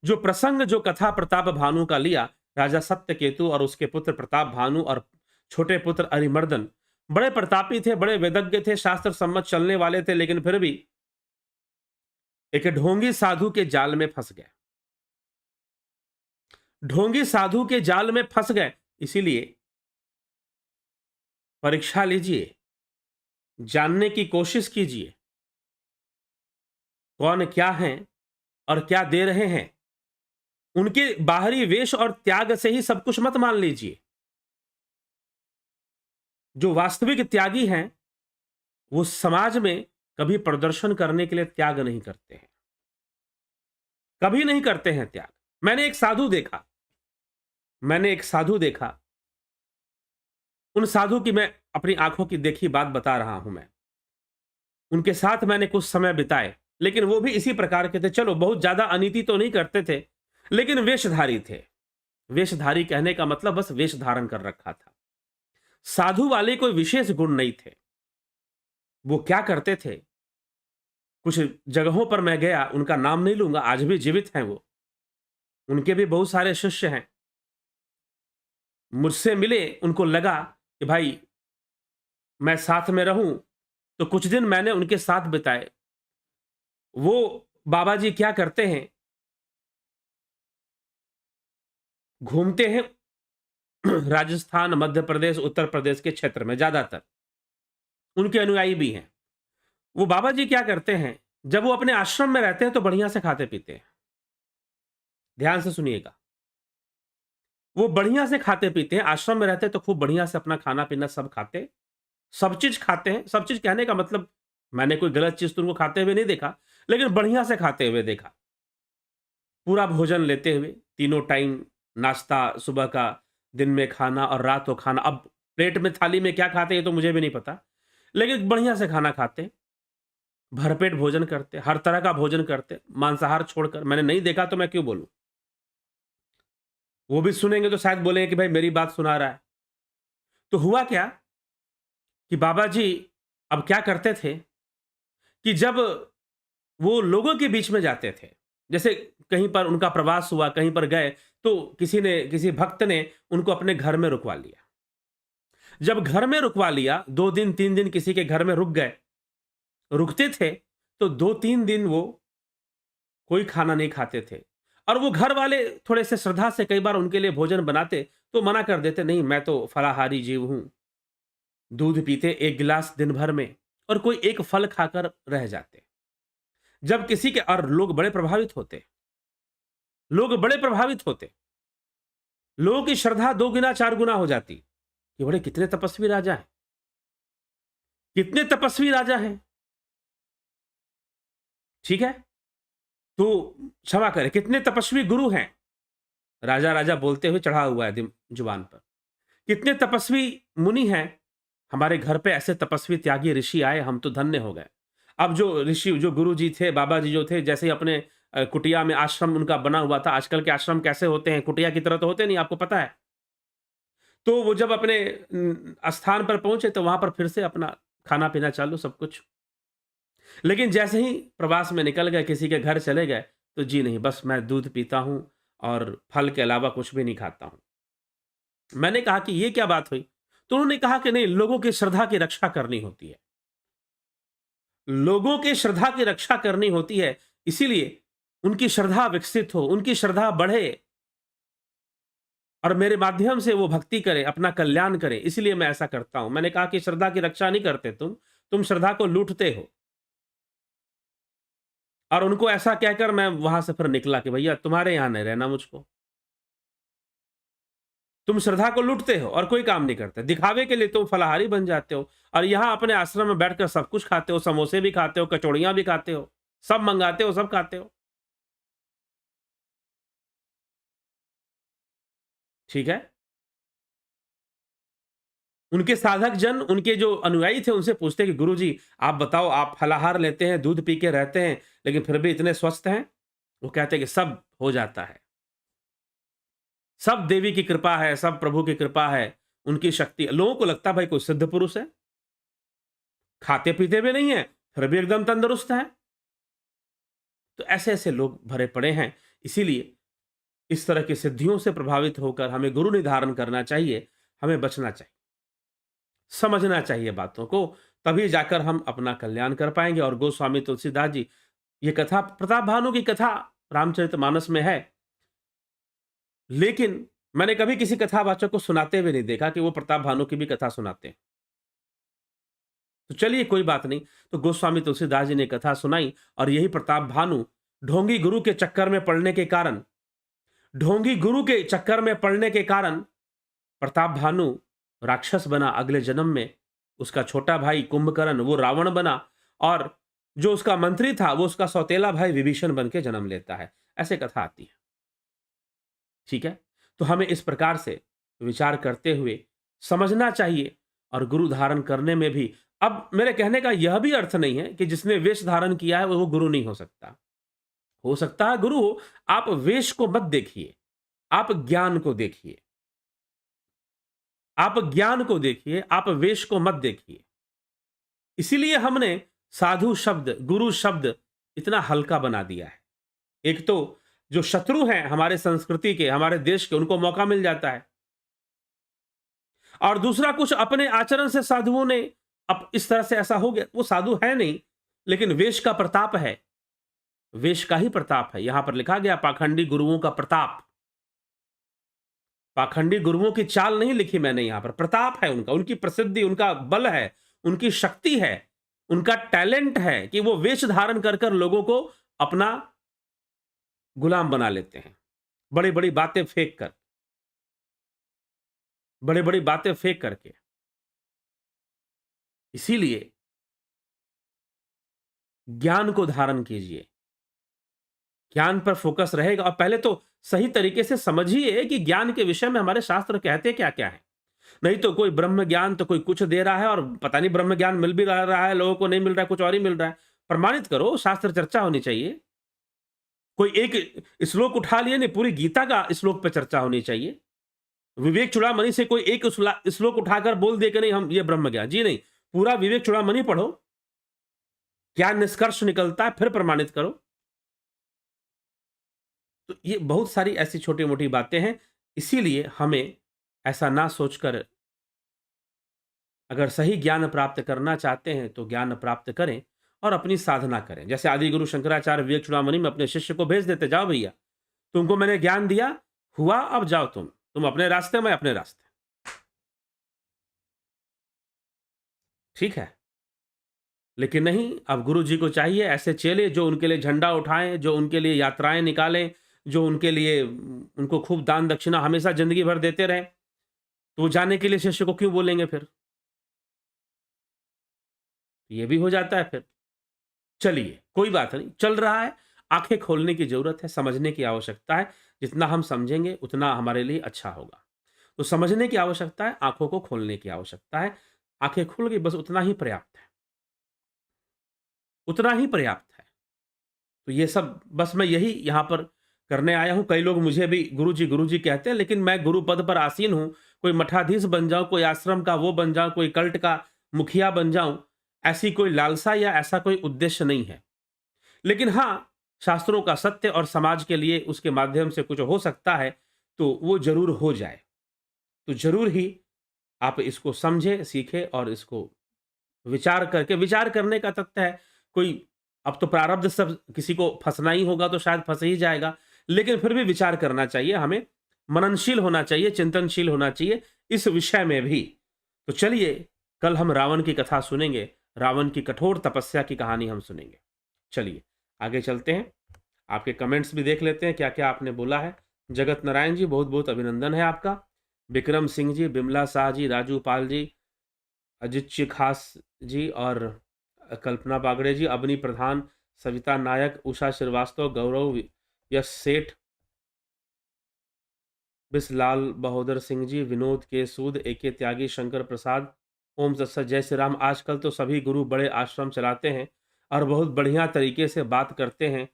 जो प्रसंग, जो कथा प्रताप भानु का लिया, राजा सत्यकेतु और उसके पुत्र प्रताप भानु और छोटे पुत्र अरिमर्दन बड़े प्रतापी थे, बड़े वेदज्ञ थे, शास्त्र सम्मत चलने वाले थे, लेकिन फिर भी एक ढोंगी साधु के जाल में फंस गए। ढोंगी साधु के जाल में फंस गए। इसीलिए परीक्षा लीजिए, जानने की कोशिश कीजिए कौन क्या है और क्या दे रहे हैं। उनके बाहरी वेश और त्याग से ही सब कुछ मत मान लीजिए। जो वास्तविक त्यागी हैं वो समाज में कभी प्रदर्शन करने के लिए त्याग नहीं करते हैं, कभी नहीं करते हैं त्याग। मैंने एक साधु देखा, उन साधु की मैं अपनी आंखों की देखी बात बता रहा हूं। मैं उनके साथ मैंने कुछ समय बिताए, लेकिन वो भी इसी प्रकार के थे। चलो बहुत ज्यादा अनीति तो नहीं करते थे, लेकिन वेशधारी थे। वेशधारी कहने का मतलब बस वेश धारण कर रखा था। साधु वाले कोई विशेष गुण नहीं थे। वो क्या करते थे, कुछ जगहों पर मैं गया, उनका नाम नहीं लूंगा, आज भी जीवित हैं वो, उनके भी बहुत सारे शिष्य हैं। मुझसे मिले, उनको लगा कि भाई मैं साथ में रहूं, तो कुछ दिन मैंने उनके साथ बिताए। वो बाबा जी क्या करते हैं, घूमते हैं राजस्थान, मध्य प्रदेश, उत्तर प्रदेश के क्षेत्र में ज्यादातर, उनके अनुयायी भी हैं। वो बाबा जी क्या करते हैं, जब वो अपने आश्रम में रहते हैं तो बढ़िया से खाते पीते हैं। ध्यान से सुनिएगा, वो बढ़िया से खाते पीते हैं। आश्रम में रहते हैं तो खूब बढ़िया से अपना खाना पीना सब खाते, सब चीज खाते हैं। सब चीज कहने का मतलब मैंने कोई गलत चीज तो उनको खाते हुए नहीं देखा, लेकिन बढ़िया से खाते हुए देखा। पूरा भोजन लेते हुए, तीनों टाइम नाश्ता, सुबह का, दिन में खाना और रात को खाना। अब प्लेट में, थाली में क्या खाते हैं तो मुझे भी नहीं पता, लेकिन बढ़िया से खाना खाते, भरपेट भोजन करते, हर तरह का भोजन करते, मांसाहार छोड़कर। मैंने नहीं देखा तो मैं क्यों बोलूं। वो भी सुनेंगे तो शायद बोलेंगे कि भाई मेरी बात सुना रहा है। तो हुआ क्या कि बाबा जी अब क्या करते थे कि जब वो लोगों के बीच में जाते थे, जैसे कहीं पर उनका प्रवास हुआ, कहीं पर गए, तो किसी भक्त ने उनको अपने घर में रुकवा लिया। जब घर में रुकवा लिया, 2 दिन 3 दिन किसी के घर में रुक गए, रुकते थे, तो 2-3 दिन वो कोई खाना नहीं खाते थे। और वो घर वाले थोड़े से श्रद्धा से कई बार उनके लिए भोजन बनाते, तो मना कर देते, नहीं मैं तो फलाहारी जीव हूं। दूध पीते 1 गिलास दिन भर में, और कोई एक फल खाकर रह जाते। जब किसी के, और लोग बड़े प्रभावित होते, लोग बड़े प्रभावित होते, लोगों की श्रद्धा 2 गुना 4 गुना हो जाती कि बड़े कितने तपस्वी राजा हैं, कितने तपस्वी राजा हैं। ठीक है, तो क्षमा करें, कितने तपस्वी गुरु हैं। राजा राजा बोलते हुए चढ़ा हुआ है जुबान पर। कितने तपस्वी मुनि हैं, हमारे घर पे ऐसे तपस्वी त्यागी ऋषि आए, हम तो धन्य हो गए। अब जो ऋषि, जो गुरु जी थे, बाबा जी जो थे, जैसे ही अपने कुटिया में आश्रम उनका बना हुआ था, आजकल के आश्रम कैसे होते हैं, कुटिया की तरह तो होते नहीं, आपको पता है। तो वो जब अपने स्थान पर पहुंचे, तो वहां पर फिर से अपना खाना पीना चालू, सब कुछ। लेकिन जैसे ही प्रवास में निकल गए, किसी के घर चले गए, तो जी नहीं, बस मैं दूध पीता हूं और फल के अलावा कुछ भी नहीं खाता हूं। मैंने कहा कि ये क्या बात हुई? तो उन्होंने कहा कि नहीं, लोगों की श्रद्धा की रक्षा करनी होती है, लोगों की श्रद्धा की रक्षा करनी होती है, इसीलिए उनकी श्रद्धा विकसित हो, उनकी श्रद्धा बढ़े, और मेरे माध्यम से वो भक्ति करे, अपना कल्याण करे, इसलिए मैं ऐसा करता हूं। मैंने कहा कि श्रद्धा की रक्षा नहीं करते तुम श्रद्धा को लूटते हो। और उनको ऐसा कहकर मैं वहां से फिर निकला कि भैया तुम्हारे यहां नहीं रहना मुझको, तुम श्रद्धा को लूटते हो और कोई काम नहीं करते, दिखावे के लिए तुम फलाहारी बन जाते हो, और यहां अपने आश्रम में बैठकर सब कुछ खाते हो, समोसे भी खाते हो, कचौड़ियां भी खाते हो, सब मंगाते हो, सब खाते हो। ठीक है, उनके साधक जन, उनके जो अनुयायी थे, उनसे पूछते कि गुरुजी आप बताओ, आप फलाहार लेते हैं, दूध पी के रहते हैं, लेकिन फिर भी इतने स्वस्थ हैं? वो कहते हैं कि सब हो जाता है, सब देवी की कृपा है, सब प्रभु की कृपा है, उनकी शक्ति। लोगों को लगता है भाई कोई सिद्ध पुरुष है, खाते पीते भी नहीं है, फिर भी एकदम तंदुरुस्त है। तो ऐसे ऐसे लोग भरे पड़े हैं। इसीलिए इस तरह की सिद्धियों से प्रभावित होकर हमें गुरु निर्धारण करना चाहिए, हमें बचना चाहिए, समझना चाहिए बातों को, तभी जाकर हम अपना कल्याण कर पाएंगे। और गोस्वामी तुलसीदास जी, ये कथा प्रताप भानु की कथा रामचरितमानस में है, लेकिन मैंने कभी किसी कथावाचक को सुनाते हुए नहीं देखा कि वो प्रताप भानु की भी कथा सुनाते हैं। तो चलिए कोई बात नहीं, तो गोस्वामी तुलसीदास जी ने कथा सुनाई, और यही प्रताप भानु ढोंगी गुरु के चक्कर में पड़ने के कारण, ढोंगी गुरु के चक्कर में पड़ने के कारण प्रताप भानु राक्षस बना। अगले जन्म में उसका छोटा भाई कुंभकर्ण वो रावण बना, और जो उसका मंत्री था वो उसका सौतेला भाई विभीषण बन के जन्म लेता है। ऐसे कथा आती है। ठीक है, तो हमें इस प्रकार से विचार करते हुए समझना चाहिए, और गुरु धारण करने में भी, अब मेरे कहने का यह भी अर्थ नहीं है कि जिसने वेश धारण किया है वो गुरु नहीं हो सकता है गुरु हो। आप वेश को मत देखिए, आप ज्ञान को देखिए, आप ज्ञान को देखिए, आप वेश को मत देखिए। इसीलिए हमने साधु शब्द, गुरु शब्द इतना हल्का बना दिया है। एक तो जो शत्रु हैं हमारे संस्कृति के, हमारे देश के, उनको मौका मिल जाता है, और दूसरा कुछ अपने आचरण से साधुओं ने अब इस तरह से ऐसा हो गया, वो साधु है नहीं, लेकिन वेश का प्रताप है, वेश का ही प्रताप है। यहां पर लिखा गया पाखंडी गुरुओं का प्रताप, पाखंडी गुरुओं की चाल नहीं लिखी मैंने, यहां पर प्रताप है उनका, उनकी प्रसिद्धि, उनका बल है, उनकी शक्ति है, उनका टैलेंट है कि वो वेश धारण कर कर लोगों को अपना गुलाम बना लेते हैं, बड़ी बड़ी बातें फेंक कर, बड़ी बड़ी बातें फेंक करके। इसीलिए ज्ञान को धारण कीजिए, ज्ञान पर फोकस रहेगा, और पहले तो सही तरीके से समझिए कि ज्ञान के विषय में हमारे शास्त्र कहते क्या क्या है। नहीं तो कोई ब्रह्म ज्ञान तो कोई कुछ दे रहा है, और पता नहीं ब्रह्म ज्ञान मिल भी रहा है लोगों को, नहीं मिल रहा है, कुछ और ही मिल रहा है। प्रमाणित करो, शास्त्र चर्चा होनी चाहिए। कोई एक श्लोक उठा लिए नहीं, पूरी गीता का श्लोक पर चर्चा होनी चाहिए। विवेक चूड़ामणि से कोई एक श्लोक उठाकर बोल दे कि नहीं हम ये ब्रह्म ज्ञान, जी नहीं, पूरा विवेक चूड़ामणि पढ़ो, क्या निष्कर्ष निकलता है फिर प्रमाणित करो। तो ये बहुत सारी ऐसी छोटी-मोटी बातें हैं, इसीलिए हमें ऐसा ना सोचकर अगर सही ज्ञान प्राप्त करना चाहते हैं, तो ज्ञान प्राप्त करें और अपनी साधना करें। जैसे आदि गुरु शंकराचार्य विवेक चूड़ामणि में अपने शिष्य को भेज देते, जाओ भैया, तुमको मैंने ज्ञान दिया, हुआ, अब जाओ तुम अपने रास्ते, मैं अपने रास्ते। ठीक है? लेकिन नहीं, अब गुरु जी को चाहिए ऐसे चेले जो उनके लिए झंडा उठाएँ, जो उनके लिए यात्राएँ निकालें, जो उनके लिए उनको खूब दान दक्षिणा हमेशा ज़िंदगी भर देते रहें। तो वो जाने के लिए शिष्य को क्यों बोलेंगे फिर? ये भी हो जाता है फिर। चलिए, कोई बात नहीं, चल रहा है, आँखें खोलने की ज़रूरत है, समझने की आवश्यकता है। जितना हम समझेंगे, उतना हमारे लिए अच्छा होगा। तो समझने की आवश्यकता है, आँखों को खोलने की आवश्यकता है। आँखें खुल गई, बस उतना ही पर्याप्त है। उतना ही पर्याप्त है। तो ये सब बस मैं यही यहाँ पर करने आया हूँ। कई लोग मुझे भी गुरु जी कहते हैं, लेकिन मैं गुरु पद पर आसीन हूँ। कोई मठाधीश बन जाऊँ, कोई आश्रम का वो बन जाऊँ, कोई कल्ट का मुखिया बन जाऊँ, ऐसी कोई लालसा या ऐसा कोई उद्देश्य नहीं है। लेकिन हाँ, शास्त्रों का सत्य और समाज के लिए उसके माध्यम से कुछ हो सकता है, तो वो ज़रूर हो जाए। तो ज़रूर ही आप इसको समझें, सीखें और इसको विचार करने का तथ्य है। कोई अब तो प्रारब्ध सब किसी को फँसना ही होगा तो शायद फँस ही जाएगा। लेकिन फिर भी विचार करना चाहिए हमें, मननशील होना चाहिए, चिंतनशील होना चाहिए इस विषय में भी। तो चलिए, कल हम रावण की कथा सुनेंगे, रावण की कठोर तपस्या की कहानी हम सुनेंगे। चलिए, आगे चलते हैं। आपके कमेंट्स भी देख लेते हैं, क्या-क्या आपने बोला है। जगत नारायण जी, बहुत-बहुत अभिनंदन है आपका। विक्रम सिंह जी, बिमला शाह जी, राजू पाल जी, अजित खास जी और कल्पना बागड़े जी, अवनी प्रधान, सविता नायक, उषा श्रीवास्तव, गौरव यश सेठ, बिसलाल बहोदर सिंह जी, विनोद के सूद, एके त्यागी, शंकर प्रसाद, ओम तत्सत, जय श्री राम। आजकल तो सभी गुरु बड़े आश्रम चलाते हैं और बहुत बढ़िया तरीके से बात करते हैं,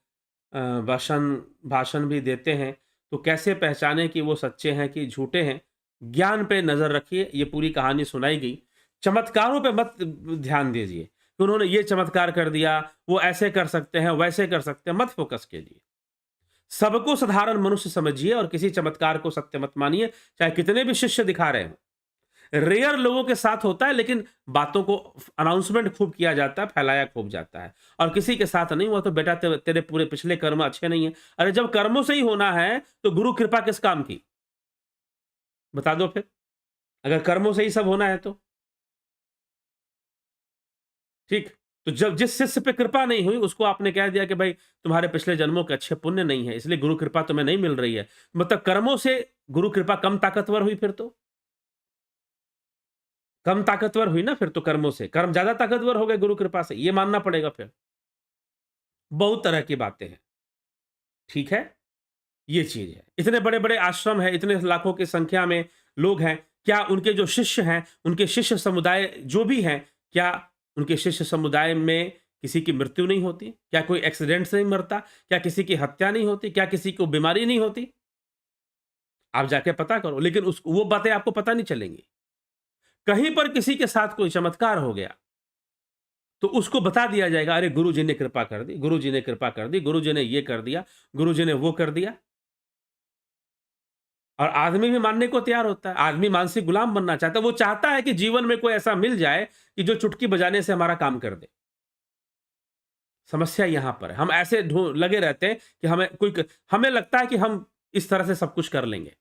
भाषण भाषण भी देते हैं। तो कैसे पहचानें कि वो सच्चे हैं कि झूठे हैं? ज्ञान पे नज़र रखिए, ये पूरी कहानी सुनाई गई। चमत्कारों पे मत ध्यान दीजिए कि उन्होंने ये चमत्कार कर दिया, वो ऐसे कर सकते हैं, वैसे कर सकते हैं, मत फ़ोकस कीजिए। सबको साधारण मनुष्य समझिए और किसी चमत्कार को सत्य मत मानिए, चाहे कितने भी शिष्य दिखा रहे हों। रेयर लोगों के साथ होता है, लेकिन बातों को अनाउंसमेंट खूब किया जाता है, फैलाया खूब जाता है और किसी के साथ नहीं हुआ तो बेटा तेरे पूरे पिछले कर्म अच्छे नहीं है। अरे जब कर्मों से ही होना है तो गुरु कृपा किस काम की? बता दो फिर, अगर कर्मों से ही सब होना है तो। ठीक, तो जब जिस शिष्य पे कृपा नहीं हुई उसको आपने कह दिया कि भाई तुम्हारे पिछले जन्मों के अच्छे पुण्य नहीं है, इसलिए गुरु कृपा तुम्हें नहीं मिल रही है। मतलब कर्मों से गुरु कृपा कम ताकतवर हुई फिर तो। कम ताकतवर हुई ना फिर तो कर्मों से, कर्म ज़्यादा ताकतवर हो गए गुरु कृपा से, ये मानना पड़ेगा फिर। बहुत तरह की बातें हैं, ठीक है? ये चीज़ है। इतने बड़े-बड़े आश्रम हैं, इतने लाखों की संख्या में लोग हैं, क्या उनके जो शिष्य हैं, उनके शिष्य समुदाय जो भी हैं, क्या उनके शिष्य समुदाय में किसी की मृत्यु नहीं होती? क्या कोई एक्सीडेंट से नहीं मरता? क्या किसी की हत्या नहीं होती? क्या किसी को बीमारी नहीं होती? आप जाके पता करो, लेकिन उस वो बातें आपको पता नहीं चलेंगी। कहीं पर किसी के साथ कोई चमत्कार हो गया, तो उसको बता दिया जाएगा, अरे गुरु जी ने कृपा कर दी, गुरु जी ने कृपा कर दी, गुरु जी ने ये कर दिया, गुरु जी ने वो कर दिया। और आदमी भी मानने को तैयार होता है, आदमी मानसिक गुलाम बनना चाहता है, वो चाहता है कि जीवन में कोई ऐसा मिल जाए कि जो चुटकी बजाने से हमारा काम कर दे। समस्या यहाँ पर है, हम ऐसे लगे रहते हैं कि हमें लगता है कि हम इस तरह से सब कुछ कर लेंगे।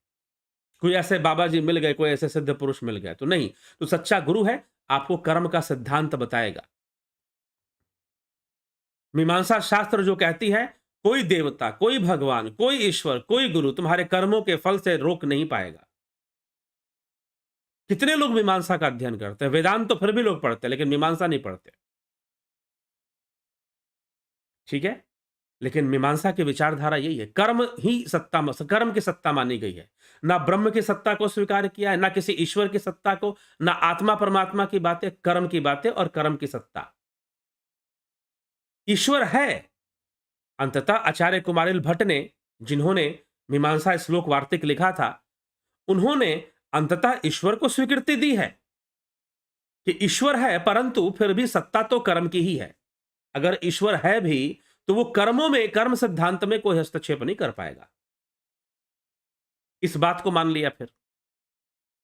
कोई ऐसे बाबा जी मिल गए, कोई ऐसे सिद्ध पुरुष मिल गए, तो नहीं। तो सच्चा गुरु है, आपको कर्म का सिद्धांत बताएगा। मीमांसा शास्त्र जो कहती है, कोई देवता, कोई भगवान, कोई ईश्वर, कोई गुरु तुम्हारे कर्मों के फल से रोक नहीं पाएगा। कितने लोग मीमांसा का अध्ययन करते हैं, वेदांत तो फिर भी लोग पढ़ते हैं, लेकिन मीमांसा नहीं पढ़ते। ठीक है? लेकिन मीमांसा की विचारधारा यही है, कर्म की सत्ता मानी गई है। ना ब्रह्म की सत्ता को स्वीकार किया है, ना किसी ईश्वर की सत्ता को, ना आत्मा परमात्मा की बातें, कर्म की बातें और कर्म की सत्ता। ईश्वर है। अंततः आचार्य कुमारिल भट्ट ने, जिन्होंने मीमांसा श्लोक वार्तिक लिखा था, उन्होंने अंततः ईश्वर को स्वीकृति दी है कि ईश्वर है, परंतु फिर भी सत्ता तो कर्म की ही है। अगर ईश्वर है भी तो वो कर्मों में, कर्म सिद्धांत में कोई हस्तक्षेप नहीं कर पाएगा। इस बात को मान लिया फिर।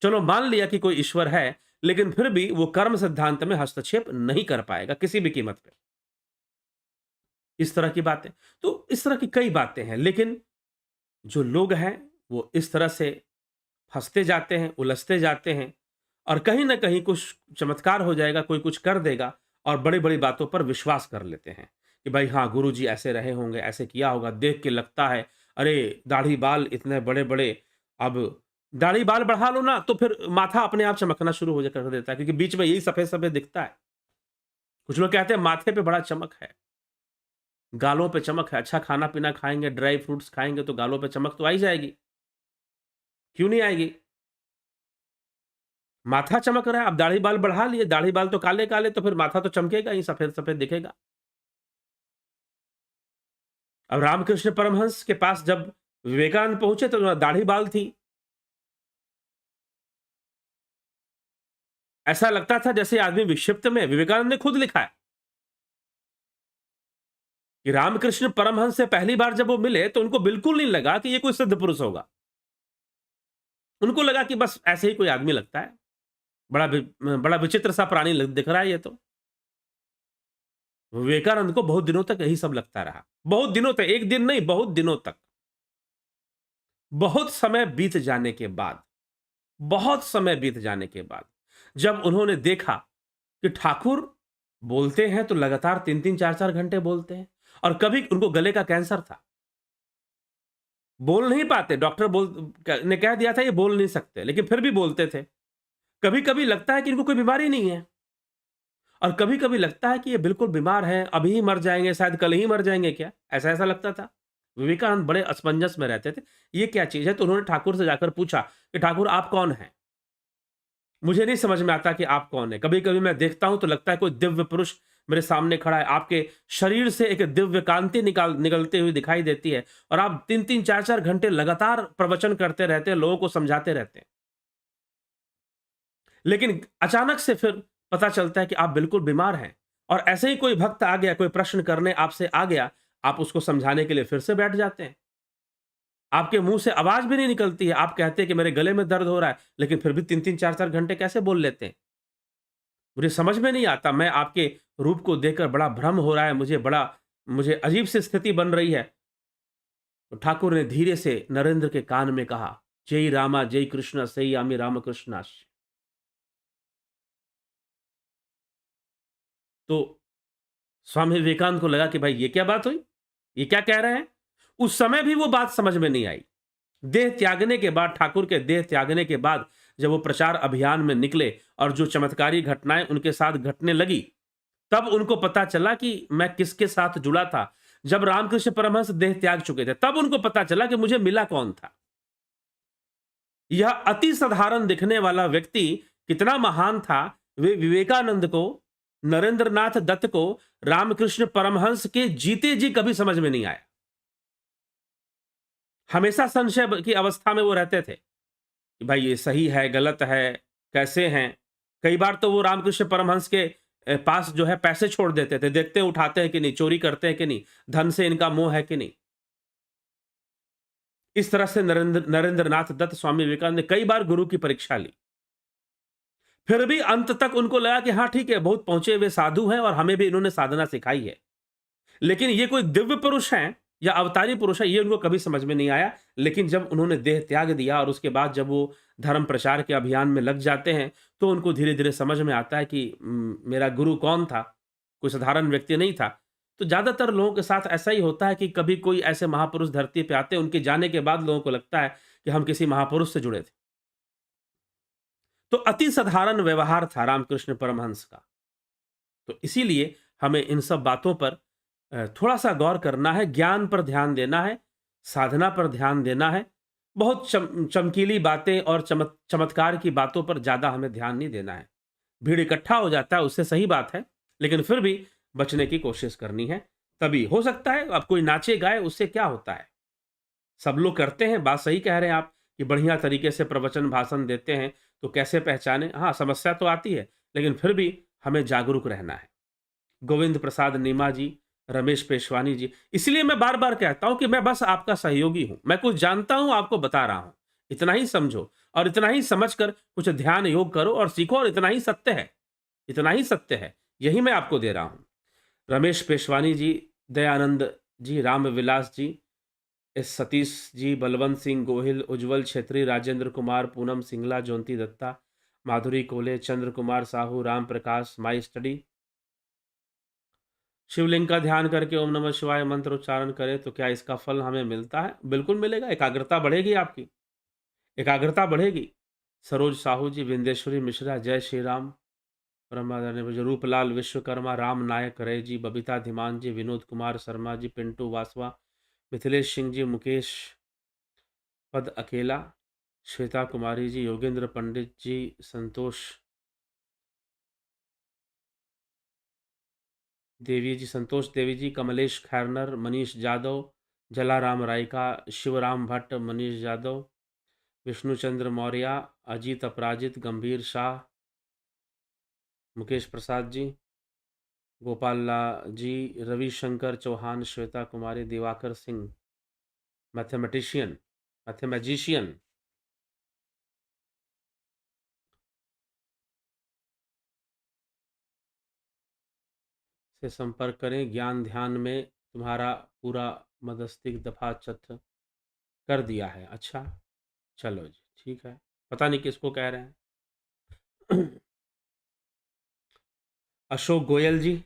चलो मान लिया कि कोई ईश्वर है, लेकिन फिर भी वो कर्म सिद्धांत में हस्तक्षेप नहीं कर पाएगा किसी भी कीमत पे। इस तरह की बातें, तो इस तरह की कई बातें हैं, लेकिन जो लोग हैं वो इस तरह से फंसते जाते हैं, उलझते जाते हैं और कहीं ना कहीं कुछ चमत्कार हो जाएगा, कोई कुछ कर देगा और बड़ी बड़ी बातों पर विश्वास कर लेते हैं कि भाई हाँ, गुरु जी ऐसे रहे होंगे, ऐसे किया होगा, देख के लगता है अरे दाढ़ी बाल इतने बड़े बड़े। अब दाढ़ी बाल बढ़ा लो ना तो फिर माथा अपने आप चमकना शुरू हो जा कर देता है, क्योंकि बीच में यही सफेद सफेद दिखता है। कुछ लोग कहते हैं माथे पे बड़ा चमक है, गालों पे चमक है, अच्छा खाना पीना खाएंगे, ड्राई फ्रूट्स खाएंगे तो गालों पे चमक तो आ ही जाएगी, क्यों नहीं आएगी। माथा चमक रहा है, अब दाढ़ी बाल बढ़ा लिए, दाढ़ी बाल तो काले काले, तो फिर माथा तो चमकेगा ही, सफेद सफेद दिखेगा। अब रामकृष्ण परमहंस के पास जब विवेकानंद पहुंचे तो दाढ़ी बाल थी, ऐसा लगता था जैसे आदमी विक्षिप्त में। विवेकानंद ने खुद लिखा है कि रामकृष्ण परमहंस से पहली बार जब वो मिले तो उनको बिल्कुल नहीं लगा कि ये कोई सिद्ध पुरुष होगा। उनको लगा कि बस ऐसे ही कोई आदमी लगता है, बड़ा विचित्र सा प्राणी दिख रहा है ये तो। विवेकानंद को बहुत दिनों तक यही सब लगता रहा, बहुत दिनों तक, एक दिन नहीं, बहुत दिनों तक। बहुत समय बीत जाने के बाद, बहुत समय बीत जाने के बाद जब उन्होंने देखा कि ठाकुर बोलते हैं तो लगातार 3-3 4-4 घंटे बोलते हैं, और कभी उनको गले का कैंसर था, बोल नहीं पाते, डॉक्टर ने कह दिया था ये बोल नहीं सकते, लेकिन फिर भी बोलते थे। कभी कभी लगता है कि इनको कोई बीमारी नहीं है, और कभी कभी लगता है कि ये बिल्कुल बीमार हैं, अभी ही मर जाएंगे, शायद कल ही मर जाएंगे क्या, ऐसा ऐसा लगता था। विवेकानंद बड़े असमंजस में रहते थे, ये क्या चीज है। तो उन्होंने ठाकुर से जाकर पूछा कि ठाकुर आप कौन हैं, मुझे नहीं समझ में आता कि आप कौन है। कभी कभी मैं देखता हूं तो लगता है कोई दिव्य पुरुष मेरे सामने खड़ा है, आपके शरीर से एक दिव्य कांति निकलते हुए दिखाई देती है, और आप 3-3 4-4 घंटे लगातार प्रवचन करते रहते हैं, लोगों को समझाते रहते हैं, लेकिन अचानक से फिर पता चलता है कि आप बिल्कुल बीमार हैं। और ऐसे ही कोई भक्त आ गया, कोई प्रश्न करने आपसे आ गया, आप उसको समझाने के लिए फिर से बैठ जाते हैं, आपके मुंह से आवाज भी नहीं निकलती है, आप कहते हैं कि मेरे गले में दर्द हो रहा है, लेकिन फिर भी 3-3 4-4 घंटे कैसे बोल लेते हैं, मुझे समझ में नहीं आता। मैं आपके रूप को देखकर बड़ा भ्रम हो रहा है, मुझे अजीब सी स्थिति बन रही है। तो ठाकुर ने धीरे से नरेंद्र के कान में कहा, जय रामा जय कृष्ण सई आमी रामकृष्णाश। तो स्वामी विवेकानंद को लगा कि भाई ये क्या बात हुई, ये क्या कह रहे हैं। उस समय भी वो बात समझ में नहीं आई। देह त्यागने के बाद, ठाकुर के देह त्यागने के बाद जब वो प्रचार अभियान में निकले और जो चमत्कारी घटनाएं उनके साथ घटने लगी, तब उनको पता चला कि मैं किसके साथ जुड़ा था। जब रामकृष्ण परमहंस देह त्याग चुके थे तब उनको पता चला कि मुझे मिला कौन था। यह अति साधारण दिखने वाला व्यक्ति कितना महान था, वे विवेकानंद को, नरेंद्रनाथ दत्त को, रामकृष्ण परमहंस के जीते जी कभी समझ में नहीं आया। हमेशा संशय की अवस्था में वो रहते थे कि भाई ये सही है गलत है, कैसे हैं। कई बार तो वो रामकृष्ण परमहंस के पास जो है पैसे छोड़ देते थे, देखते हैं उठाते हैं कि नहीं, चोरी करते हैं कि नहीं, धन से इनका मोह है कि नहीं। इस तरह से नरेंद्रनाथ दत्त, स्वामी विवेकानंद ने कई बार गुरु की परीक्षा ली, फिर भी अंत तक उनको लगा कि हाँ ठीक है, बहुत पहुंचे हुए साधु हैं और हमें भी इन्होंने साधना सिखाई है, लेकिन ये कोई दिव्य पुरुष हैं या अवतारी पुरुष है, ये उनको कभी समझ में नहीं आया। लेकिन जब उन्होंने देह त्याग दिया और उसके बाद जब वो धर्म प्रचार के अभियान में लग जाते हैं, तो उनको धीरे धीरे समझ में आता है कि मेरा गुरु कौन था, कोई साधारण व्यक्ति नहीं था। तो ज्यादातर लोगों के साथ ऐसा ही होता है कि कभी कोई ऐसे महापुरुष धरती पे आते हैं, उनके जाने के बाद लोगों को लगता है कि हम किसी महापुरुष से जुड़े थे। तो अति साधारण व्यवहार था रामकृष्ण परमहंस का। तो इसीलिए हमें इन सब बातों पर थोड़ा सा गौर करना है, ज्ञान पर ध्यान देना है, साधना पर ध्यान देना है। बहुत चमकीली बातें और चमत्कार की बातों पर ज्यादा हमें ध्यान नहीं देना है। भीड़ इकट्ठा हो जाता है उससे सही बात है, लेकिन फिर भी बचने की कोशिश करनी है। तभी हो सकता है, अब कोई नाचे गाए उससे क्या होता है, सब लोग करते हैं, बात सही कह रहे हैं आप कि बढ़िया तरीके से प्रवचन भाषण देते हैं, तो कैसे पहचाने। हाँ, समस्या तो आती है, लेकिन फिर भी हमें जागरूक रहना है। गोविंद प्रसाद नीमा जी, रमेश पेशवानी जी। इसलिए मैं बार-बार कहता हूँ कि मैं बस आपका सहयोगी हूँ। मैं कुछ जानता हूँ, आपको बता रहा हूँ। इतना ही समझो और इतना ही समझकर कुछ ध्यान योग करो और सीखो और इतना ही सत्य है। इतना ही सत्य है। यही मैं आपको दे रहा हूँ। रमेश पेशवानी जी, दयानंद जी, रामविलास जी, एस सतीश जी, बलवंत सिंह गोहिल, उज्जवल छेत्री, राजेंद्र कुमार, पूनम सिंगला, ज्योति दत्ता, माधुरी कोले, चंद्र कुमार साहू, राम प्रकाश, माई स्टडी। शिवलिंग का ध्यान करके ओम नमः शिवाय मंत्र उच्चारण करें तो क्या इसका फल हमें मिलता है? बिल्कुल मिलेगा, एकाग्रता बढ़ेगी आपकी, एकाग्रता बढ़ेगी। सरोज साहू जी, विंदेश्वरी मिश्रा, जय श्री राम, परमादरणीय रूपलाल विश्वकर्मा, राम नायक रे जी, बबीता धीमान जी, विनोद कुमार शर्मा जी, पिंटू वासवा, मिथिलेश सिंह जी, मुकेश पद अकेला, श्वेता कुमारी जी, योगेंद्र पंडित जी, संतोष देवी जी, संतोष देवी जी, कमलेश खैरनर, मनीष जादव, जलाराम रायका, शिवराम भट्ट, मनीष यादव, विष्णुचंद्र मौर्य, अजीत अपराजित, गंभीर शाह, मुकेश प्रसाद जी, गोपाल जी, रविशंकर चौहान, श्वेता कुमारी, दिवाकर सिंह, मैथमेटिशियन, मैथमेजिशियन से संपर्क करें। ज्ञान ध्यान में तुम्हारा पूरा मदस्तिक दफा चथ कर दिया है। अच्छा, चलो जी, ठीक है। पता नहीं किसको कह रहे हैं। अशोक गोयल जी,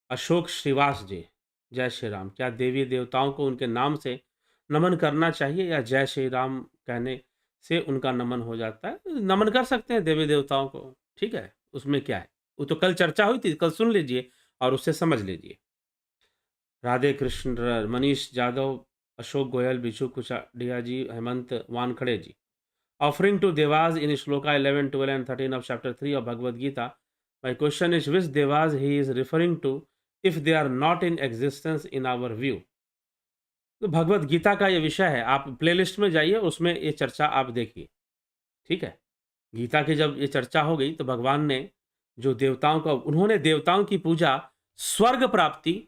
अशोक श्रीवास जी, जय श्री राम। क्या देवी देवताओं को उनके नाम से नमन करना चाहिए या जय श्री राम कहने से उनका नमन हो जाता है? नमन कर सकते हैं देवी देवताओं को, ठीक है, उसमें क्या है? वो तो कल चर्चा हुई थी, कल सुन लीजिए और उससे समझ लीजिए। राधे कृष्ण, मनीष जादव, अशोक गोयल, बिशु कुचाडिया जी, हेमंत वानखड़े जी। Offering to Devas in Shloka 11, 12 and 13 of chapter 3 of Bhagavad Gita. My question is which Devas he is referring to if they are not in existence in our view? तो भगवत गीता का ये विषय है, आप प्लेलिस्ट में जाइए, उसमें ये चर्चा आप देखिए, ठीक है। गीता की जब ये चर्चा हो गई तो भगवान ने जो देवताओं का, उन्होंने देवताओं की पूजा स्वर्ग प्राप्ति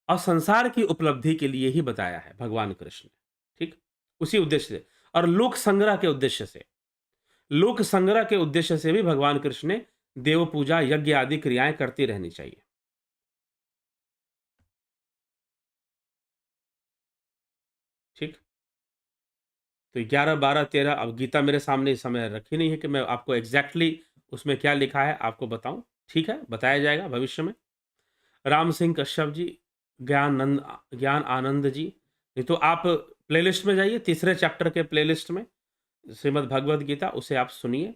और संसार की उपलब्धि के लिए ही बताया है भगवान कृष्ण ने, ठीक, उसी उद्देश्य से और लोक संग्रह के उद्देश्य से, लोक संग्रह के उद्देश्य से भी भगवान कृष्ण ने देव पूजा यज्ञ आदि क्रियाएं करती रहनी चाहिए, ठीक। तो 11, 12, 13, अब गीता मेरे सामने इस समय रखी नहीं है कि मैं आपको एग्जैक्टली उसमें क्या लिखा है आपको बताऊं, ठीक है, बताया जाएगा भविष्य में। राम सिंह कश्यप जी, ज्ञान आनंद जी, नहीं तो आप प्लेलिस्ट में जाइए, तीसरे चैप्टर के प्लेलिस्ट में श्रीमद् भगवद गीता, उसे आप सुनिए।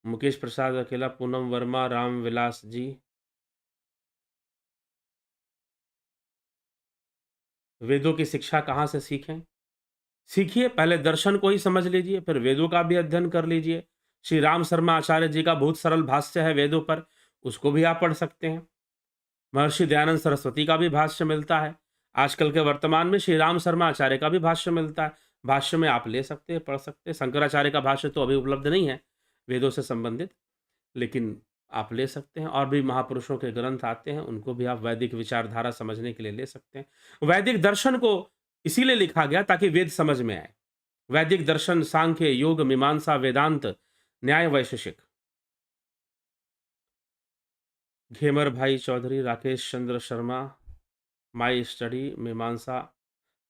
मुकेश प्रसाद अकेला, पूनम वर्मा, राम विलास जी, वेदों की शिक्षा कहाँ से सीखें? सीखिए, पहले दर्शन को ही समझ लीजिए, फिर वेदों का भी अध्ययन कर लीजिए। श्री राम शर्मा आचार्य जी का बहुत सरल भाष्य है वेदों पर, उसको भी आप पढ़ सकते हैं। महर्षि दयानंद सरस्वती का भी भाष्य मिलता है। आजकल के वर्तमान में श्री राम शर्मा आचार्य का भी भाष्य मिलता है। भाष्य में आप ले सकते हैं, पढ़ सकते हैं। शंकराचार्य का भाष्य तो अभी उपलब्ध नहीं है वेदों से संबंधित, लेकिन आप ले सकते हैं। और भी महापुरुषों के ग्रंथ आते हैं, उनको भी आप वैदिक विचारधारा समझने के लिए ले सकते हैं। वैदिक दर्शन को इसीलिए लिखा गया ताकि वेद समझ में आए। वैदिक दर्शन, सांख्य, योग, मीमांसा, वेदांत, न्याय, वैशेषिक। घेमर भाई चौधरी, राकेश चंद्र शर्मा, माई स्टडी, मीमांसा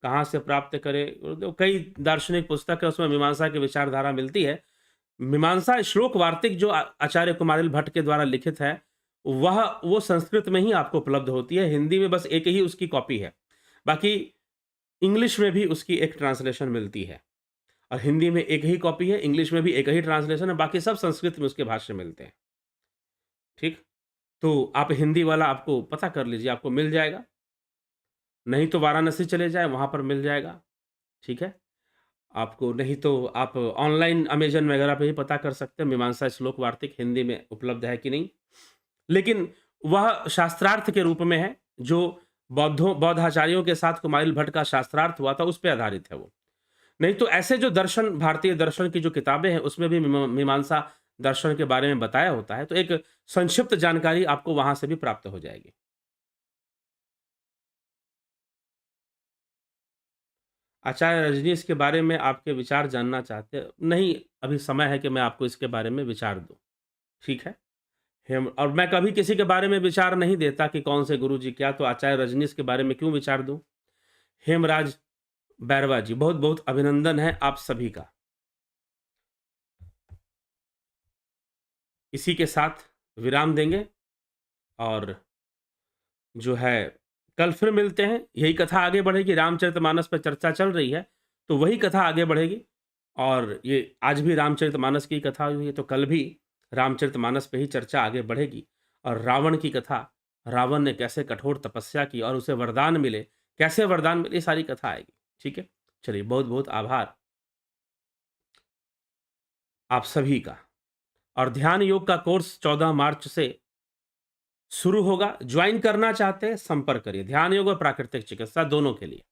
कहाँ से प्राप्त करें? गुरुदेव, कई दार्शनिक पुस्तक है, उसमें मीमांसा की विचारधारा मिलती है। मीमांसा श्लोक वार्तिक जो आचार्य कुमारिल भट्ट के द्वारा लिखित है, वह वो संस्कृत में ही आपको उपलब्ध होती है। हिंदी में बस एक ही उसकी कॉपी है, बाकी इंग्लिश में भी उसकी एक ट्रांसलेशन मिलती है। और हिंदी में एक ही कॉपी है, इंग्लिश में भी एक ही ट्रांसलेशन है, बाकी सब संस्कृत में उसके भाष्य मिलते हैं, ठीक। तो आप हिंदी वाला आपको पता कर लीजिए, आपको मिल जाएगा। नहीं तो वाराणसी चले जाए, वहाँ पर मिल जाएगा, ठीक है। आपको नहीं तो आप ऑनलाइन अमेज़न वगैरह पे ही पता कर सकते हैं मीमांसा श्लोक वार्तिक हिंदी में उपलब्ध है कि नहीं। लेकिन वह शास्त्रार्थ के रूप में है, जो बौद्ध आचार्यों के साथ कुमारिल भट्ट का शास्त्रार्थ हुआ था, उस पे आधारित है वो। नहीं तो ऐसे जो दर्शन, भारतीय दर्शन की जो किताबें हैं, उसमें भी मीमांसा दर्शन के बारे में बताया होता है, तो एक संक्षिप्त जानकारी आपको वहाँ से भी प्राप्त हो जाएगी। आचार्य रजनीश के बारे में आपके विचार जानना चाहते हैं? नहीं, अभी समय है कि मैं आपको इसके बारे में विचार दूँ, ठीक है? हेम और मैं कभी किसी के बारे में विचार नहीं देता कि कौन से गुरुजी क्या, तो आचार्य रजनीश के बारे में क्यों विचार दूँ? हेमराज बैरवा जी, बहुत-बहुत अभिनंदन है आप सभी का। इसी के साथ विराम देंगे और जो है कल फिर मिलते हैं। यही कथा आगे बढ़ेगी, रामचरितमानस पे चर्चा चल रही है, तो वही कथा आगे बढ़ेगी और ये आज भी रामचरितमानस की कथा हुई है, तो कल भी रामचरितमानस पे ही चर्चा आगे बढ़ेगी और रावण की कथा, रावण ने कैसे कठोर तपस्या की और उसे वरदान मिले, कैसे वरदान मिले, ये सारी कथा आएगी। ठीक है? चलिए बहुत-बहुत आभार आप सभी का। और ध्यान योग का कोर्स 14 मार्च से शुरू होगा। ज्वाइन करना चाहते हैं, संपर्क करिए। ध्यान योग और प्राकृतिक चिकित्सा दोनों के लिए।